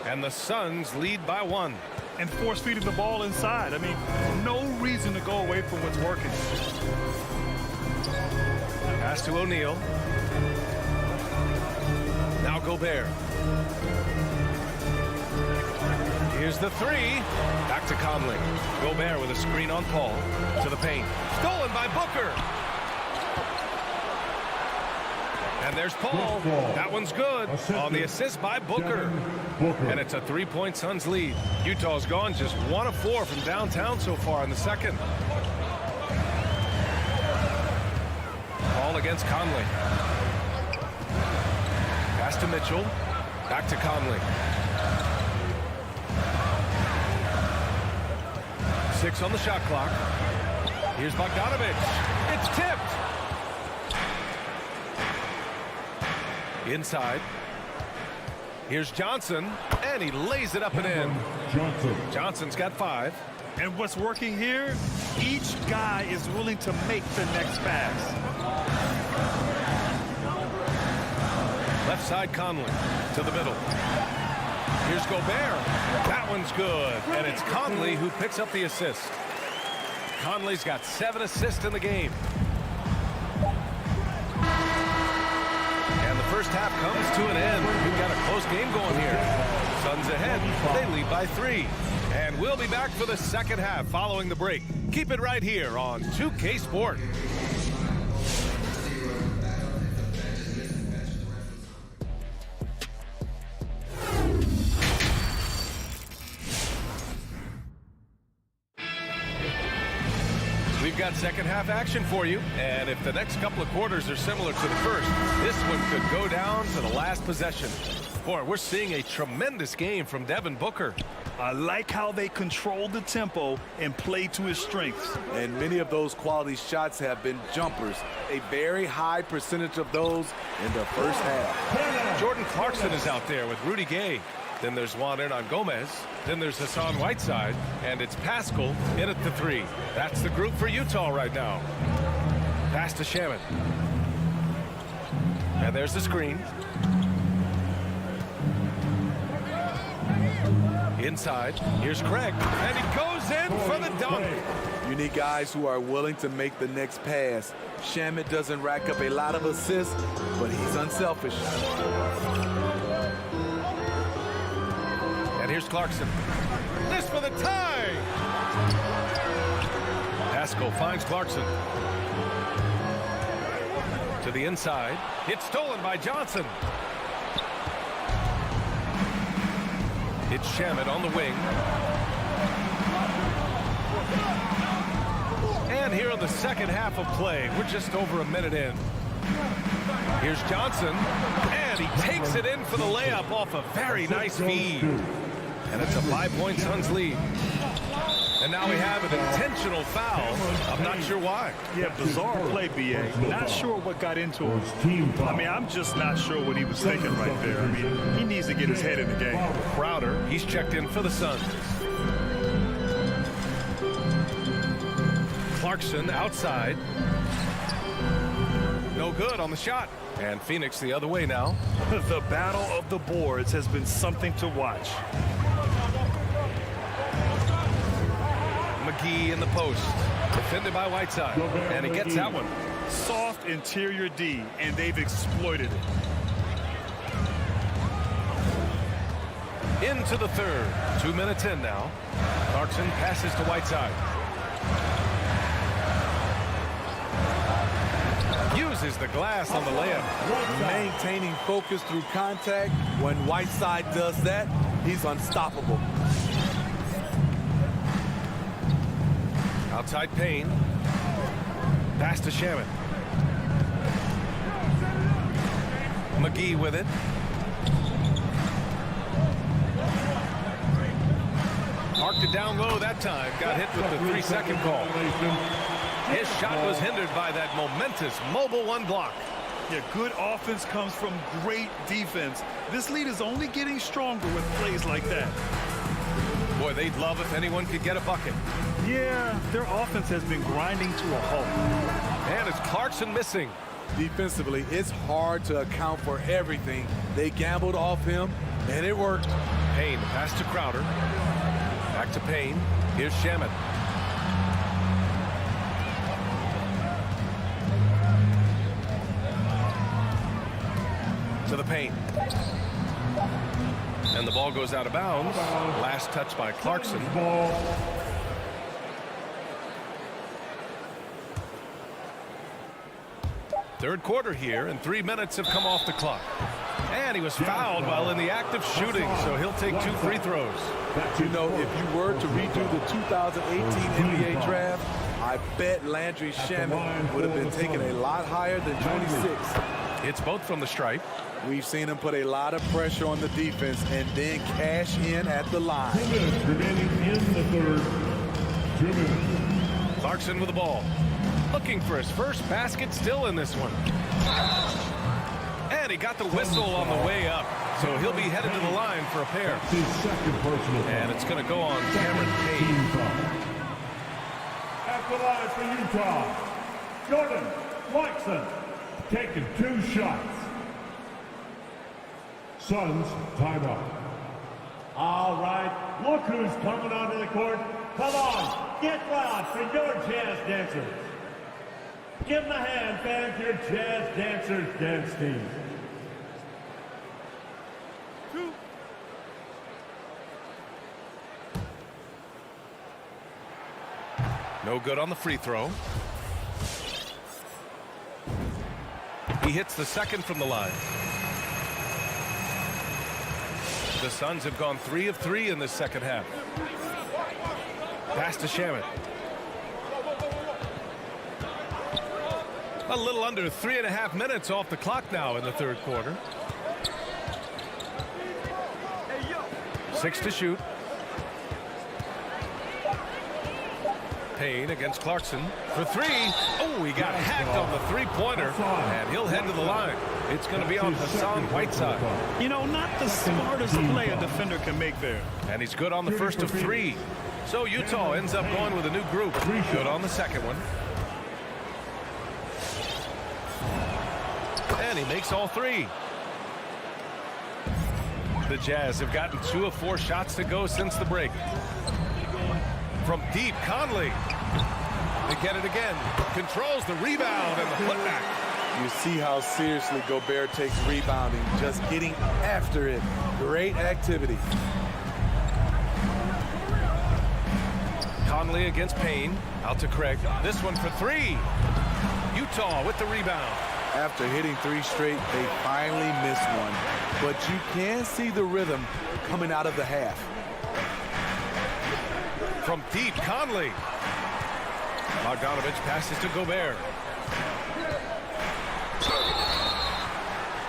And the Suns lead by 1. And force feeding the ball inside. I mean, no reason to go away from what's working. Pass to O'Neal. Now Gobert. Here's the 3. Back to Conley. Gobert with a screen on Paul. To the paint. Stolen by Booker. And there's Paul. That one's good. On the assist by Booker. And it's a 3-point Suns lead. Utah's gone just 1 of 4 from downtown so far in the second. Paul against Conley. Pass to Mitchell. Back to Conley. 6 on the shot clock. Here's Bogdanovich. It's tipped. Inside. Here's Johnson, and he lays it up and in. Johnson's got 5. And what's working here, each guy is willing to make the next pass. Left side Conley to the middle. Here's Gobert. That one's good. And it's Conley who picks up the assist. Conley's got 7 assists in the game. First half comes to an end. We've got a close game going here. Suns ahead. They lead by 3. And we'll be back for the second half following the break. Keep it right here on 2K Sport. We've got second half action for you, and if the next couple of quarters are similar to the first, this one could go down to the last possession. Boy, we're seeing a tremendous game from Devin Booker. I like how they control the tempo and play to his strengths. And many of those quality shots have been jumpers. A very high percentage of those in the first half. Jordan Clarkson is out there with Rudy Gay. Then there's Juan Hernan Gomez. Then there's Hassan Whiteside. And it's Pascal in at the 3. That's the group for Utah right now. Pass to Shaman. And there's the screen. Inside, here's Craig, and he goes in for the dunk. You need guys who are willing to make the next pass. Shamet doesn't rack up a lot of assists, but he's unselfish. And here's Clarkson. This for the tie. Pascal finds Clarkson. To the inside. It's stolen by Johnson. It's Shamet on the wing. And here in the second half of play, we're just over a minute in. Here's Johnson, and he takes it in for the layup off a very nice feed. And it's a 5-point Suns lead. And now we have an intentional foul. I'm not sure why. Yeah, bizarre play, B.A. Not sure what got into him. I mean, I'm just not sure what he was thinking right there. I mean, he needs to get his head in the game. Crowder, he's checked in for the Suns. Clarkson outside. No good on the shot. And Phoenix the other way now. The battle of the boards has been something to watch. McGee in the post. Defended by Whiteside. And he gets that one. Soft interior D, and they've exploited it. Into the third. 2 minutes in now. Clarkson passes to Whiteside. Uses the glass on the layup. Maintaining focus through contact. When Whiteside does that, he's unstoppable. Outside Payne. Pass to Shaman. McGee with it. Parked it down low that time. Got hit with the 3-second call. His shot was hindered by that momentous mobile 1 block. Yeah, good offense comes from great defense. This lead is only getting stronger with plays like that. Boy, they'd love if anyone could get a bucket. Yeah, their offense has been grinding to a halt. And it's Clarkson missing. Defensively, it's hard to account for everything. They gambled off him, and it worked. Payne, pass to Crowder. Back to Payne. Here's Shaman. To the paint. And the ball goes out of bounds. Last touch by Clarkson. Third quarter here, and 3 minutes have come off the clock. And he was fouled while in the act of shooting, so he'll take 2 free throws. You know, if you were to redo the 2018 NBA draft, I bet Landry Shamet would have been taken a lot higher than 26. It's both from the stripe. We've seen him put a lot of pressure on the defense and then cash in at the line. 2 minutes remaining in the third. 2 minutes. Clarkson with the ball. Looking for his first basket, still in this one. And he got the whistle on the way up. So he'll be headed to the line for a pair. His second personal foul. And it's going to go on Cameron Payne. At the line for Utah, Jordan Clarkson taking 2 shots. Suns timeout. All right, look who's coming onto the court. Come on, get loud for your jazz dancers. Give them a hand, fans, your jazz dancers dance team. No good on the free throw. He hits the second from the line. The Suns have gone 3 of 3 in this second half. Pass to Shaman. A little under 3.5 minutes off the clock now in the third quarter. 6 to shoot. Payne against Clarkson for three. Oh, he got hacked on the three-pointer, and he'll head to the line. It's going to be on Hassan Whiteside. You know, not the smartest play a defender can make there. And he's good on the first of three. So Utah ends up going with a new group. Good on the second one. And he makes all three. The Jazz have gotten 2 of 4 shots to go since the break. From deep, Conley. They get it again. Controls the rebound and the putback. You see how seriously Gobert takes rebounding, just getting after it. Great activity. Conley against Payne. Out to Craig. This one for three. Utah with the rebound. After hitting 3 straight, they finally missed one. But you can see the rhythm coming out of the half. From deep, Conley. Bogdanovich passes to Gobert.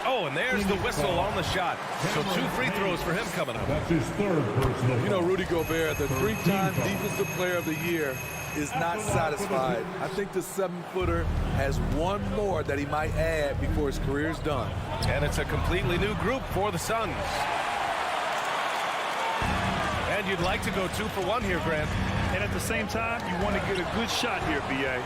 Oh, and there's the whistle on the shot. So 2 free throws for him coming up. That's his 3rd personal. You know, Rudy Gobert, the 3-time Defensive Player of the Year, is not satisfied. I think the 7-footer has one more that he might add before his career's done. And it's a completely new group for the Suns. And you'd like to go 2 for 1 here, Grant. And at the same time, you want to get a good shot here, B.A.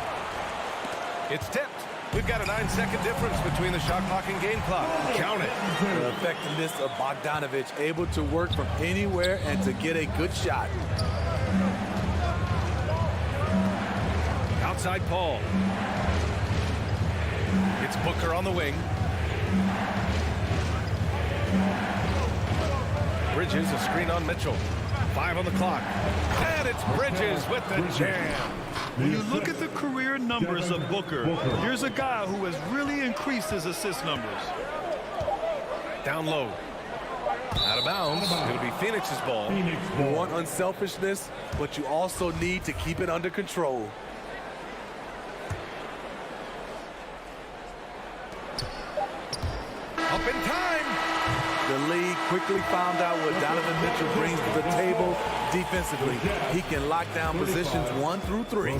It's tipped. We've got a 9-second difference between the shot clock and game clock. Count it. The effectiveness of Bogdanovich, able to work from anywhere and to get a good shot. Outside Paul. It's Booker on the wing. Bridges, a screen on Mitchell. 5 on the clock. And it's Bridges with the jam. When you look at the career numbers of Booker, here's a guy who has really increased his assist numbers. Down low. Out of bounds. It'll be Phoenix's ball. You want unselfishness, but you also need to keep it under control. Up in time. The league quickly found out what Donovan Mitchell brings to the table defensively. He can lock down positions 1 through 3.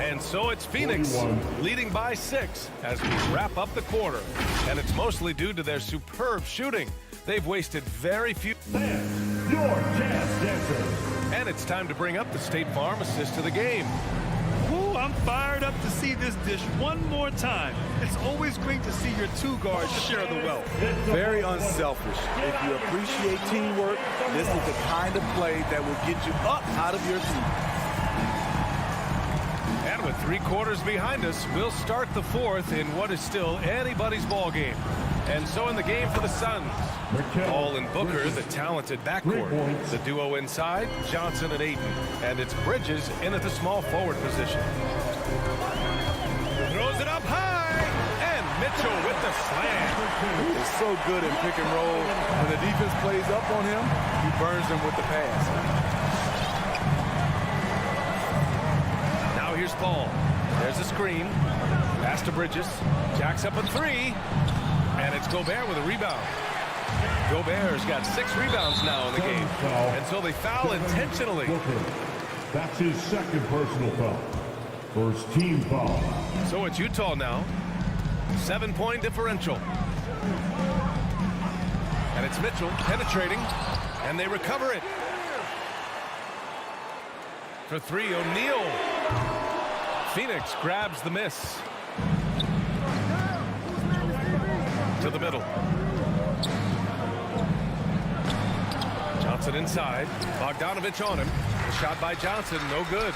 And so it's Phoenix leading by 6 as we wrap up the quarter. And it's mostly due to their superb shooting. They've wasted very few. Your Jazz Dancer. And it's time to bring up the State Farm assist of the game. Ooh, I'm fired up to see this dish one more time. It's always great to see your 2 guards share the wealth. Very unselfish. If you appreciate teamwork, this is the kind of play that will get you up out of your seat. And with 3 quarters behind us, we'll start the 4th in what is still anybody's ball game. And so in the game for the Suns, Paul and Booker, the talented backcourt. The duo inside, Johnson and Ayton. And it's Bridges in at the small forward position. Throws it up high, and Mitchell with the slam. He's so good in pick and roll. When the defense plays up on him, he burns them with the pass. Now here's Paul. There's a screen. Pass to Bridges. Jacks up a 3. And it's Gobert with a rebound. Gobert's got 6 rebounds now in the game. And so they foul intentionally. That's his 2nd personal foul. First team foul. So it's Utah now. 7-point differential. And it's Mitchell penetrating. And they recover it. For 3, O'Neal. Phoenix grabs the miss. To the middle. Johnson inside. Bogdanovich on him. The shot by Johnson, no good.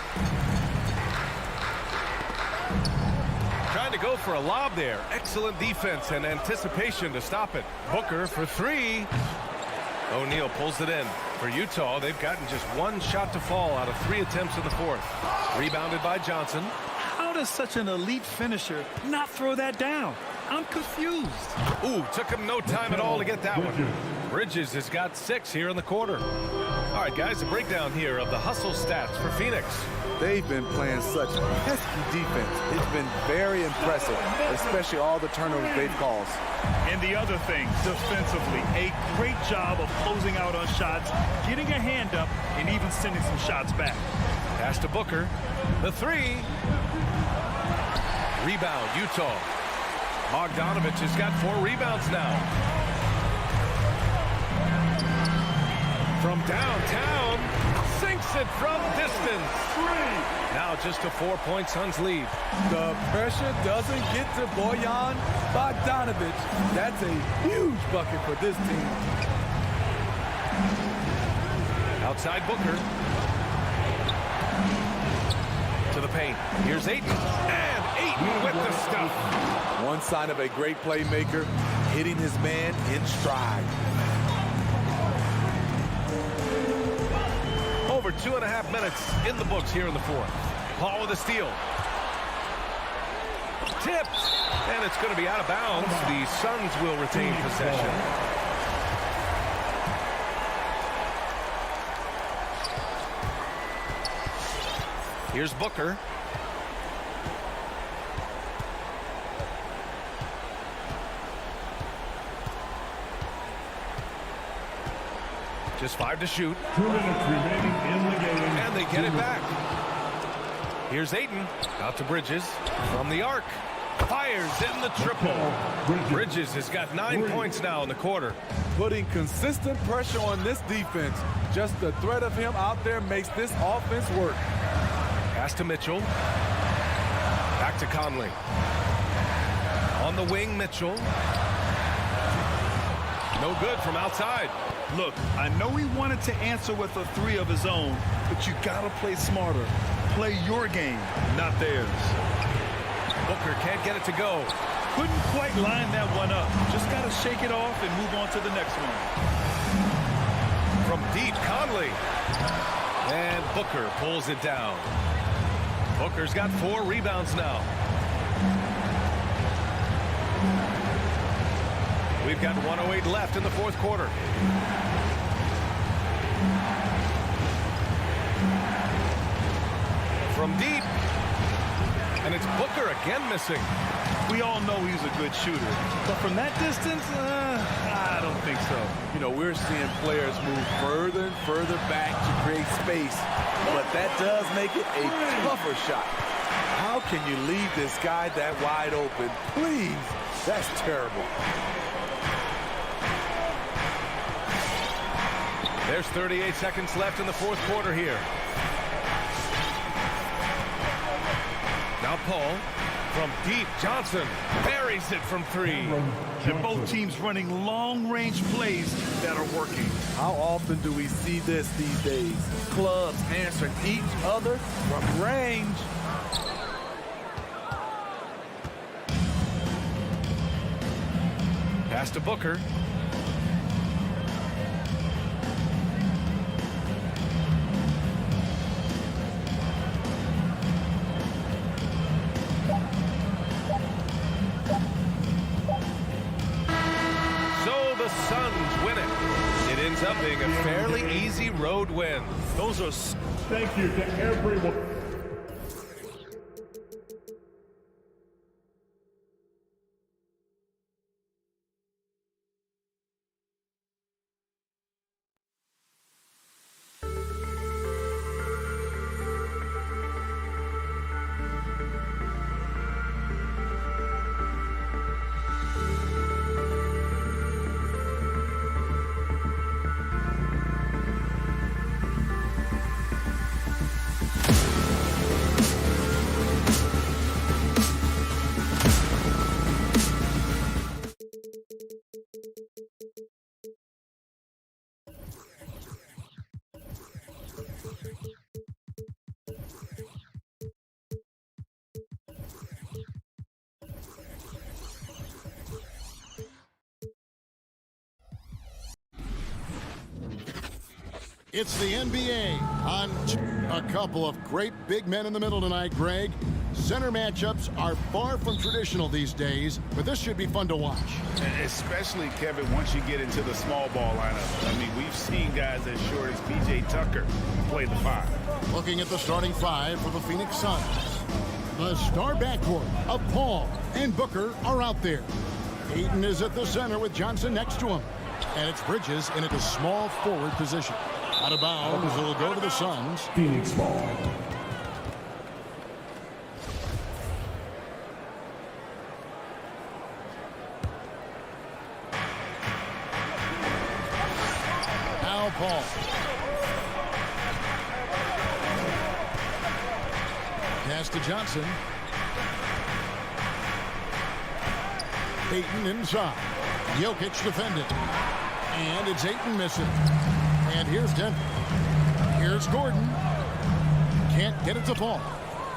Trying to go for a lob there. Excellent defense and anticipation to stop it. Booker for 3. O'Neal pulls it in. For Utah, they've gotten just 1 shot to fall out of 3 attempts in the 4th. Rebounded by Johnson. How does such an elite finisher not throw that down? I'm confused. Ooh, took him no time at all to get that one. Bridges has got 6 here in the quarter. All right, guys, a breakdown here of the hustle stats for Phoenix. They've been playing such pesky defense. It's been very impressive, especially all the turnovers they've caused. And the other thing, defensively, a great job of closing out on shots, getting a hand up, and even sending some shots back. Pass to Booker. The three. Rebound, Utah. Bogdanovich has got 4 rebounds now. From downtown, sinks it from distance. Now just a 4-point Suns lead. The pressure doesn't get to Bojan Bogdanovich. That's a huge bucket for this team. Outside Booker. To the paint. Here's Ayton. And Ayton with the stuff. One sign of a great playmaker, hitting his man in stride. Over 2.5 minutes in the books here in the fourth. Paul with a steal. Tipped. And it's going to be out of bounds. The Suns will retain possession. Here's Booker. Just 5 to shoot. 2 minutes remaining in the game. And they get it back. Here's Ayton. Out to Bridges. From the arc. Fires in the triple. Bridges has got 9 points now in the quarter. Putting consistent pressure on this defense. Just the threat of him out there makes this offense work. Pass to Mitchell. Back to Conley. On the wing, Mitchell. No good from outside. Look, I know he wanted to answer with a 3 of his own, but you gotta play smarter. Play your game, not theirs. Booker can't get it to go. Couldn't quite line that one up. Just gotta shake it off and move on to the next one. From deep, Conley. And Booker pulls it down. Booker's got 4 rebounds now. We've got 1:08 left in the fourth quarter. From deep. And it's Booker again missing. We all know he's a good shooter. But from that distance, I don't think so. You know, we're seeing players move further and further back to create space. But that does make it a tougher shot. How can you leave this guy that wide open? Please. That's terrible. There's 38 seconds left in the fourth quarter here. Now Paul from deep. Johnson buries it from 3. And both teams running long-range plays that are working. How often do we see this these days? Clubs answering each other from range. Pass to Booker. Suns win it. It ends up being a fairly easy road win. Those are... Thank you to everyone. It's the NBA on a couple of great big men in the middle tonight, Greg. Center matchups are far from traditional these days, but this should be fun to watch. Especially, Kevin, once you get into the small ball lineup. I mean, we've seen guys as short as P.J. Tucker play the 5. Looking at the starting 5 for the Phoenix Suns. The star backcourt of Paul and Booker are out there. Ayton is at the center with Johnson next to him. And it's Bridges in at the small forward position. Out of bounds, it'll go to the Suns. Phoenix ball. Paul. Pass to Johnson. Ayton inside. Jokic defended. And it's Ayton missing. And here's Denver. Here's Gordon. Can't get it to Paul.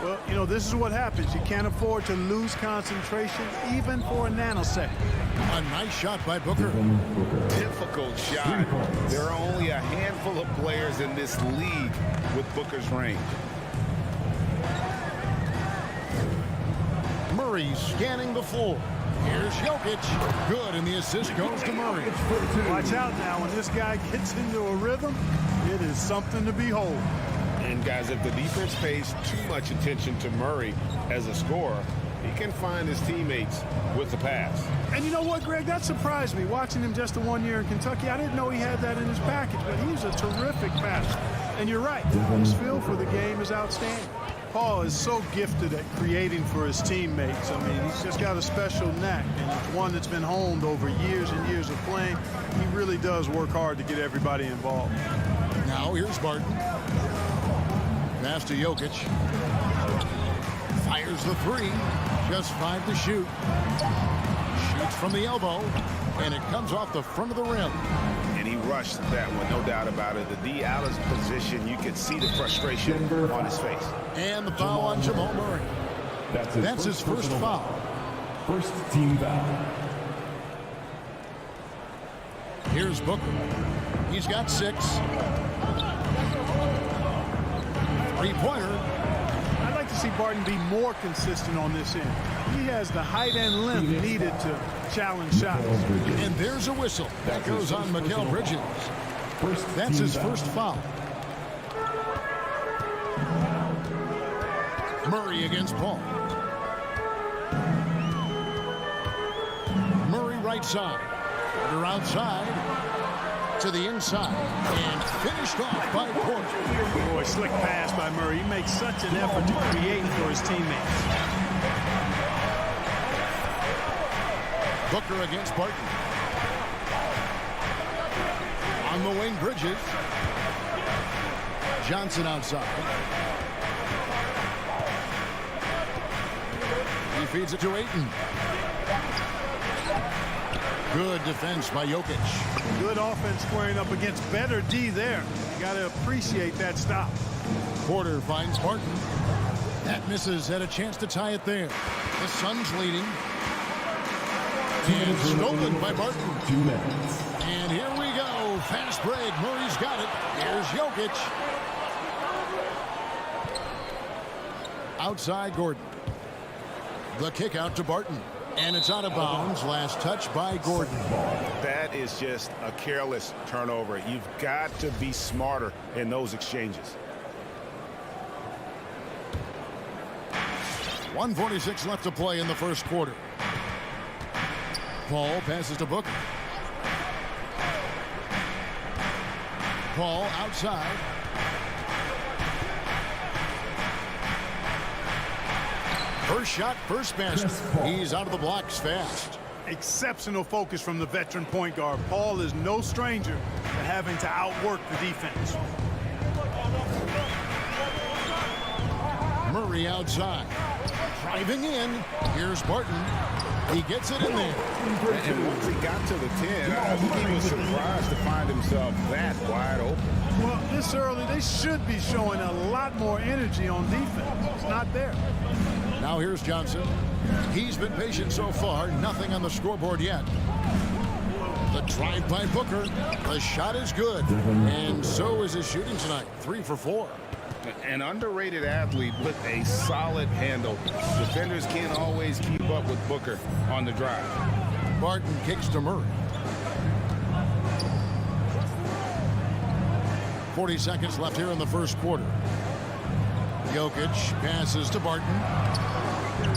Well, you know, this is what happens. You can't afford to lose concentration even for a nanosecond. A nice shot by Booker. Difficult shot. There are only a handful of players in this league with Booker's range. Murray scanning the floor. Here's Jokic. Good, and the assist goes to Murray. Watch out now. When this guy gets into a rhythm, it is something to behold. And guys, if the defense pays too much attention to Murray as a scorer, he can find his teammates with the pass. And you know what, Greg? That surprised me. Watching him just the 1 year in Kentucky, I didn't know he had that in his package, but he's a terrific passer. And you're right, his feel for the game is outstanding. Paul is so gifted at creating for his teammates. I mean, he's just got a special knack, and it's one that's been honed over years and years of playing. He really does work hard to get everybody involved. Now here's Barton. Pass to Jokic. Fires the three. Just 5 to shoot. Shoots from the elbow, and it comes off the front of the rim. And he rushed that one, no doubt about it. The D out of position, you could see the frustration on his face. And the foul on Jamal Murray. That's his first foul. First team foul. Here's Booker. He's got 6. Three-pointer. I'd like to see Barton be more consistent on this end. He has the height and length needed to challenge shots. And there's a whistle. That goes on Mikal Bridges. That's his first foul. Murray against Paul. Murray right side. Porter outside. To the inside. And finished off by Porter. Boy, slick pass by Murray. He makes such an effort to create for his teammates. Booker against Barton. On the wing, Bridges. Johnson outside. He feeds it to Ayton. Good defense by Jokic. Good offense squaring up against better D there. You got to appreciate that stop. Porter finds Barton. That misses. Had a chance to tie it there. The Suns leading. And stolen by Barton. 2 minutes. And here we go. Fast break. Murray's got it. Here's Jokic. Outside Gordon. The kick out to Barton. And it's out of bounds. Last touch by Gordon. That is just a careless turnover. You've got to be smarter in those exchanges. 1:46 left to play in the first quarter. Paul passes to Booker. Paul outside. First shot, first basket. He's out of the blocks fast. Exceptional focus from the veteran point guard. Paul is no stranger to having to outwork the defense. Murray outside. Driving in. Here's Barton. He gets it in there. And once he got to the 10, I think he was surprised to find himself that wide open. Well, this early, they should be showing a lot more energy on defense. It's not there. Now here's Johnson. He's been patient so far. Nothing on the scoreboard yet. The drive by Booker. The shot is good. And so is his shooting tonight. 3 for 4. An underrated athlete with a solid handle. Defenders can't always keep up with Booker on the drive. Barton kicks to Murray. 40 seconds left here in the first quarter. Jokic passes to Barton.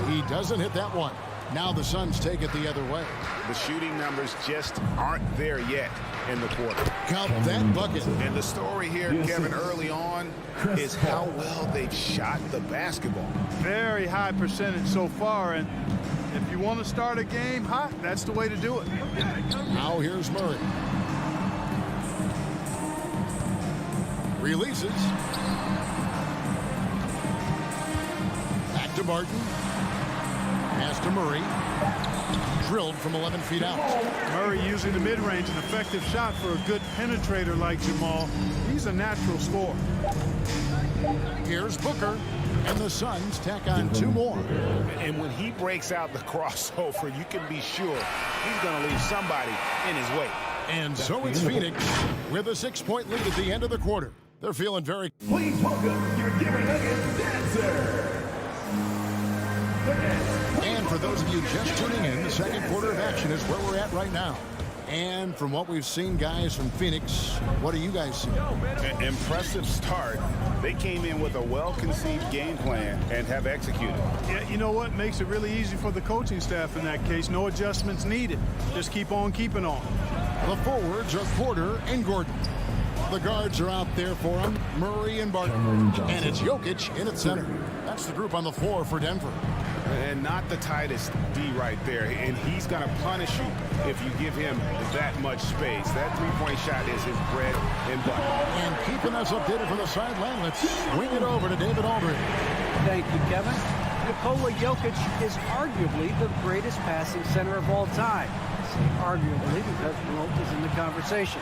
He doesn't hit that one. Now the Suns take it the other way. The shooting numbers just aren't there yet in the quarter. Count that bucket. And the story here, Kevin, early on is how well they've shot the basketball. Very high percentage so far, and if you want to start a game hot, that's the way to do it. Now here's Murray. Releases. Back to Barton. Pass to Murray. Drilled from 11 feet out. Murray using the mid-range, an effective shot for a good penetrator like Jamal. He's a natural scorer. Here's Booker, and the Suns tack on 2 more. And when he breaks out the crossover, you can be sure he's going to leave somebody in his way. And so it's Phoenix with a 6-point lead at the end of the quarter. They're feeling very... Please welcome your Denver Nuggets dancer. And for those of you just tuning in, the second quarter of action is where we're at right now. And from what we've seen, guys, from Phoenix, what do you guys see? Impressive start. They came in with a well-conceived game plan and have executed. Yeah, you know what? Makes it really easy for the coaching staff in that case. No adjustments needed. Just keep on keeping on. The forwards are Porter and Gordon. The guards are out there for them, Murray and Barton. And it's Jokic in at center. That's the group on the floor for Denver. And not the tightest D right there. And he's going to punish you if you give him that much space. That three-point shot is his bread and butter. And keeping us updated from the sideline, let's swing it over to David Aldridge. Thank you, Kevin. Nikola Jokic is arguably the greatest passing center of all time. I say arguably because Wilt is in the conversation.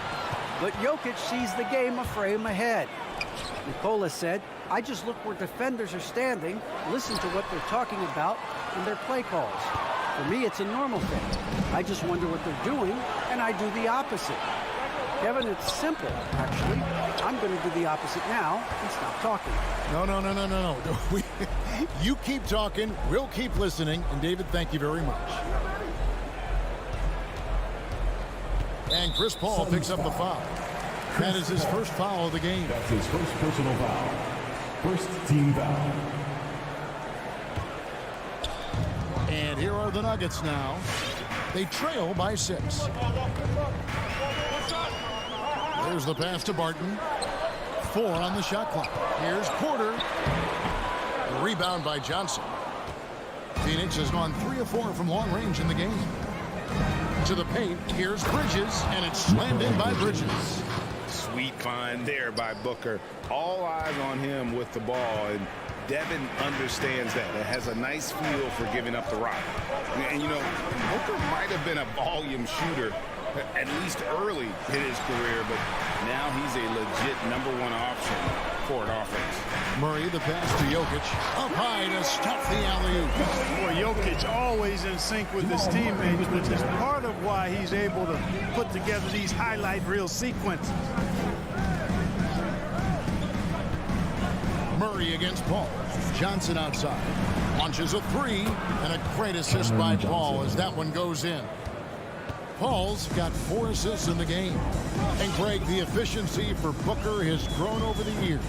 But Jokic sees the game a frame ahead. Nikola said, I just look where defenders are standing, listen to what they're talking about in their play calls. For me, it's a normal thing. I just wonder what they're doing, and I do the opposite. Kevin, it's simple, actually. I'm going to do the opposite now and stop talking. No. You keep talking, we'll keep listening. And David, thank you very much. And Chris Paul picks up the foul. That is his first foul of the game. That's his first personal foul. First team foul. And here are the Nuggets now. They trail by 6. There's the pass to Barton. 4 on the shot clock. Here's Porter. A rebound by Johnson. Phoenix has gone 3 of 4 from long range in the game. To the paint, here's Bridges, and it's slammed in by Bridges. Sweet find there by Booker. All eyes on him with the ball, and Devin understands that. It has a nice feel for giving up the rock. And, you know, Booker might have been a volume shooter, at least early in his career, but now he's a legit #1 option for an offense. Murray, the pass to Jokic. Up high to stuff the alley-oop. Boy, Jokic always in sync with his teammates, which is part of why he's able to put together these highlight reel sequences. Murray against Paul. Johnson outside. Launches a 3, and a great assist by Paul as that one goes in. Paul's got 4 assists in the game. And Greg, the efficiency for Booker has grown over the years.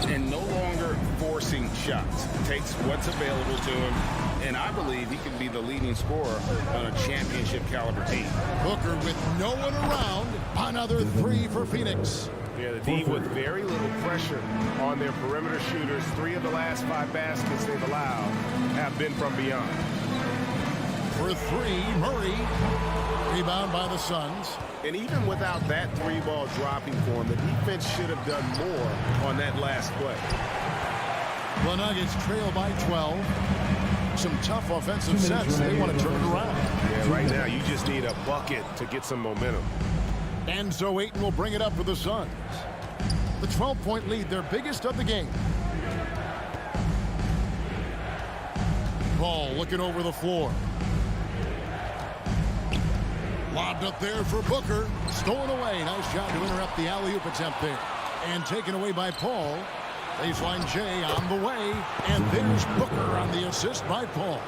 And no longer forcing shots. Takes what's available to him, and I believe he can be the leading scorer on a championship caliber team. Booker with no one around. Another 3 for Phoenix. Yeah, the D with very little pressure on their perimeter shooters. 3 of the last 5 baskets they've allowed have been from beyond. For 3, Murray. Rebound by the Suns. And even without that 3-ball dropping for him, the defense should have done more on that last play. The Nuggets trail by 12. Some tough offensive sets. They want to turn it around. Yeah, right now you just need a bucket to get some momentum. And so Ayton will bring it up for the Suns. The 12-point lead, their biggest of the game. Ball looking over the floor. Lobbed up there for Booker. Stolen away. Nice job to interrupt the alley-oop attempt there. And taken away by Paul. Baseline J on the way. And there's Booker on the assist by Paul.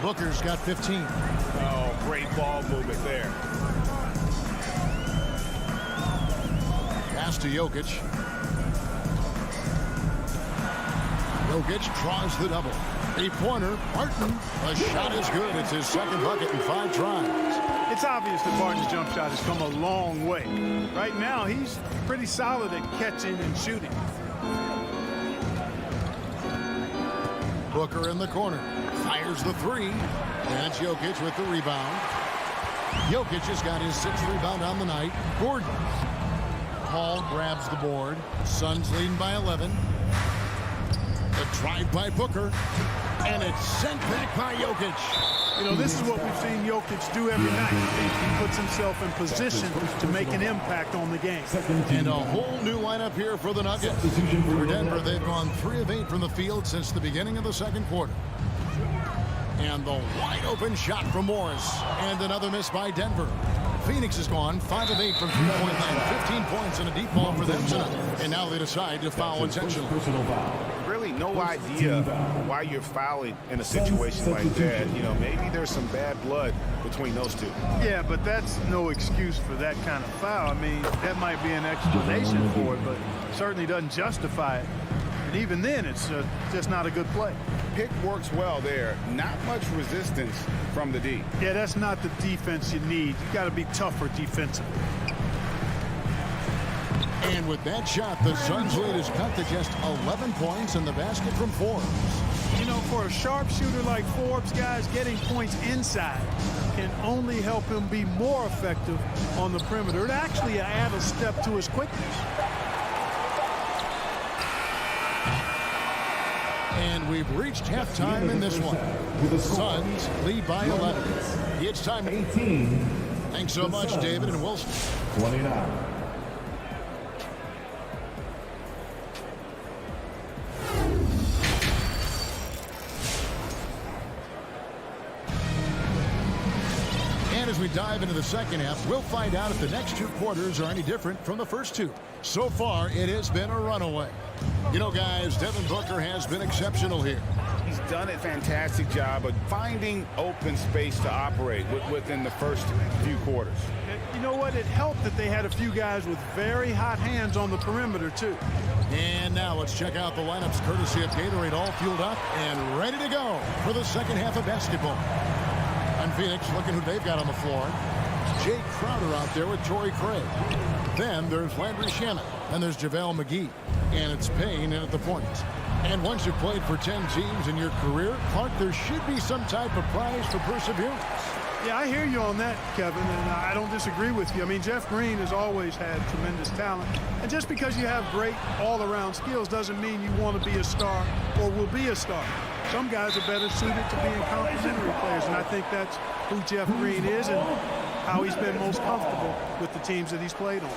Booker's got 15. Oh, great ball movement there. Pass to Jokic. Jokic draws the double. 3-pointer. Barton. The shot is good. It's his second bucket in 5 tries. It's obvious that Barton's jump shot has come a long way. Right now, he's pretty solid at catching and shooting. Booker in the corner. Fires the 3. And it's Jokic with the rebound. Jokic has got his 6th rebound on the night. Gordon. Paul grabs the board. Suns leading by 11. The drive by Booker. And it's sent back by Jokic. You know, this is what we've seen Jokic do every night. He puts himself in position to make an impact on the game. And a whole new lineup here for the Nuggets. For Denver, they've gone 3 of 8 from the field since the beginning of the second quarter. And the wide open shot from Morris. And another miss by Denver. Phoenix has gone 5 of 8 from 3-point land. 15 points and a deep ball for them tonight. And now they decide to foul intentionally. Really no idea why you're fouling in a situation like that. You know, maybe there's some bad blood between those two. Yeah, but that's no excuse for that kind of foul. I mean, that might be an explanation for it, but certainly doesn't justify it. And even then, it's just not a good play. Pick works well there. Not much resistance from the D. Yeah, that's not the defense you need. You got to be tougher defensively. And with that shot, the Suns' lead is cut to just 11 points in the basket from Forbes. You know, for a sharpshooter like Forbes, guys, getting points inside can only help him be more effective on the perimeter. It actually adds a step to his quickness. And we've reached halftime in this one. The Suns lead by 11. It's time. 18. Thanks so much, David and Wilson. 29. As we dive into the second half, we'll find out if the next 2 quarters are any different from the first 2. So far, it has been a runaway. You know, guys, Devin Booker has been exceptional here. He's done a fantastic job of finding open space to operate within the first few quarters. You know what? It helped that they had a few guys with very hot hands on the perimeter, too. And now let's check out the lineups courtesy of Gatorade, all fueled up and ready to go for the second half of basketball. And Phoenix, looking who they've got on the floor. Jay Crowder out there with Torrey Craig. Then there's Landry Shamet. And there's JaVale McGee. And it's Payne in at the point. And once you've played for 10 teams in your career, Clark, there should be some type of prize for perseverance. Yeah, I hear you on that, Kevin, and I don't disagree with you. I mean, Jeff Green has always had tremendous talent. And just because you have great all-around skills doesn't mean you want to be a star or will be a star. Some guys are better suited to being complementary players, and I think that's who Jeff Green is and how he's been most comfortable with the teams that he's played on.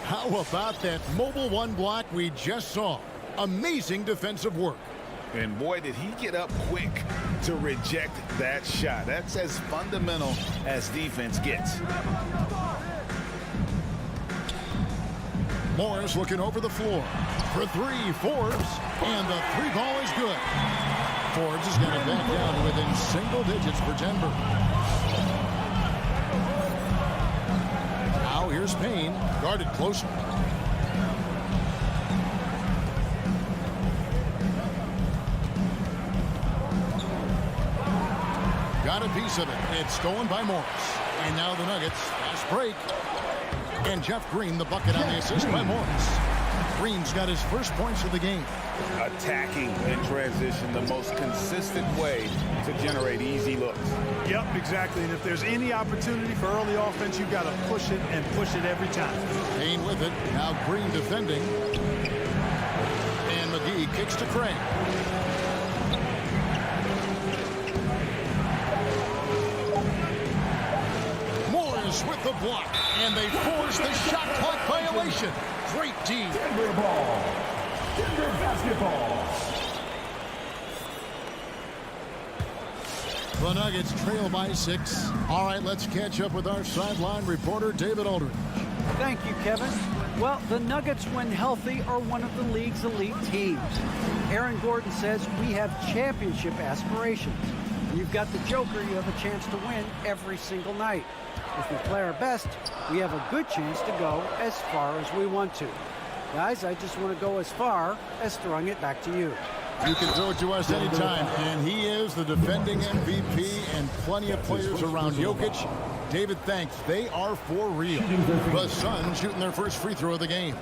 How about that mobile one block we just saw? Amazing defensive work. And boy, did he get up quick to reject that shot. That's as fundamental as defense gets. Morris looking over the floor. For 3, Forbes. And the 3 ball is good. Forbes has got it back down to within single digits for Denver. Now here's Payne. Guarded closer. Got a piece of it. It's stolen by Morris. And now the Nuggets. Fast break. And Jeff Green, the bucket on the assist by Morris. Green's got his first points of the game. Attacking in transition, the most consistent way to generate easy looks. Yep, exactly. And if there's any opportunity for early offense, you've got to push it and push it every time. Payne with it. Now Green defending. And McGee kicks to Craig. With the block, and they force the shot clock violation. Great D. Denver ball. Denver basketball. The Nuggets trail by 6. All right, let's catch up with our sideline reporter, David Aldridge. Thank you, Kevin. Well, the Nuggets, when healthy, are one of the league's elite teams. Aaron Gordon says we have championship aspirations. When you've got the Joker, you have a chance to win every single night. If we play our best, we have a good chance to go as far as we want to. Guys, I just want to go as far as throwing it back to you. You can throw it to us anytime, and he is the defending MVP and plenty of players around Jokic. David, thanks. They are for real. The Suns shooting their first free throw of the game.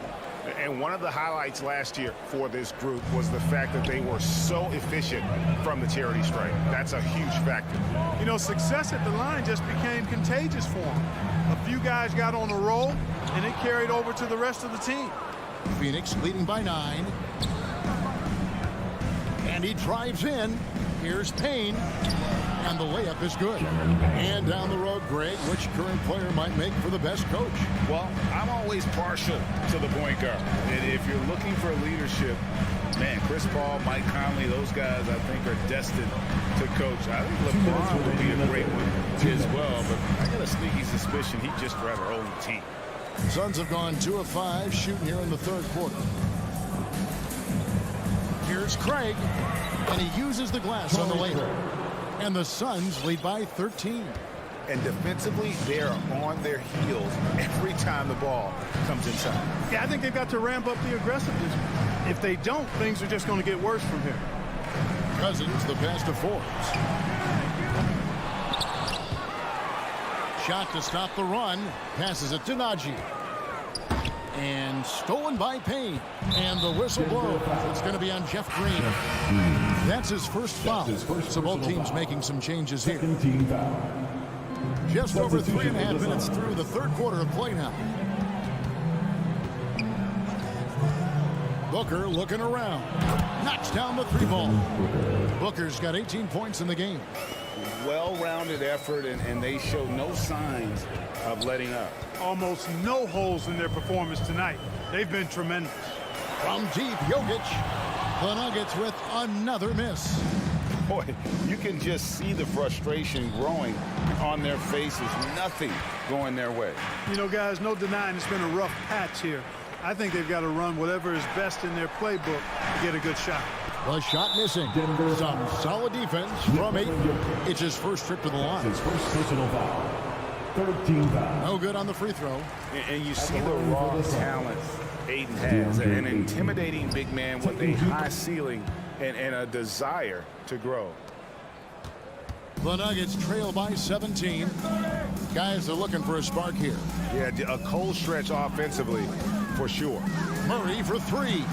And one of the highlights last year for this group was the fact that they were so efficient from the charity stripe. That's a huge factor. You know, success at the line just became contagious for them. A few guys got on a roll, and it carried over to the rest of the team. Phoenix leading by 9. And he drives in. Here's Payne. And the layup is good. And down the road, Greg, which current player might make for the best coach? Well, I'm always partial to the point guard. And if you're looking for leadership, man, Chris Paul, Mike Conley, those guys I think are destined to coach. I think LeBron would be a great one as well, but I got a sneaky suspicion he'd just rather hold the team. Suns have gone 2 of 5 shooting here in the third quarter. Here's Craig, and he uses the glass on the layup. And the Suns lead by 13. And defensively, they're on their heels every time the ball comes inside. Yeah, I think they've got to ramp up the aggressiveness. If they don't, things are just going to get worse from here. Cousins, the pass to Forbes. Shot to stop the run. Passes it to Najee. And stolen by Payne. And the whistle blows. It's going to be on Jeff Green. That's his first foul. So both teams making some changes here. Just over 3.5 minutes through the third quarter of play now. Booker looking around. Knocks down the 3-ball. Booker's got 18 points in the game. Well-rounded effort, and they show no signs of letting up. Almost no holes in their performance tonight. They've been tremendous. From deep, Jokic. The Nuggets with another miss. Boy, you can just see the frustration growing on their faces. Nothing going their way. You know, guys, no denying it's been a rough patch here. I think they've got to run whatever is best in their playbook to get a good shot. The shot missing. Some solid defense from 8. It's his first trip to the line. His first personal foul. 13 foul. No good on the free throw. And you see the raw talent Aiden has. An intimidating big man with a high ceiling and a desire to grow. The Nuggets trail by 17. Guys are looking for a spark here. Yeah, a cold stretch offensively for sure. Murray for 3.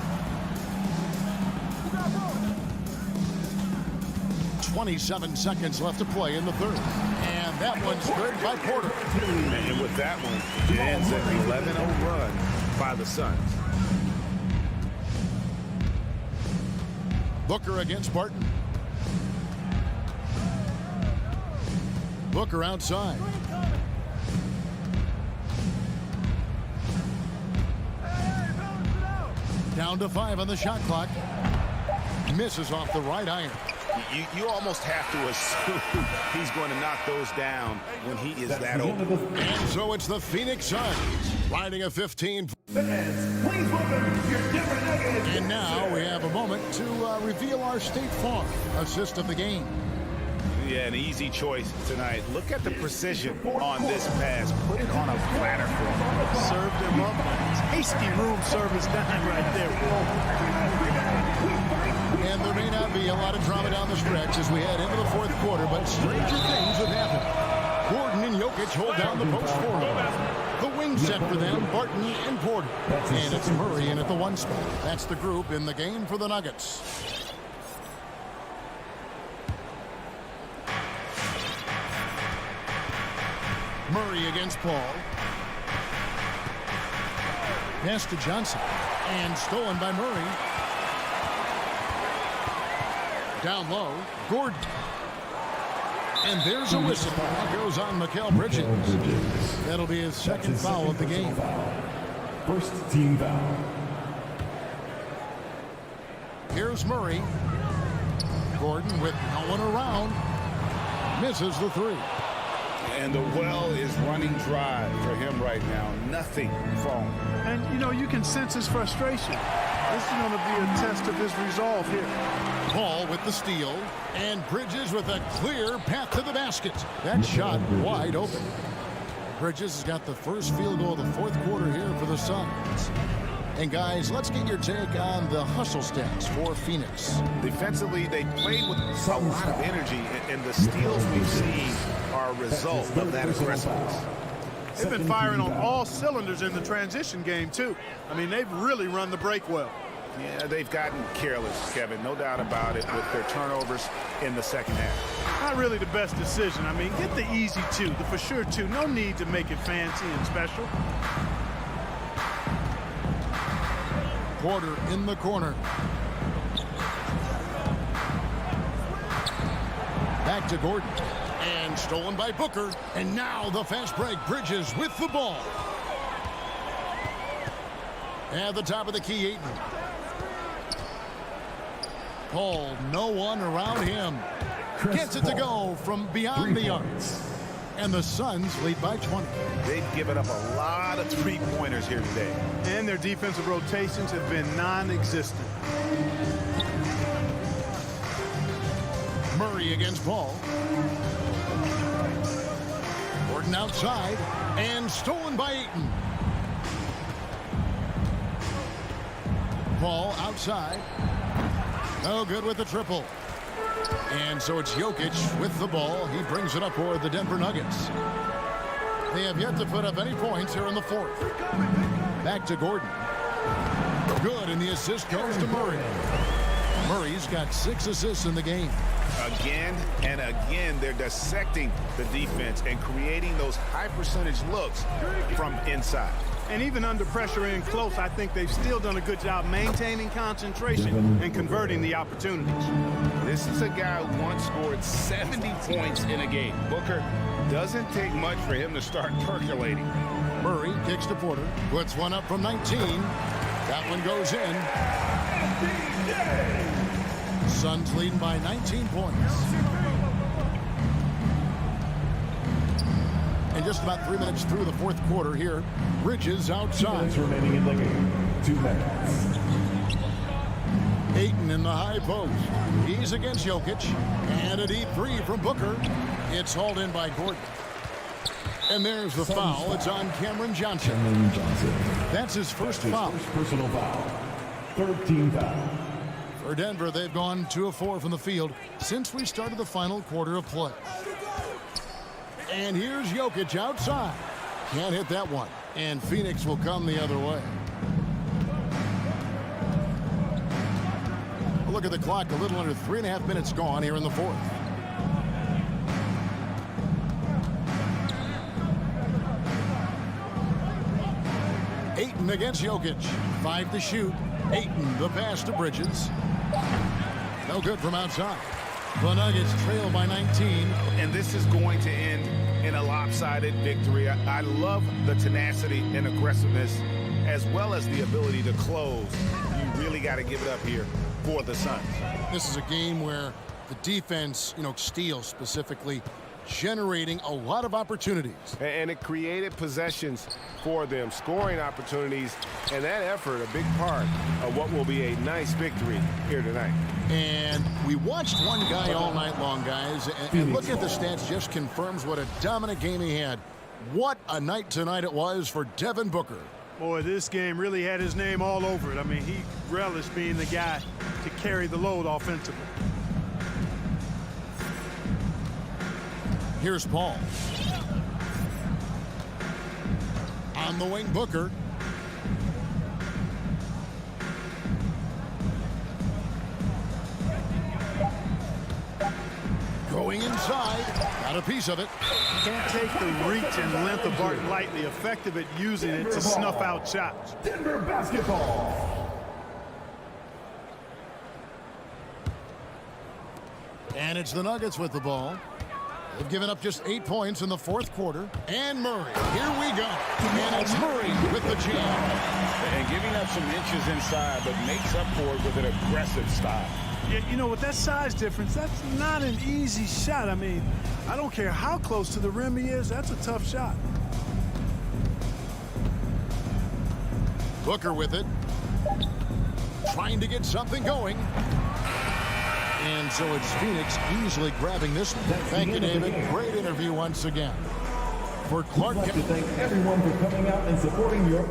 27 seconds left to play in the third. And that one's good by Porter. And with that one, it ends an 11-0 run by the Suns. Booker against Barton. Booker outside. Down to 5 on the shot clock. Misses off the right iron. You almost have to assume he's going to knock those down when he is that open. And so it's the Phoenix Suns riding a 15. And now we have a moment to reveal our State Farm assist of the game. Yeah, an easy choice tonight. Look at the precision on this pass. Put it on a platter for him. Served him up. Tasty room service dime right there. And there may not be a lot of drama down the stretch as we head into the fourth quarter, but stranger things have happened. Gordon and Jokic hold down the post for them. The wing set for them, Barton and Porter. And it's Murray in at the 1 spot. That's the group in the game for the Nuggets. Murray against Paul. Pass to Johnson. And stolen by Murray. Down low, Gordon. And there's a whistle. That goes on Mikal Bridges. That'll be his second foul of the game. First team foul. Here's Murray. Gordon with no one around. Misses the 3. And the well is running dry for him right now. Nothing falling. And, you know, you can sense his frustration. This is going to be a test of his resolve here. Paul with the steal. And Bridges with a clear path to the basket. That shot wide open. Bridges has got the first field goal of the fourth quarter here for the Suns. And guys, let's get your take on the hustle stats for Phoenix. Defensively, they played with a lot of energy, and the steals we've seen are a result of that aggressiveness. They've been firing on all cylinders in the transition game, too. I mean, they've really run the break well. Yeah, they've gotten careless, Kevin. No doubt about it with their turnovers in the second half. Not really the best decision. I mean, get the easy two, the for sure two. No need to make it fancy and special. Porter in the corner. Back to Gordon. And stolen by Booker. And now the fast break. Bridges with the ball. At the top of the key, Ayton. Paul, no one around him. Gets it to go from beyond the arc. And the Suns lead by 20. They've given up a lot of three-pointers here today. And their defensive rotations have been non-existent. Murray against Paul. Gordon outside. And stolen by Ayton. Paul outside. No good with the triple. And so it's Jokic with the ball. He brings it up for the Denver Nuggets. They have yet to put up any points here in the fourth. Back to Gordon. Good, and the assist goes to Murray. Murray's got 6 assists in the game. Again and again, they're dissecting the defense and creating those high-percentage looks from inside. And even under pressure in close, I think they've still done a good job maintaining concentration and converting the opportunities. This is a guy who once scored 70 points in a game. Booker, doesn't take much for him to start percolating. Murray kicks to Porter, puts one up from 19. That one goes in. Suns leading by 19 points. And just about 3 minutes through the fourth quarter here. Bridges outside. 2 minutes remaining in the game. 2 minutes. Ayton in the high post. He's against Jokic. And a deep three from Booker. It's hauled in by Gordon. And there's the foul. It's on Cameron Johnson. That's his first foul. First personal foul. 13 foul. For Denver, they've gone 2 of 4 from the field since we started the final quarter of play. And here's Jokic outside. Can't hit that one. And Phoenix will come the other way. Look at the clock. A little under 3.5 minutes gone here in the fourth. Ayton against Jokic. 5 to shoot. Ayton, the pass to Bridges. No good from outside. The Nuggets trail by 19. And this is going to end in a lopsided victory. I love the tenacity and aggressiveness as well as the ability to close. You really got to give it up here for the Suns. This is a game where the defense, steals specifically, generating a lot of opportunities. And it created possessions for them, scoring opportunities, and that effort, a big part of what will be a nice victory here tonight. And we watched one guy all night long, guys, and look at the stats, just confirms what a dominant game he had. What a night tonight it was for Devin Booker. Boy, this game really had his name all over it. I mean, he relished being the guy to carry the load offensively. Here's Paul. On the wing, Booker. Going inside. Got a piece of it. Can't take the reach and length of Bart lightly. Effective at using it to snuff out shots. Denver basketball. And it's the Nuggets with the ball. They've given up just 8 points in the fourth quarter. And Murray, here we go. And it's Murray with the jam. And giving up some inches inside, but makes up for it with an aggressive style. Yeah, with that size difference, that's not an easy shot. I mean, I don't care how close to the rim he is, that's a tough shot. Booker with it. Trying to get something going. And so it's Phoenix easily grabbing this one. Thank you, David. Great interview once again. For Clark. I'd like to thank everyone for coming out and supporting your